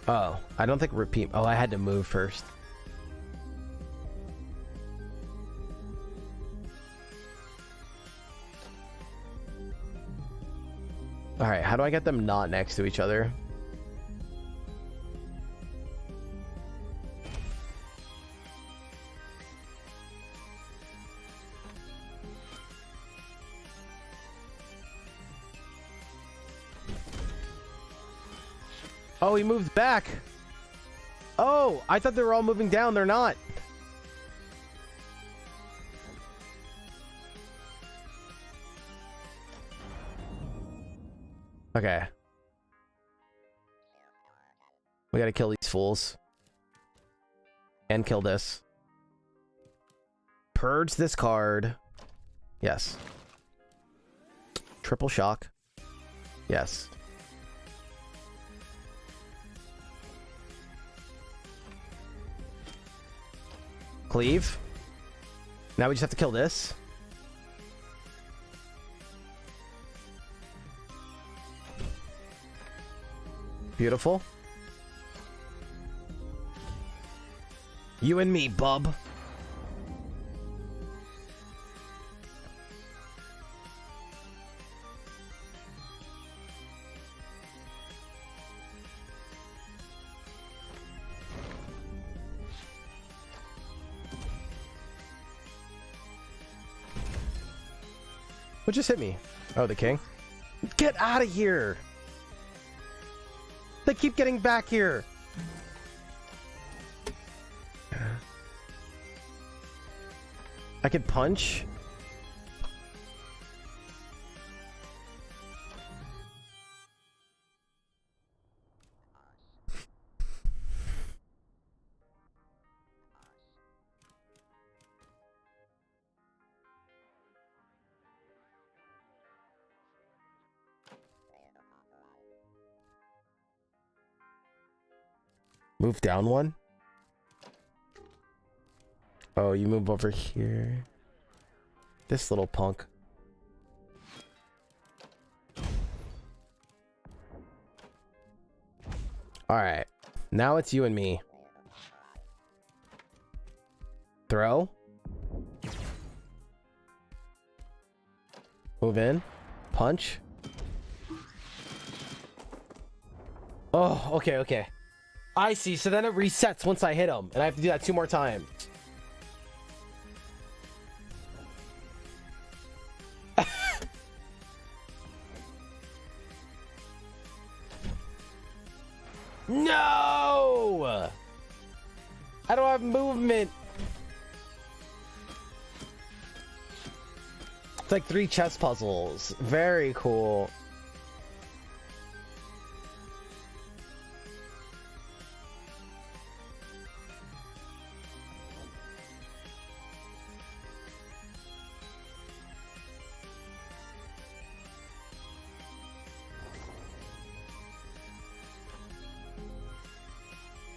S1: Oh, I don't think repeat. Oh, I had to move first. All right, how do I get them not next to each other? Oh, he moved back. Oh, I thought they were all moving down. They're not. Okay. We gotta kill these fools. And kill this. Purge this card. Yes. Triple shock. Yes. Cleave. Now we just have to kill this. Beautiful. You and me, bub. What just hit me? Oh, the king? Get out of here! They keep getting back here! I could punch? Move down one? Oh, you move over here. This little punk. Alright. Now it's you and me. Throw. Move in. Punch. Oh, okay, okay. I see. So then it resets once I hit him. And I have to do that 2 more times. No! I don't have movement. It's like 3 chess puzzles. Very cool.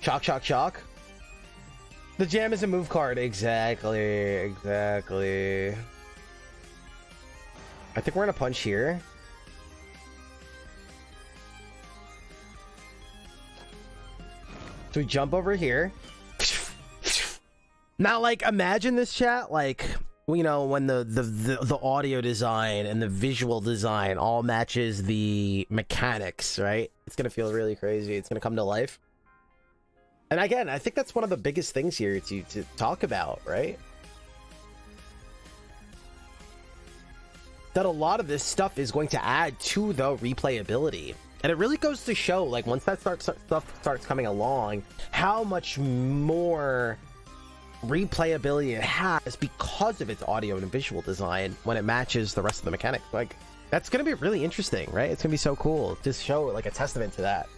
S1: Shock, shock, shock. The jam is a move card. Exactly. Exactly. I think we're gonna punch here. So we jump over here. Now, like, imagine this, chat. Like, you know, when the audio design and the visual design all matches the mechanics, right? It's gonna feel really crazy. It's gonna come to life. And again, I think that's one of the biggest things here to talk about, right? That a lot of this stuff is going to add to the replayability. And it really goes to show, like, once that stuff starts coming along, how much more replayability it has because of its audio and visual design when it matches the rest of the mechanics. Like, that's going to be really interesting, right? It's going to be so cool to show, like, a testament to that.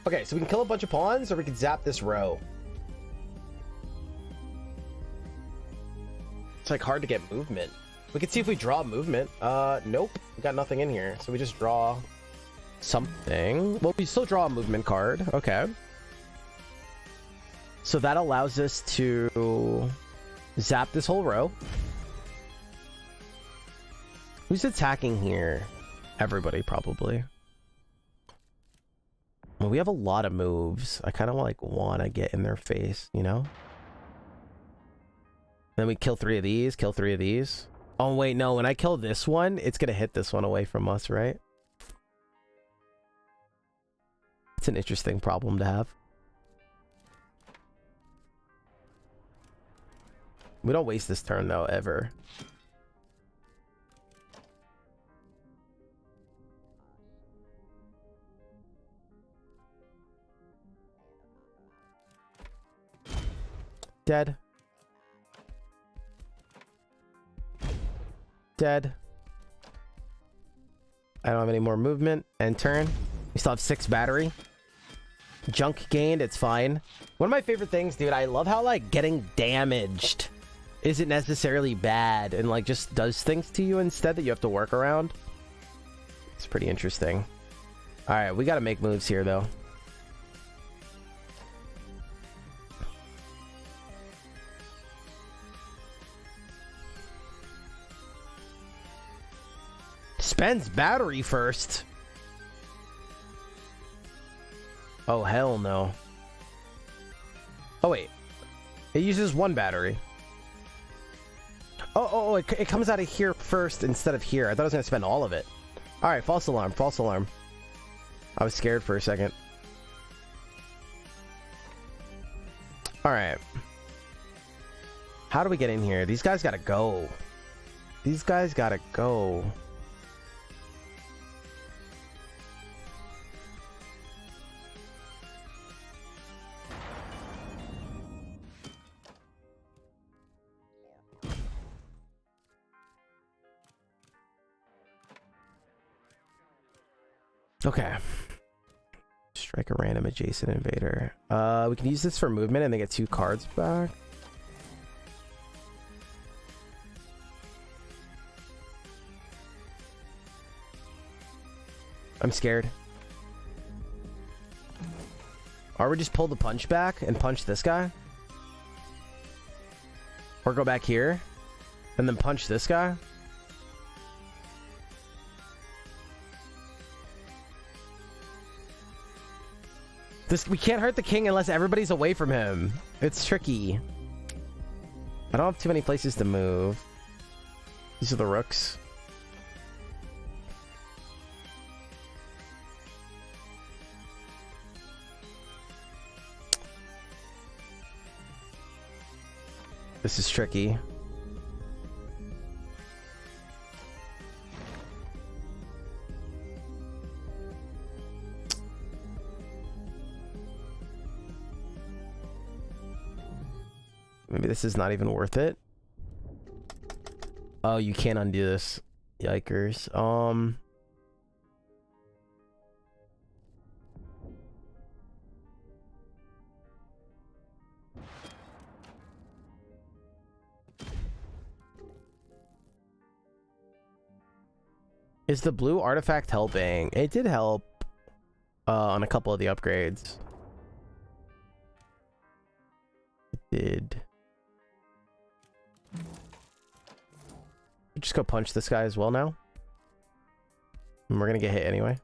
S1: Okay, so we can kill a bunch of pawns, or we can zap this row. It's like hard to get movement. We can see if we draw movement. Nope, we got nothing in here. So we just draw something. Well, we still draw a movement card. Okay. So that allows us to zap this whole row. Who's attacking here? Everybody, probably. Well, we have a lot of moves. I kind of like want to get in their face, you know? Then we kill 3 of these, kill 3 of these. Oh, wait, no. When I kill this one, it's going to hit this one away from us, right? It's an interesting problem to have. We don't waste this turn, though, ever. Dead. Dead. I don't have any more movement. End turn. We still have 6 battery. Junk gained. It's fine. One of my favorite things, dude, I love how, like, getting damaged isn't necessarily bad and, like, just does things to you instead that you have to work around. It's pretty interesting. Alright, we gotta make moves here, though. Spends battery first. Oh, hell no. Oh, wait. It uses 1 battery. Oh, it comes out of here first instead of here. I thought I was going to spend all of it. Alright, false alarm, false alarm. I was scared for a second. Alright. How do we get in here? These guys gotta go. These guys gotta go. Okay. Strike a random adjacent invader. We can use this for movement and they get 2 cards back. I'm scared. Or we just pull the punch back and punch this guy. Or go back here and then punch this guy. We can't hurt the king unless everybody's away from him. It's tricky. I don't have too many places to move. These are the rooks. This is tricky. Maybe this is not even worth it. Oh, you can't undo this. Yikers. Is the blue artifact helping? It did help on a couple of the upgrades. It did. Just go punch this guy as well now. And we're gonna get hit anyway.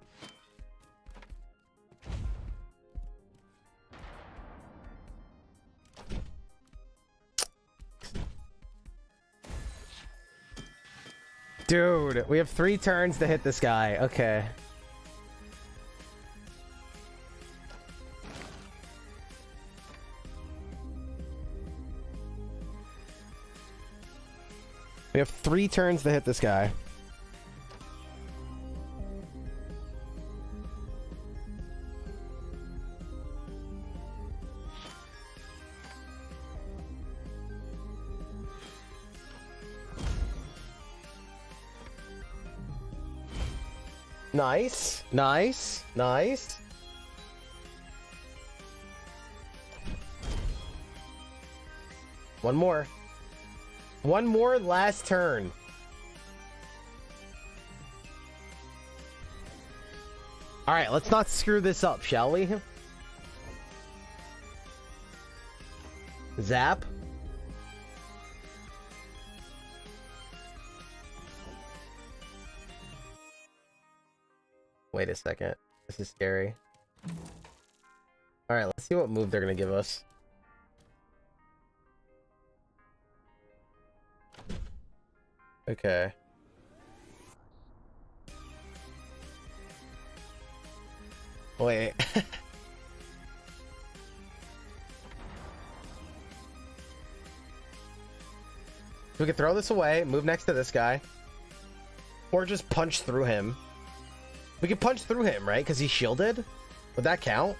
S1: Dude, we have 3 turns to hit this guy. Okay. We have 3 turns to hit this guy. Nice, nice, nice. One more. One more last turn. All right, let's not screw this up, shall we? Zap. Wait a second. This is scary. All right, let's see what move they're gonna give us. Okay. Wait. We could throw this away, move next to this guy, or just punch through him. We could punch through him, right? Because he's shielded? Would that count?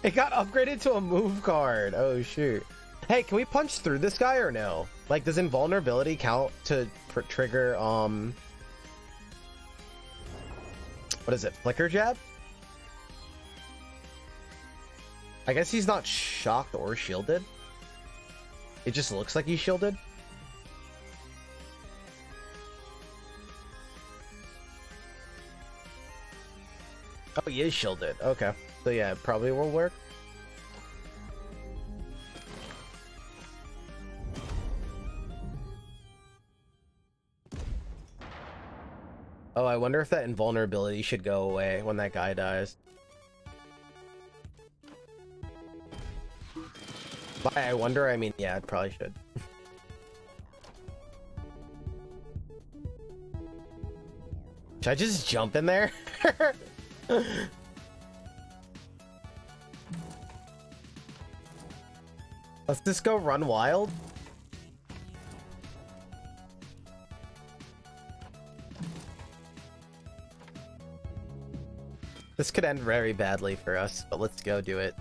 S1: It got upgraded to a move card. Oh, shoot. Hey, can we punch through this guy or no? Like, does invulnerability count to trigger, what is it? Flicker jab? I guess he's not shocked or shielded. It just looks like he's shielded. Oh, he is shielded. Okay. So yeah, it probably will work. Oh, I wonder if that invulnerability should go away when that guy dies. By I wonder, I mean, yeah, it probably should. Should I just jump in there? Let's just go run wild. This could end very badly for us, but let's go do it.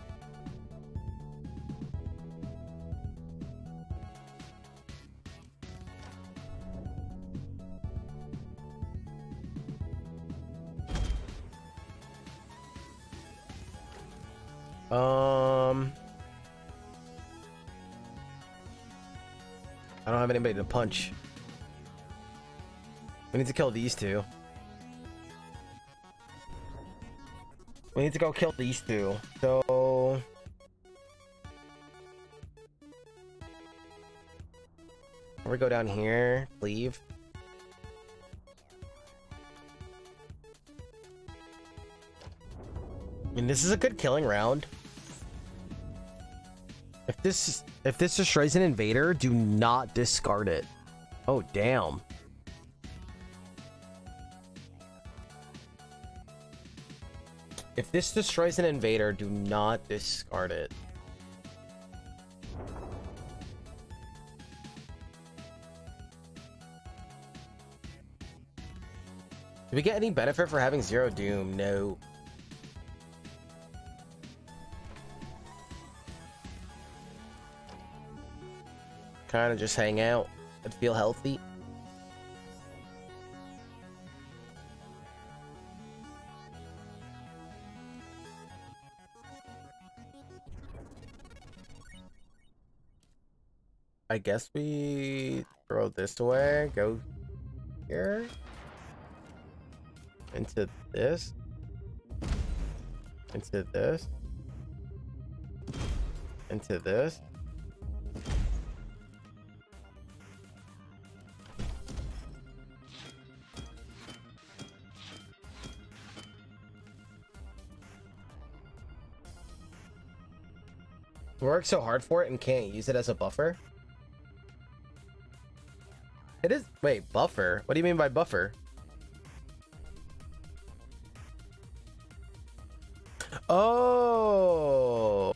S1: I don't have anybody to punch. We need to kill these two. We need to go kill these two. So... we go down here, leave. I mean, this is a good killing round. If this destroys an invader, do not discard it. Oh, damn. If this destroys an invader, do not discard it. Do we get any benefit for having 0 doom? No. Kind of just hang out and feel healthy. I guess we throw this away, go here, into this, into this, into this. Work so hard for it and can't use it as a buffer? It is. Wait, buffer? What do you mean by buffer? Oh.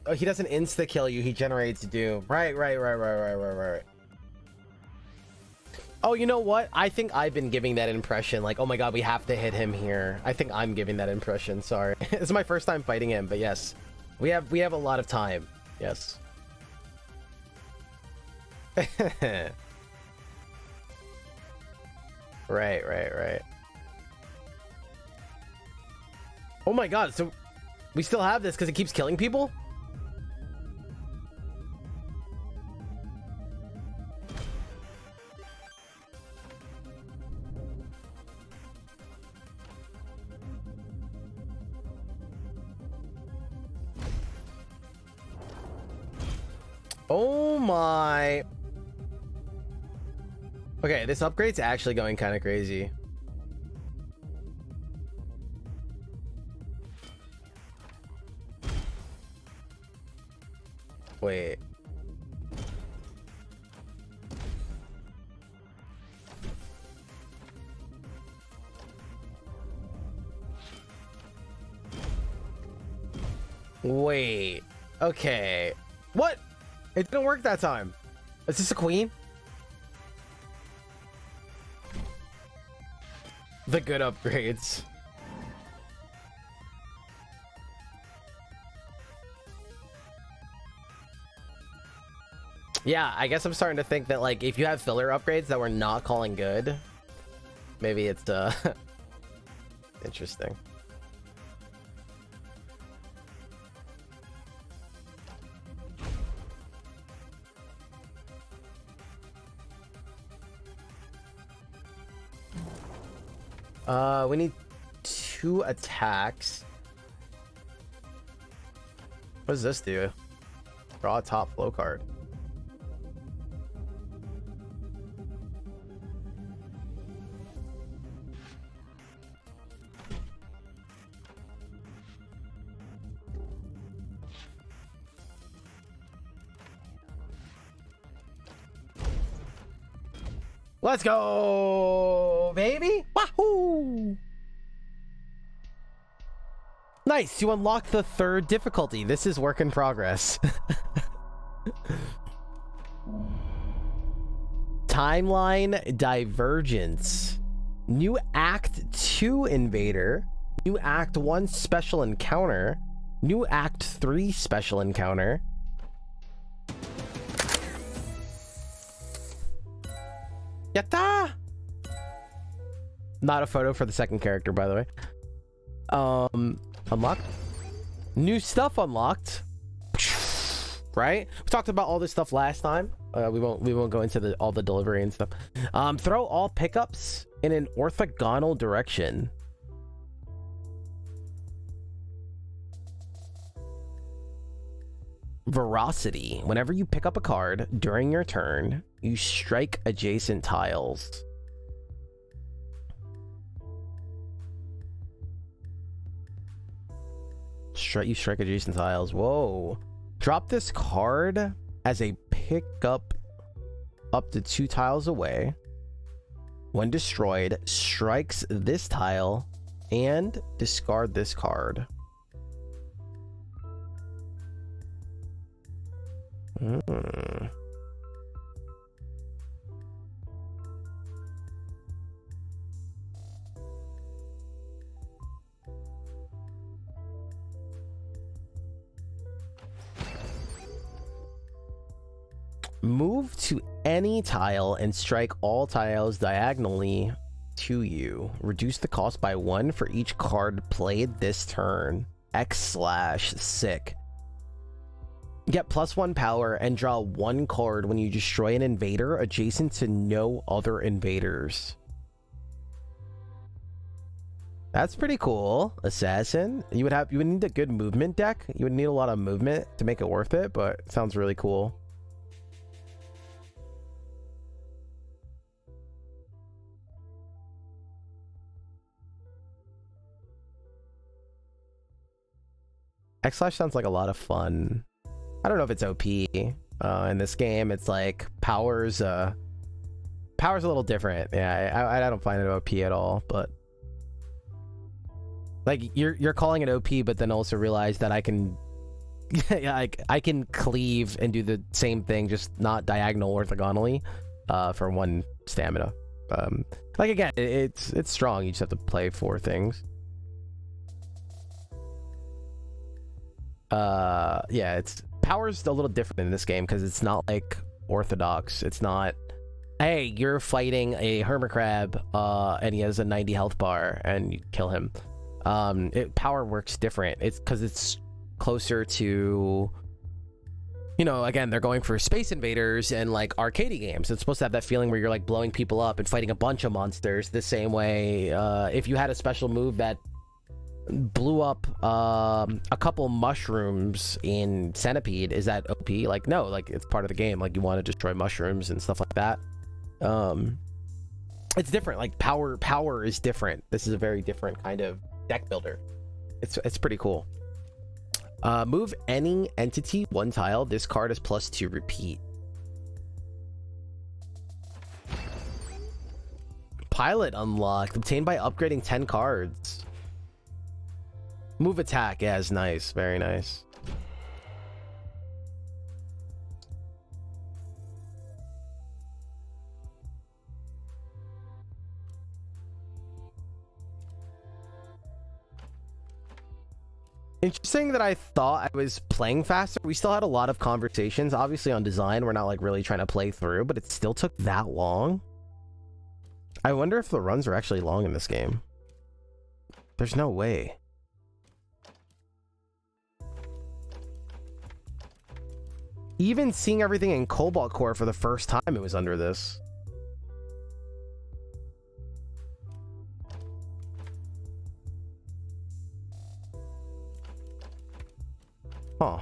S1: Oh, he doesn't insta kill you. He generates doom. Right. Oh, you know what? I think I've been giving that impression. Like, oh my god, we have to hit him here. I think I'm giving that impression. Sorry. This is my first time fighting him, but yes. We have a lot of time. Yes. Right. Oh my god, so we still have this because it keeps killing people? Oh my. Okay, this upgrade's actually going kind of crazy. Wait. Wait. Okay. What? It didn't work that time. Is this a queen? The good upgrades. Yeah, I guess I'm starting to think that, like, if you have filler upgrades that we're not calling good, maybe it's interesting. We need 2 attacks. What does this do? Draw a top flow card. Let's go, baby! Wahoo! Nice, you unlock the 3rd difficulty. This is work in progress. Timeline divergence. New Act 2 invader. New Act 1 special encounter. New Act 3 special encounter. Yatta! Not a photo for the second character, by the way. Unlocked. New stuff unlocked. Right? We talked about all this stuff last time. We won't go into all the delivery and stuff. Throw all pickups in an orthogonal direction. Veracity. Whenever you pick up a card during your turn, you strike adjacent tiles. You strike adjacent tiles. Whoa. Drop this card as a pickup up to 2 tiles away. When destroyed, strikes this tile and discard this card. Move to any tile and strike all tiles diagonally to you. Reduce the cost by 1 for each card played this turn. X/sick. Get +1 power and draw 1 card when you destroy an invader adjacent to no other invaders. That's pretty cool. Assassin. You would need a good movement deck. You would need a lot of movement to make it worth it, but it sounds really cool. X/ sounds like a lot of fun. I don't know if it's OP. In this game, it's like power's a little different. Yeah, I don't find it OP at all, but like you're calling it OP, but then also realize that I can I can cleave and do the same thing, just not diagonal orthogonally, for 1 stamina. Like again, it's strong. You just have to play 4 things. Yeah, power's a little different in this game because it's not like orthodox. It's not, hey, you're fighting a hermit crab and he has a 90 health bar and you kill him. Power works different. It's because it's closer to, you know, again, they're going for Space Invaders and like arcade games. It's supposed to have that feeling where you're like blowing people up and fighting a bunch of monsters the same way. If you had a special move that blew up a couple mushrooms in Centipede, is that OP? Like, no, like it's part of the game. Like you want to destroy mushrooms and stuff like that. It's different. Like power is different. This is a very different kind of deck builder. It's pretty cool. Move any entity 1 tile. This card is +2 repeat. Pilot unlocked, obtained by upgrading 10 cards. Move attack, yeah, is nice. Very nice. Interesting that I thought I was playing faster. We still had a lot of conversations. Obviously on design, we're not like really trying to play through, but it still took that long. I wonder if the runs are actually long in this game. There's no way. Even seeing everything in Cobalt Core for the first time, it was under this. Huh.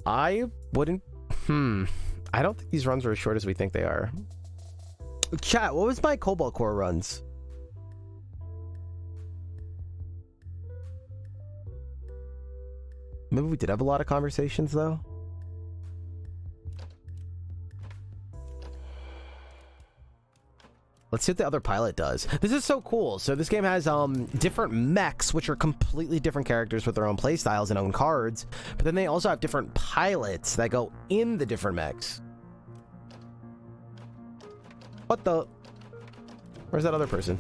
S1: I wouldn't... I don't think these runs are as short as we think they are. Chat, what was my Cobalt Core runs? Maybe we did have a lot of conversations, though. Let's see what the other pilot does. This is so cool. So this game has different mechs, which are completely different characters with their own playstyles and own cards. But then they also have different pilots that go in the different mechs. What the? Where's that other person?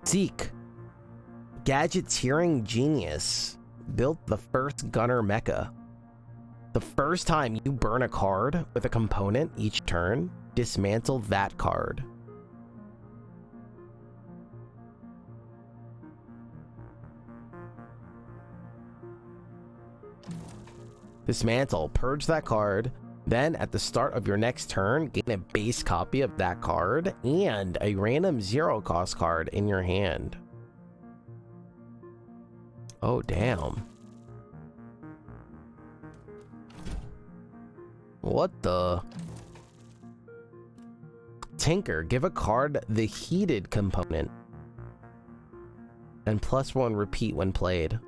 S1: Zeke. Gadgeteering genius. Built the first gunner mecha. The first time you burn a card with a component each turn, dismantle that card. Dismantle. Purge that card. Then, at the start of your next turn, gain a base copy of that card and a random zero-cost card in your hand. Oh, damn. What the? Tinker. Give a card the heated component. And +1 repeat when played.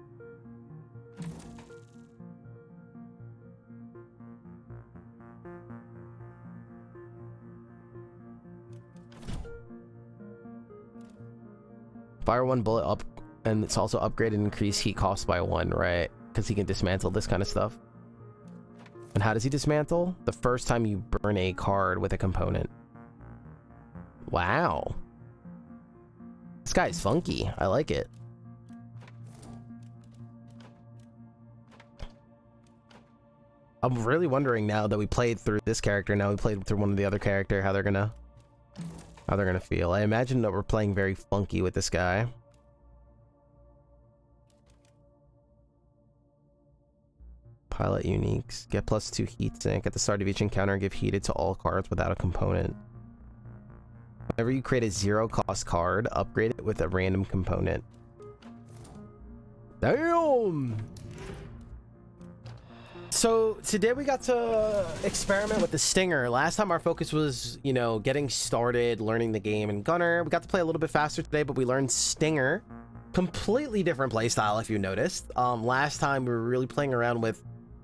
S1: Fire 1 bullet up, and it's also upgraded and increase heat cost by 1, right? Because he can dismantle this kind of stuff. And how does he dismantle? The first time you burn a card with a component. Wow. This guy's funky. I like it. I'm really wondering now that we played through this character, now we played through one of the other character, how they're gonna feel. I imagine that we're playing very funky with this guy. Pilot uniques. Get +2 heat sink. At the start of each encounter, give heated to all cards without a component. Whenever you create a zero-cost card, upgrade it with a random component. Damn! So today we got to experiment with the Stinger. Last time our focus was, you know, getting started, learning the game and Gunner. We got to play a little bit faster today, but we learned Stinger. Completely different playstyle, if you noticed. Last time we were really playing around with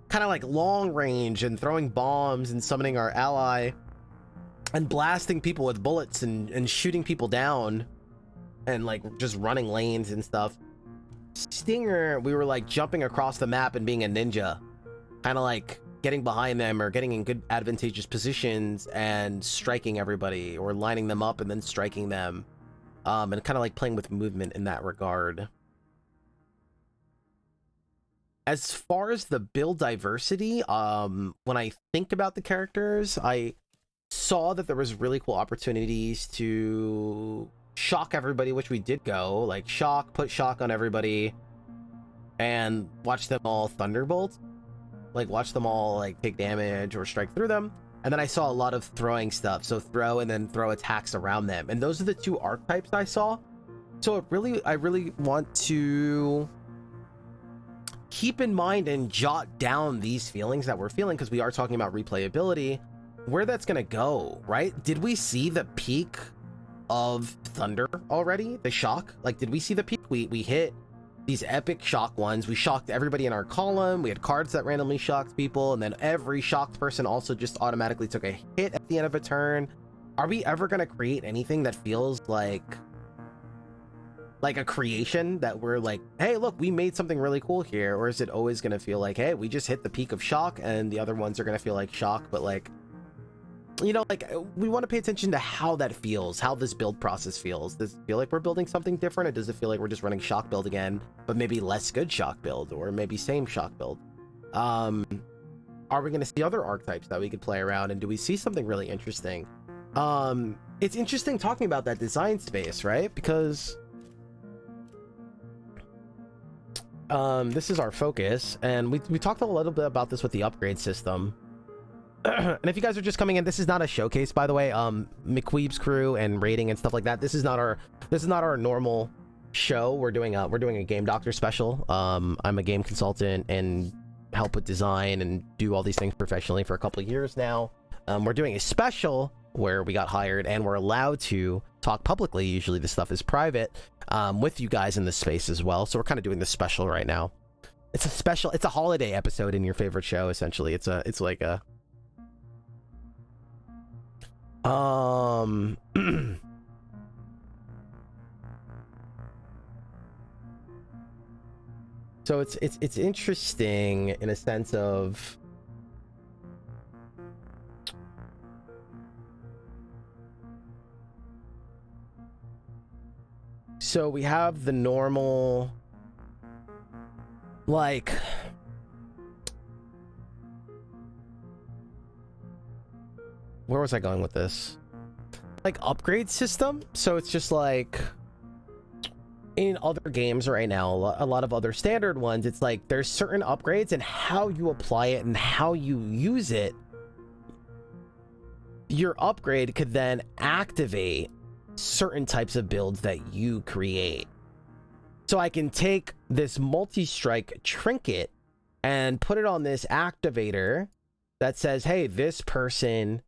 S1: kind of like long range and throwing bombs and summoning our ally and blasting people with bullets and shooting people down and like just running lanes and stuff. Stinger, we were like jumping across the map and being a ninja. Kind of like getting behind them or getting in good advantageous positions and striking everybody or lining them up and then striking them. And kind of like playing with movement in that regard. As far as the build diversity, when I think about the characters, I saw that there was really cool opportunities to shock everybody, which we did go. Like put shock on everybody and watch them all thunderbolt. Like watch them all like take damage or strike through them. And then I saw a lot of throwing stuff, so throw and then throw attacks around them, and those are the two archetypes I saw. So I really want to keep in mind and jot down these feelings that we're feeling, because we are talking about replayability, where that's gonna go, right? Did we see the peak of thunder already? The shock? Like, did we see the peak? We hit these epic shock ones. We shocked everybody in our column. We had cards that randomly shocked people, and then every shocked person also just automatically took a hit at the end of a turn. Are we ever going to create anything that feels like a creation that we're like, hey, look, we made something really cool here? Or is it always going to feel like, hey, we just hit the peak of shock and the other ones are going to feel like shock, but like, you know, like, we want to pay attention to how that feels, how this build process feels. Does it feel like we're building something different, or does it feel like we're just running shock build again, but maybe less good shock build, or maybe same shock build? Are we going to see other archetypes that we could play around, and do we see something really interesting? It's interesting talking about that design space, right? Because this is our focus, and we talked a little bit about this with the upgrade system. And if you guys are just coming in, this is not a showcase, by the way. McQueeb's crew and rating and stuff like that, this is not our normal show. We're doing a game doctor special. I'm a game consultant and help with design and do all these things professionally for a couple of years now. We're doing a special where we got hired and we're allowed to talk publicly. Usually this stuff is private, with you guys in this space as well. So we're kind of doing this special right now. It's a holiday episode in your favorite show, essentially. It's like a So it's interesting in a sense of so we have the normal like where was I going with this? Like upgrade system. So it's just like in other games right now, a lot of other standard ones, it's like there's certain upgrades and how you apply it and how you use it. Your upgrade could then activate certain types of builds that you create. So I can take this multi-strike trinket and put it on this activator that says, hey, this person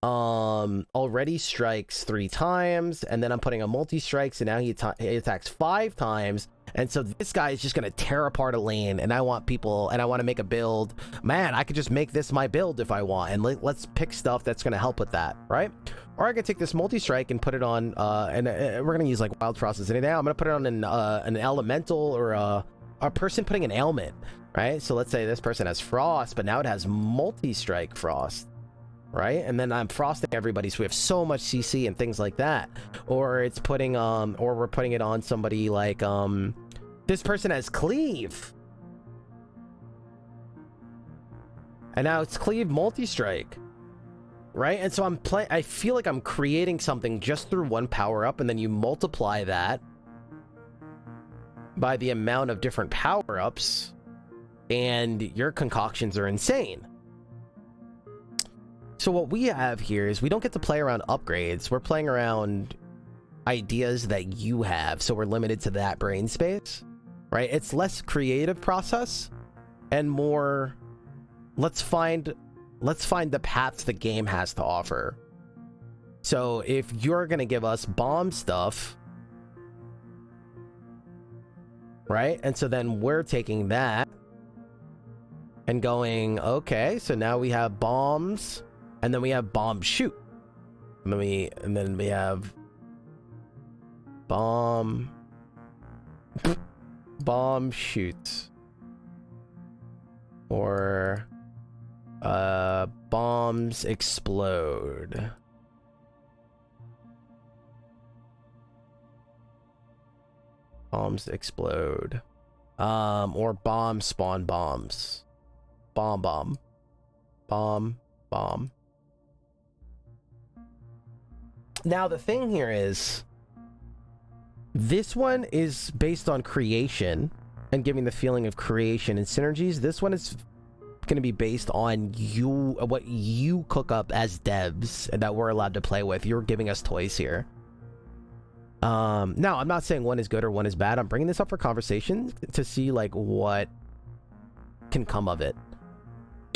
S1: already strikes 3 times, and then I'm putting a multi-strike, so now he attacks 5 times, and so this guy is just gonna tear apart a lane, and I want people, and I want to make a build. Man, I could just make this my build if I want, and let's pick stuff that's gonna help with that, right? Or I could take this multi-strike and put it on, and we're gonna use like Wild Frost as anything. I'm gonna put it on an elemental or a person putting an ailment, right? So let's say this person has Frost, but now it has multi-strike Frost. Right, and then I'm frosting everybody, so we have so much CC and things like that. Or it's putting or we're putting it on somebody like this person has cleave, and now it's cleave multi-strike, right? And so I feel like I'm creating something just through one power up, and then you multiply that by the amount of different power ups, and your concoctions are insane. So what we have here is we don't get to play around upgrades. We're playing around ideas that you have. So we're limited to that brain space, right? It's less creative process and more, let's find the paths the game has to offer. So if you're going to give us bomb stuff, right? And so then we're taking that and going, okay, so now we have bombs. And then we have bomb shoot. And then we have bomb shoot. Or bombs explode. Bombs explode. Or bomb spawn bombs. Bomb. Now, the thing here is, this one is based on creation and giving the feeling of creation and synergies. This one is going to be based on what you cook up as devs and that we're allowed to play with. You're giving us toys here. Now, I'm not saying one is good or one is bad. I'm bringing this up for conversation to see like what can come of it.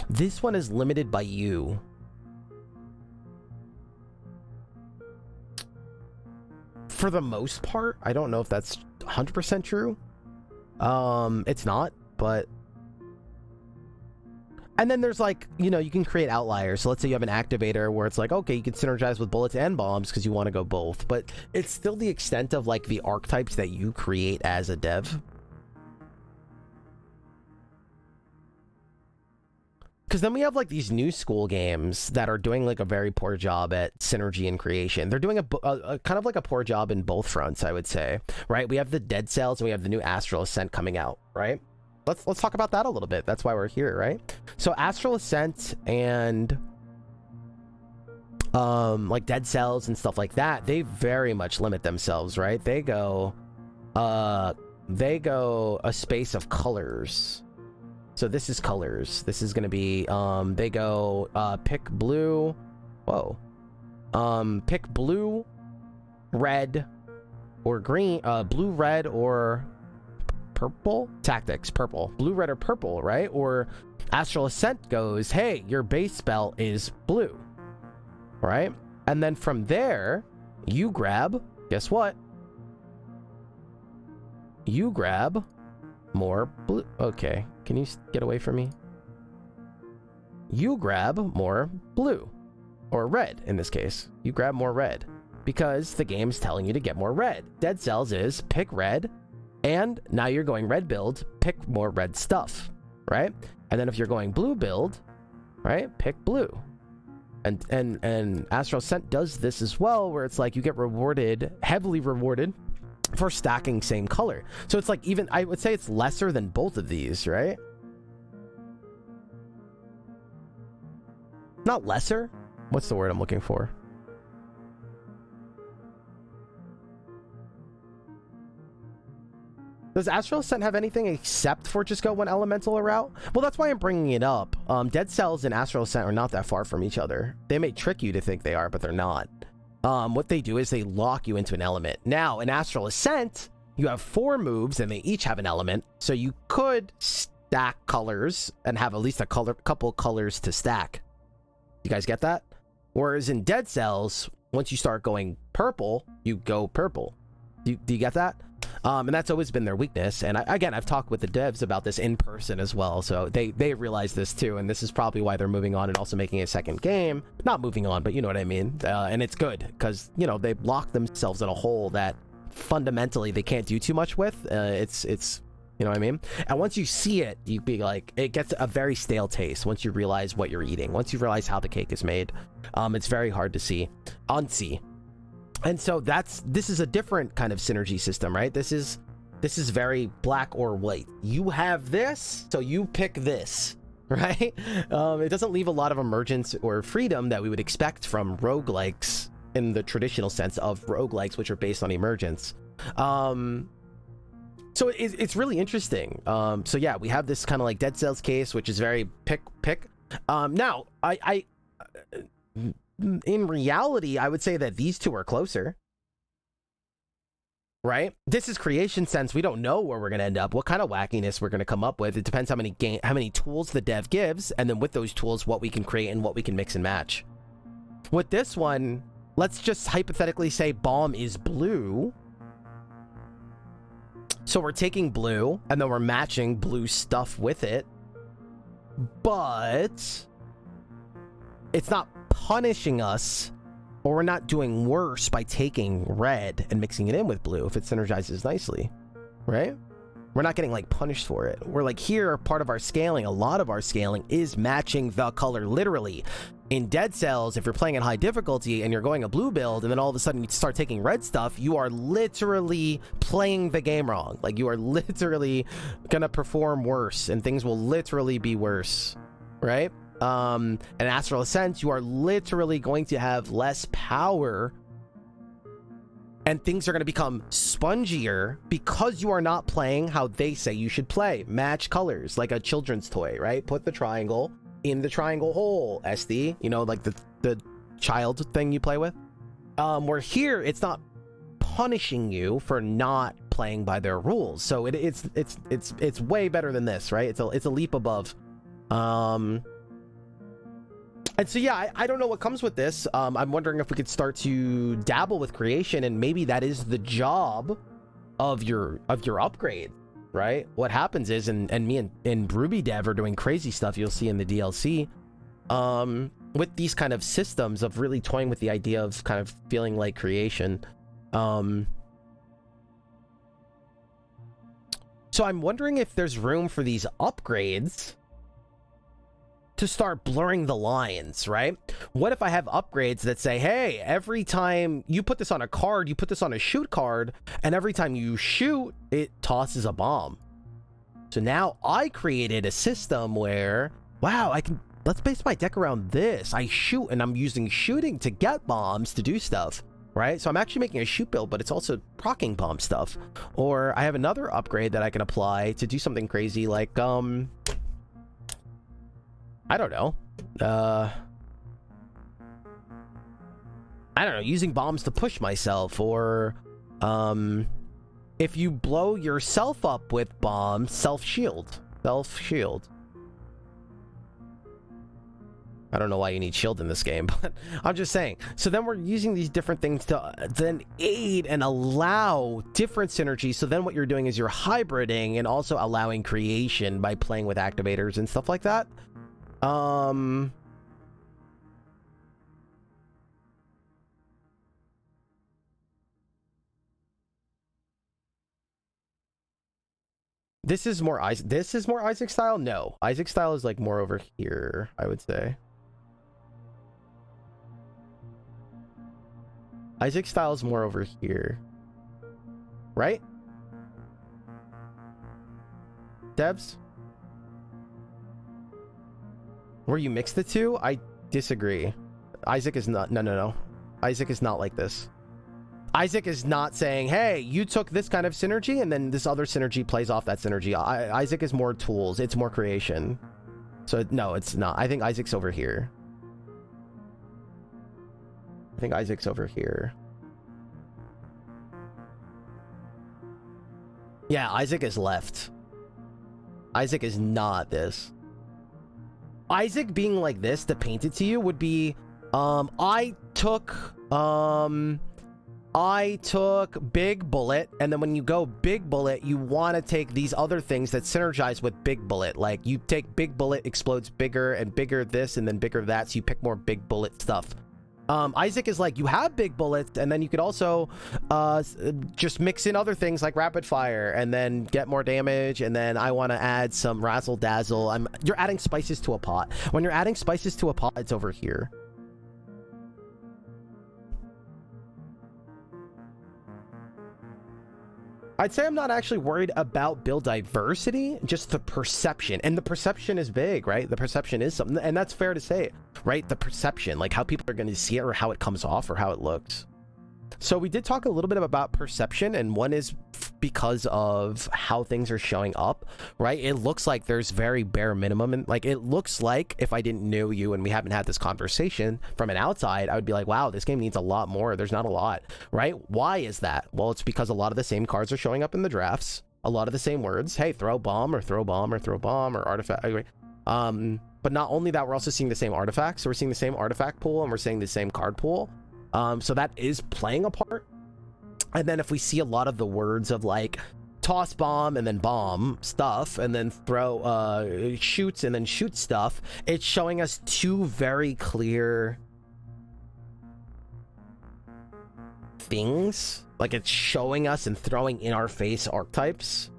S1: This one is limited by you. For the most part, I don't know if that's 100% true. It's not, but... And then there's like, you know, you can create outliers. So let's say you have an activator where it's like, okay, you can synergize with bullets and bombs because you want to go both. But it's still the extent of like the archetypes that you create as a dev. Because then we have like these new school games that are doing like a very poor job at synergy and creation. They're doing a kind of like a poor job in both fronts, I would say, right? We have the Dead Cells and we have the new Astral Ascent coming out, right? Let's talk about that a little bit. That's why we're here, right? So Astral Ascent and like Dead Cells and stuff like that, they very much limit themselves, right? They go a space of colors. So this is colors. This is going to be, they go, pick blue. Whoa. Pick blue, red, or green, blue, red, or purple? Tactics, purple. Blue, red, or purple, right? Or Astral Ascent goes, hey, your base spell is blue, right? And then from there, you grab, guess what? You grab more blue. Okay, can you get away from me? You grab more blue, or red in this case. You grab more red because the game's telling you to get more red. Dead Cells is pick red, and now you're going red build, pick more red stuff, right? And then if you're going blue build, right, pick blue. And Astral Ascent does this as well, where it's like you get rewarded, heavily rewarded, for stacking same color. So it's like, even I would say it's lesser than both of these, right? Not lesser. What's the word I'm looking for? Does Astral Ascent have anything except for just go one elemental route? Well, that's why I'm bringing it up. Dead Cells and Astral Ascent are not that far from each other. They may trick you to think they are, but they're not. What they do is they lock you into an element. Now, in Astral Ascent, you have 4 moves and they each have an element. So you could stack colors and have at least a couple colors to stack. You guys get that? Whereas in Dead Cells, once you start going purple, you go purple. Do you get that? And that's always been their weakness. And again, I've talked with the devs about this in person as well. So they realize this too. And this is probably why they're moving on and also making a second game. Not moving on, but you know what I mean? And it's good because, you know, they've locked themselves in a hole that fundamentally they can't do too much with. It's you know what I mean? And once you see it, you be like, it gets a very stale taste once you realize what you're eating. Once you realize how the cake is made, it's very hard to unsee. And so this is a different kind of synergy system, right? This is very black or white. You have this, so you pick this, right? It doesn't leave a lot of emergence or freedom that we would expect from roguelikes in the traditional sense of roguelikes, which are based on emergence. So it's really interesting. So yeah, we have this kind of like Dead Cells case, which is very pick. Now, in reality, I would say that these two are closer, right? This is creation sense. We don't know where we're going to end up, what kind of wackiness we're going to come up with. It depends how many tools the dev gives, and then with those tools, what we can create and what we can mix and match. With this one, let's just hypothetically say bomb is blue. So we're taking blue, and then we're matching blue stuff with it. But it's not punishing us, or we're not doing worse by taking red and mixing it in with blue if it synergizes nicely, right? We're not getting like punished for it. We're like, here, part of our scaling, a lot of our scaling is matching the color literally. In Dead Cells, if you're playing in high difficulty and you're going a blue build and then all of a sudden you start taking red stuff, you are literally playing the game wrong. Like, you are literally gonna perform worse and things will literally be worse, right? In Astral Ascent, you are literally going to have less power and things are going to become spongier because you are not playing how they say you should play. Match colors, like a children's toy, right? Put the triangle in the triangle hole, SD, you know, like the child thing you play with. Where here, it's not punishing you for not playing by their rules. So it's way better than this, right? It's a leap above. And so, yeah, I don't know what comes with this. I'm wondering if we could start to dabble with creation, and maybe that is the job of your upgrade, right? What happens is, and me and Ruby Dev are doing crazy stuff you'll see in the DLC, with these kind of systems of really toying with the idea of kind of feeling like creation. So I'm wondering if there's room for these upgrades to start blurring the lines, right? What if I have upgrades that say, hey, every time you put this on a card, you put this on a shoot card, and every time you shoot, it tosses a bomb. So now I created a system where, wow, let's base my deck around this. I shoot, and I'm using shooting to get bombs to do stuff, right? So I'm actually making a shoot build, but it's also proccing bomb stuff. Or I have another upgrade that I can apply to do something crazy like, I don't know. I don't know, using bombs to push myself, or if you blow yourself up with bombs, self-shield. Self-shield. I don't know why you need shield in this game, but I'm just saying. So then we're using these different things to then aid and allow different synergies. So then what you're doing is you're hybriding and also allowing creation by playing with activators and stuff like that. This is more Isaac. This is more Isaac style. No, Isaac style is like more over here, I would say. Isaac style is more over here, right? Debs, where you mix the two, I disagree. Isaac is not. No. Isaac is not like this. Isaac is not saying, hey, you took this kind of synergy and then this other synergy plays off that synergy. Isaac is more tools. It's more creation. So no, it's not. I think Isaac's over here. I think Isaac's over here. Yeah, Isaac is left. Isaac is not this. Isaac being like this to paint it to you would be, I took Big Bullet, and then when you go Big Bullet, you want to take these other things that synergize with Big Bullet. Like, you take Big Bullet, explodes bigger, and bigger this, and then bigger that, so you pick more Big Bullet stuff. Isaac is like, you have Big Bullets, and then you could also just mix in other things like Rapid Fire, and then get more damage, and then I want to add some Razzle Dazzle. You're adding spices to a pot. When you're adding spices to a pot, it's over here. I'd say I'm not actually worried about build diversity, just the perception. And the perception is big, right? The perception is something, and that's fair to say, right? The perception, like how people are going to see it or how it comes off or how it looks. So we did talk a little bit about perception, and one is because of how things are showing up, right? It looks like there's very bare minimum, and like it looks like if I didn't know you and we haven't had this conversation from an outside, I would be like, wow, this game needs a lot more. There's not a lot, right? Why is that? Well, it's because a lot of the same cards are showing up in the drafts, a lot of the same words. Hey, throw bomb or throw bomb or throw bomb or artifact. But not only that, we're also seeing the same artifacts. So we're seeing the same artifact pool and we're seeing the same card pool. So that is playing a part. And then if we see a lot of the words of like toss bomb and then bomb stuff and then throw shoots and then shoot stuff, it's showing us two very clear things. Like it's showing us and throwing in our face archetypes.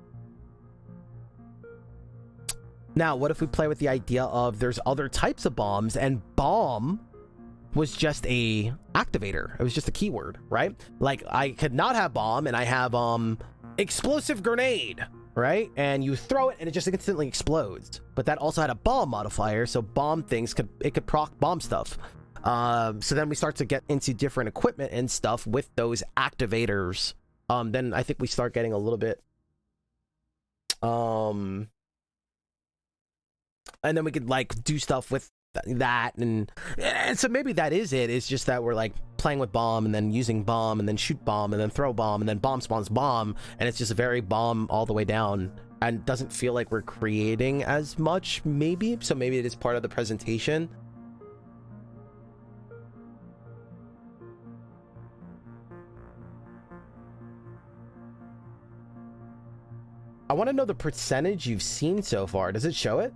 S1: Now, what if we play with the idea of there's other types of bombs, and bomb was just a activator. It was just a keyword, right? Like I could not have bomb and I have explosive grenade, right? And you throw it and it just instantly explodes. But that also had a bomb modifier, so bomb things could proc bomb stuff. So then we start to get into different equipment and stuff with those activators. Then I think we start getting a little bit and then we could like do stuff with that, and so maybe that is it. It's just that we're like playing with bomb and then using bomb and then shoot bomb and then throw bomb and then bomb spawns bomb, and it's just a very bomb all the way down, and doesn't feel like we're creating as much, maybe. So maybe it is part of the presentation. I want to know the percentage you've seen so far. Does it show it?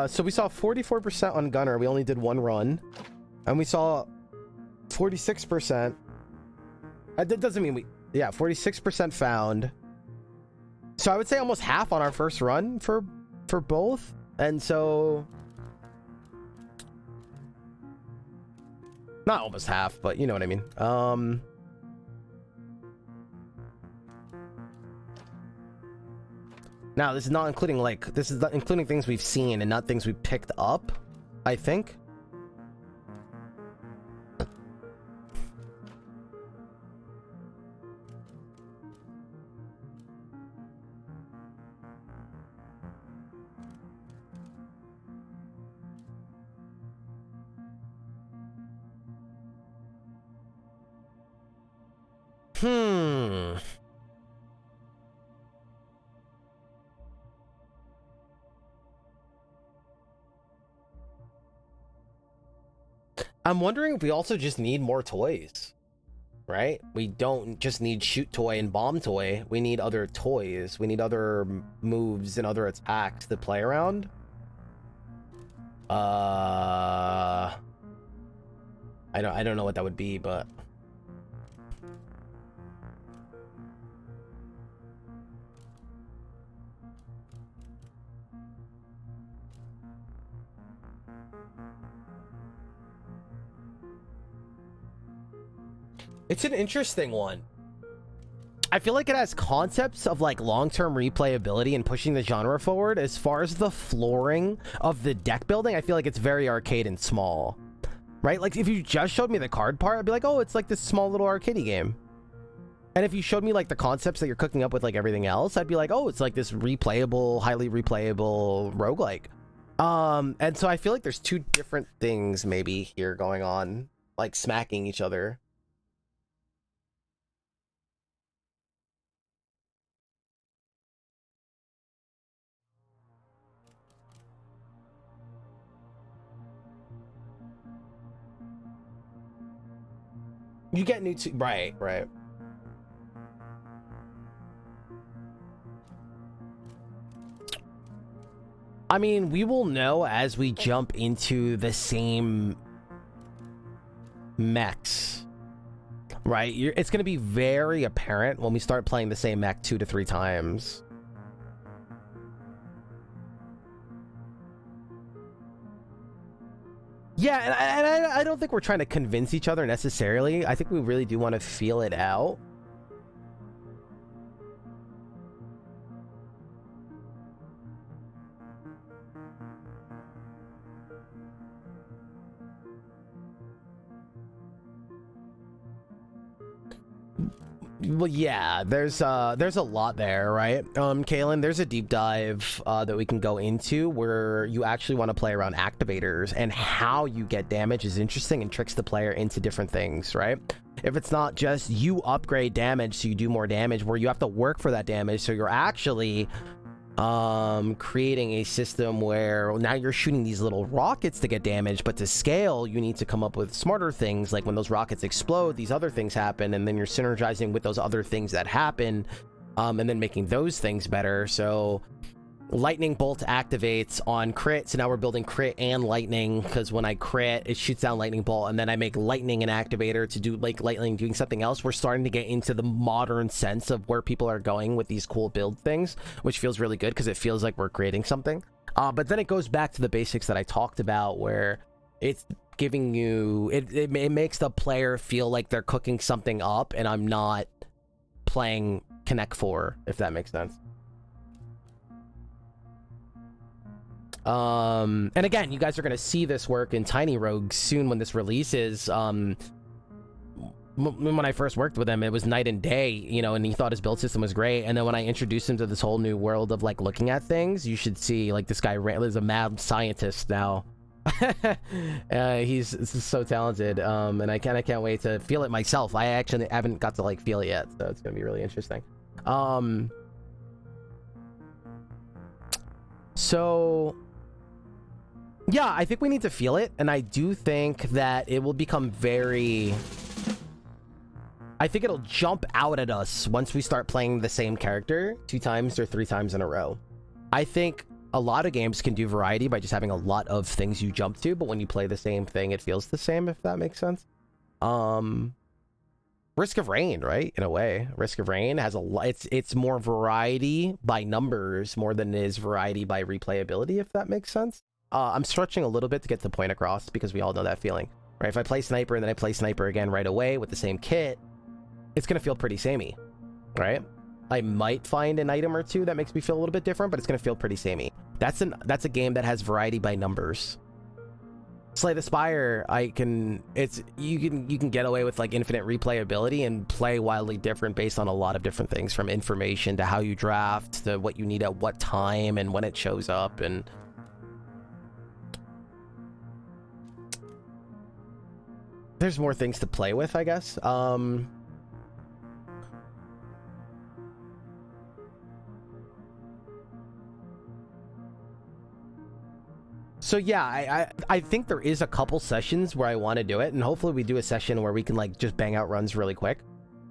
S1: So we saw 44% on Gunner. We only did one run, and we saw 46%. That doesn't mean we, yeah, 46% found. So I would say almost half on our first run for both. And so not almost half, but you know what I mean. Now, this is not including, like, this is not including things we've seen and not things we picked up, I think. I'm wondering if we also just need more toys, right? We don't just need shoot toy and bomb toy. We need other toys. We need other moves and other attacks to play around. I don't know what that would be, but it's an interesting one. I feel like it has concepts of like long-term replayability and pushing the genre forward. As far as the flooring of the deck building, I feel like it's very arcade and small, right? Like if you just showed me the card part, I'd be like, oh, it's like this small little arcade game. And if you showed me like the concepts that you're cooking up with like everything else, I'd be like, oh, it's like this replayable, highly replayable roguelike. And so I feel like there's two different things maybe here going on, like smacking each other. You get new right. I mean, we will know as we jump into the same mechs, right? It's going to be very apparent when we start playing the same mech 2 to 3 times. Yeah, and I don't think we're trying to convince each other necessarily. I think we really do want to feel it out. Well, yeah, there's a lot there, right? Kaylin, there's a deep dive that we can go into where you actually want to play around activators, and how you get damage is interesting and tricks the player into different things, right? If it's not just you upgrade damage so you do more damage, where you have to work for that damage, so you're actually creating a system where now you're shooting these little rockets to get damage, but to scale you need to come up with smarter things, like when those rockets explode, these other things happen, and then you're synergizing with those other things that happen, and then making those things better. So lightning bolt activates on crit, so now we're building crit and lightning, because when I crit it shoots down lightning bolt, and then I make lightning an activator to do like lightning doing something else. We're starting to get into the modern sense of where people are going with these cool build things, which feels really good because it feels like we're creating something. But then it goes back to the basics that I talked about, where it's giving you it makes the player feel like they're cooking something up, and I'm not playing Connect 4, if that makes sense. And again, you guys are going to see this work in Tiny Rogue soon when this releases. When I first worked with him, it was night and day, you know, and he thought his build system was great. And then when I introduced him to this whole new world of like looking at things, you should see like this guy is a mad scientist now. He's so talented. And I can't wait to feel it myself. I actually haven't got to like feel it yet, so it's going to be really interesting. So yeah, I think we need to feel it, and I do think that it will become very... I think it'll jump out at us once we start playing the same character 2 times or 3 times in a row. I think a lot of games can do variety by just having a lot of things you jump to, but when you play the same thing, it feels the same, if that makes sense. Risk of Rain, right? In a way, Risk of Rain has it's more variety by numbers more than it is variety by replayability, if that makes sense. I'm stretching a little bit to get the point across, because we all know that feeling, right? If I play Sniper and then I play Sniper again right away with the same kit, it's gonna feel pretty samey, right? I might find an item or two that makes me feel a little bit different, but it's gonna feel pretty samey. That's a game that has variety by numbers. Slay the Spire, you can get away with like infinite replayability and play wildly different based on a lot of different things, from information to how you draft to what you need at what time and when it shows up, and there's more things to play with, I guess. So yeah, I think there is a couple sessions where I want to do it, and hopefully we do a session where we can like just bang out runs really quick.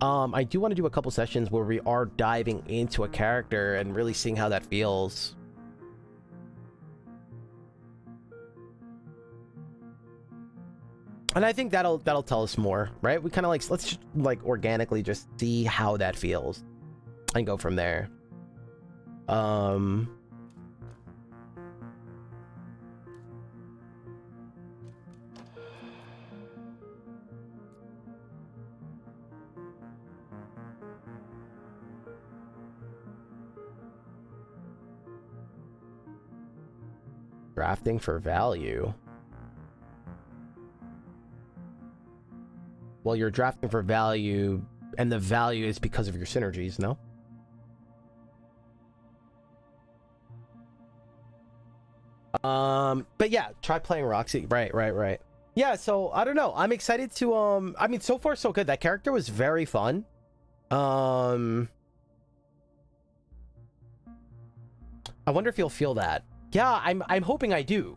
S1: I do want to do a couple sessions where we are diving into a character and really seeing how that feels. And I think that'll tell us more, right? We kind of like, let's just like organically just see how that feels and go from there. Drafting for value. Well, you're drafting for value, and the value is because of your synergies, no? But yeah, try playing Roxy. Right. Yeah, so I don't know. I'm excited to I mean, so far so good. That character was very fun. I wonder if you'll feel that. Yeah, I'm hoping I do.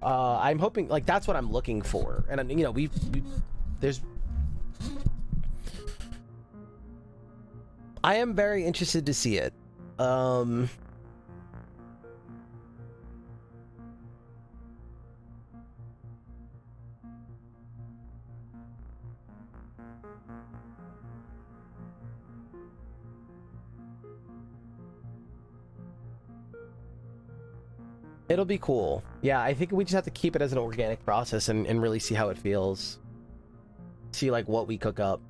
S1: I'm hoping, like, that's what I'm looking for. And you know, there's, I am very interested to see it. It'll be cool. Yeah, I think we just have to keep it as an organic process and really see how it feels. See, like, what we cook up.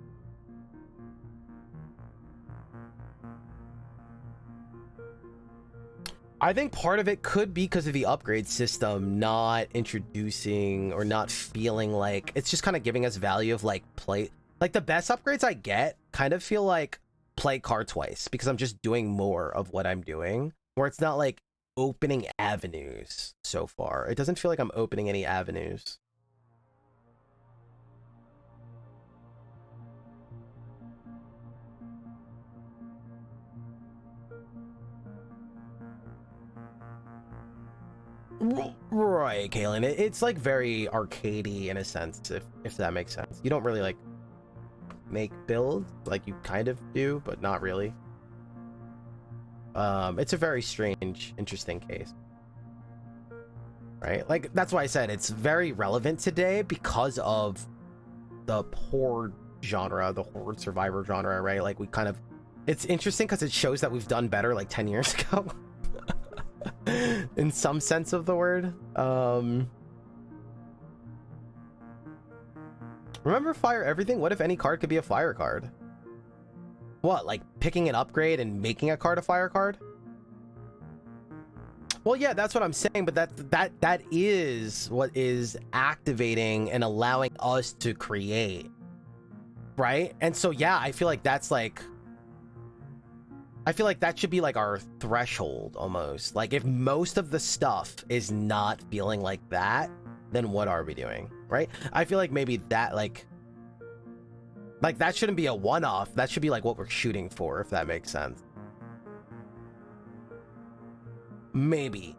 S1: I think part of it could be because of the upgrade system not introducing or not feeling like... It's just kind of giving us value of, like, play... Like, the best upgrades I get kind of feel like play card twice because I'm just doing more of what I'm doing. Where it's not, like, opening avenues so far. It doesn't feel like I'm opening any avenues. Right, Kaylin. It's like very arcadey in a sense, if that makes sense. You don't really like make builds, like you kind of do, but not really. It's a very strange, interesting case. Right? Like, that's why I said it's very relevant today because of the horde genre, the horde survivor genre, right? Like, we kind of... It's interesting because it shows that we've done better like 10 years ago. In some sense of the word. Remember Fire Everything? What if any card could be a fire card? What, like picking an upgrade and making a card a fire card? Well, yeah, that's what I'm saying, but that is what is activating and allowing us to create, right? And so, yeah, I feel like that's like... I feel like that should be like our threshold almost. Like, if most of the stuff is not feeling like that, then what are we doing, right? I feel like maybe that, like that shouldn't be a one-off. That should be like what we're shooting for, if that makes sense. Maybe.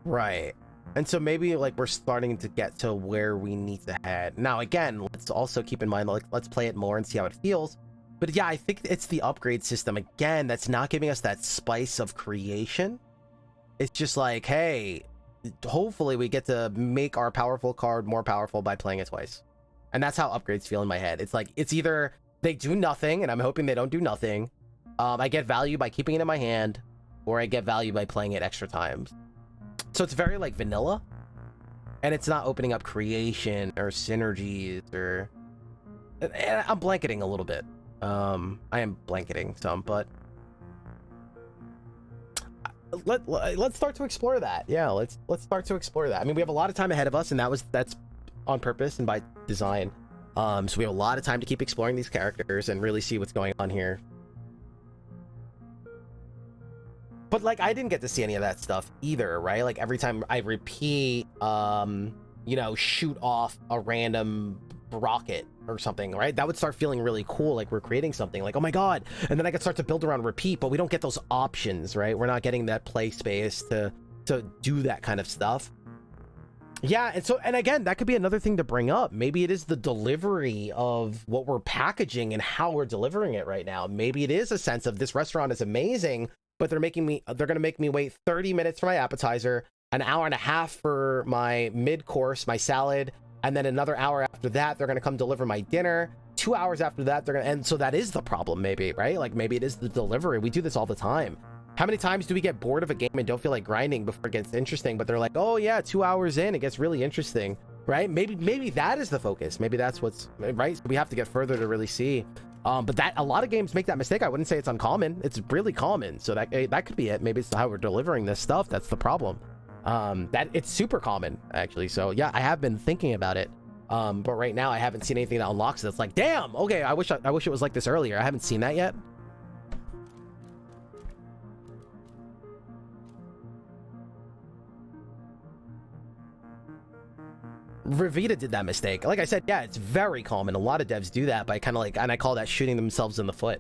S1: Right. And so maybe like we're starting to get to where we need to head. Now, again, let's also keep in mind, like, let's play it more and see how it feels. But yeah, I think it's the upgrade system, again, that's not giving us that spice of creation. It's just like, hey, hopefully we get to make our powerful card more powerful by playing it twice. And that's how upgrades feel in my head. It's like, it's either they do nothing, and I'm hoping they don't do nothing. I get value by keeping it in my hand, or I get value by playing it extra times. So it's very like vanilla, and it's not opening up creation or synergies or... And I'm blanketing a little bit. I am blanketing some, but let's start to explore that. Yeah, let's start to explore that. I mean, we have a lot of time ahead of us, and that's on purpose and by design. So we have a lot of time to keep exploring these characters and really see what's going on here. But like, I didn't get to see any of that stuff either, right? Like, every time I repeat, you know, shoot off a random rocket or something, right? That would start feeling really cool, like we're creating something, like, oh my god. And then I could start to build around repeat, but we don't get those options, right? We're not getting that play space to do that kind of stuff. Yeah, and again, that could be another thing to bring up. Maybe it is the delivery of what we're packaging and how we're delivering it right now. Maybe it is a sense of this restaurant is amazing, but they're gonna make me wait 30 minutes for my appetizer, an hour and a half for my mid-course, my salad, and then another hour after that, they're gonna come deliver my dinner. 2 hours after that, and so that is the problem, maybe, right? Like maybe it is the delivery. We do this all the time. How many times do we get bored of a game and don't feel like grinding before it gets interesting, but they're like, oh yeah, 2 hours in, it gets really interesting, right? Maybe that is the focus. Maybe that's what's right. So we have to get further to really see. But that a lot of games make that mistake. I wouldn't say it's uncommon. It's really common. So that could be it. Maybe it's how we're delivering this stuff. That's the problem. That it's super common actually. So yeah, I have been thinking about it. But right now I haven't seen anything that unlocks it. It's like, damn, okay, I wish it was like this earlier. I haven't seen that yet. Revita did that mistake. Like I said, yeah, it's very common. A lot of devs do that, but I call that shooting themselves in the foot.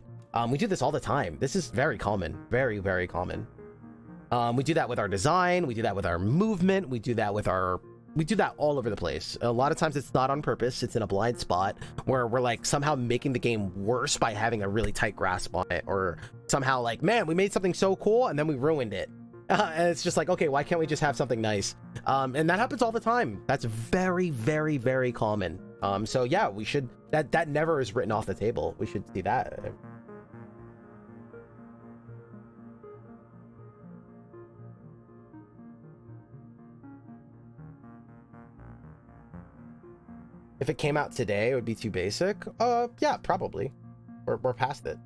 S1: We do this all the time. This is very common. Very, very common. We do that with our design. We do that with our movement. We do that all over the place. A lot of times it's not on purpose. It's in a blind spot where we're like somehow making the game worse by having a really tight grasp on it, or somehow like, man, we made something so cool and then we ruined it. And it's just like, okay, why can't we just have something nice? And that happens all the time. That's very, very, very common. So yeah, we should, that never is written off the table. We should see that. If it came out today, it would be too basic. Yeah, probably. We're past it.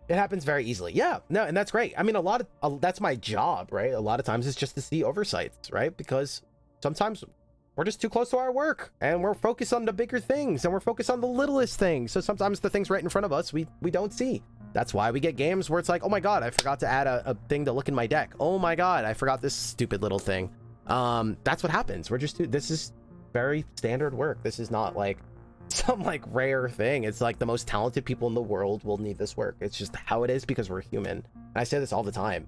S1: It happens very easily. Yeah, no, and that's great. I mean, that's my job, right? A lot of times it's just to see oversights, right? Because sometimes we're just too close to our work and we're focused on the bigger things and we're focused on the littlest things. So sometimes the things right in front of us, we don't see. That's why we get games where it's like, oh my God, I forgot to add a thing to look in my deck. Oh my God, I forgot this stupid little thing. That's what happens. This is very standard work. This is not like some like rare thing. It's like the most talented people in the world will need this work. It's just how it is because we're human. And I say this all the time.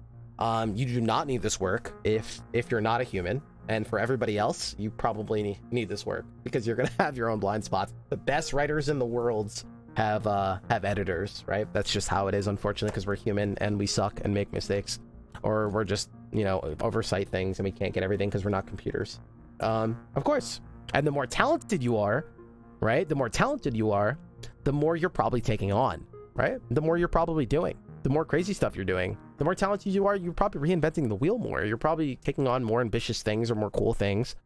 S1: You do not need this work if you're not a human, and for everybody else, you probably need this work because you're gonna have your own blind spots. The best writers in the world have editors, right? That's just how it is, unfortunately, because we're human and we suck and make mistakes, or we're just, you know, oversight things and we can't get everything because we're not computers. Of course. And the more talented you are, right? The more talented you are, the more you're probably taking on, right? The more you're probably doing, the more crazy stuff you're doing, the more talented you are, you're probably reinventing the wheel more. You're probably taking on more ambitious things or more cool things.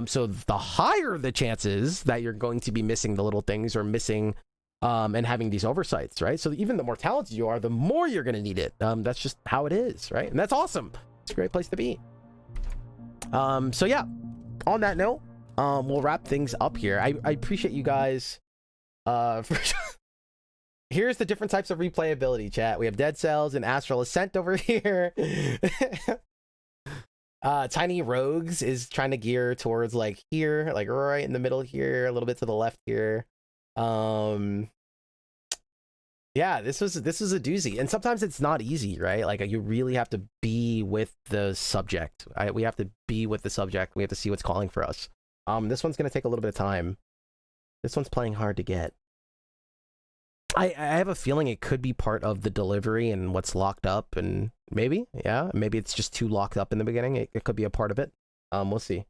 S1: So the higher the chances that you're going to be missing the little things or missing and having these oversights, right? So even the more talented you are, the more you're going to need it. That's just how it is, right? And that's awesome. It's a great place to be. So yeah, on that note, we'll wrap things up here. I appreciate you guys. Here's the different types of replayability, chat. We have Dead Cells and Astral Ascent over here. Tiny Rogues is trying to gear towards like here, like right in the middle here, a little bit to the left here. Yeah, this is a doozy, and sometimes it's not easy, right? Like you really have to be with the subject. We have to be with the subject. We have to see what's calling for us. This one's gonna take a little bit of time. This one's playing hard to get. I have a feeling it could be part of the delivery and what's locked up, and maybe it's just too locked up in the beginning. It could be a part of it. We'll see.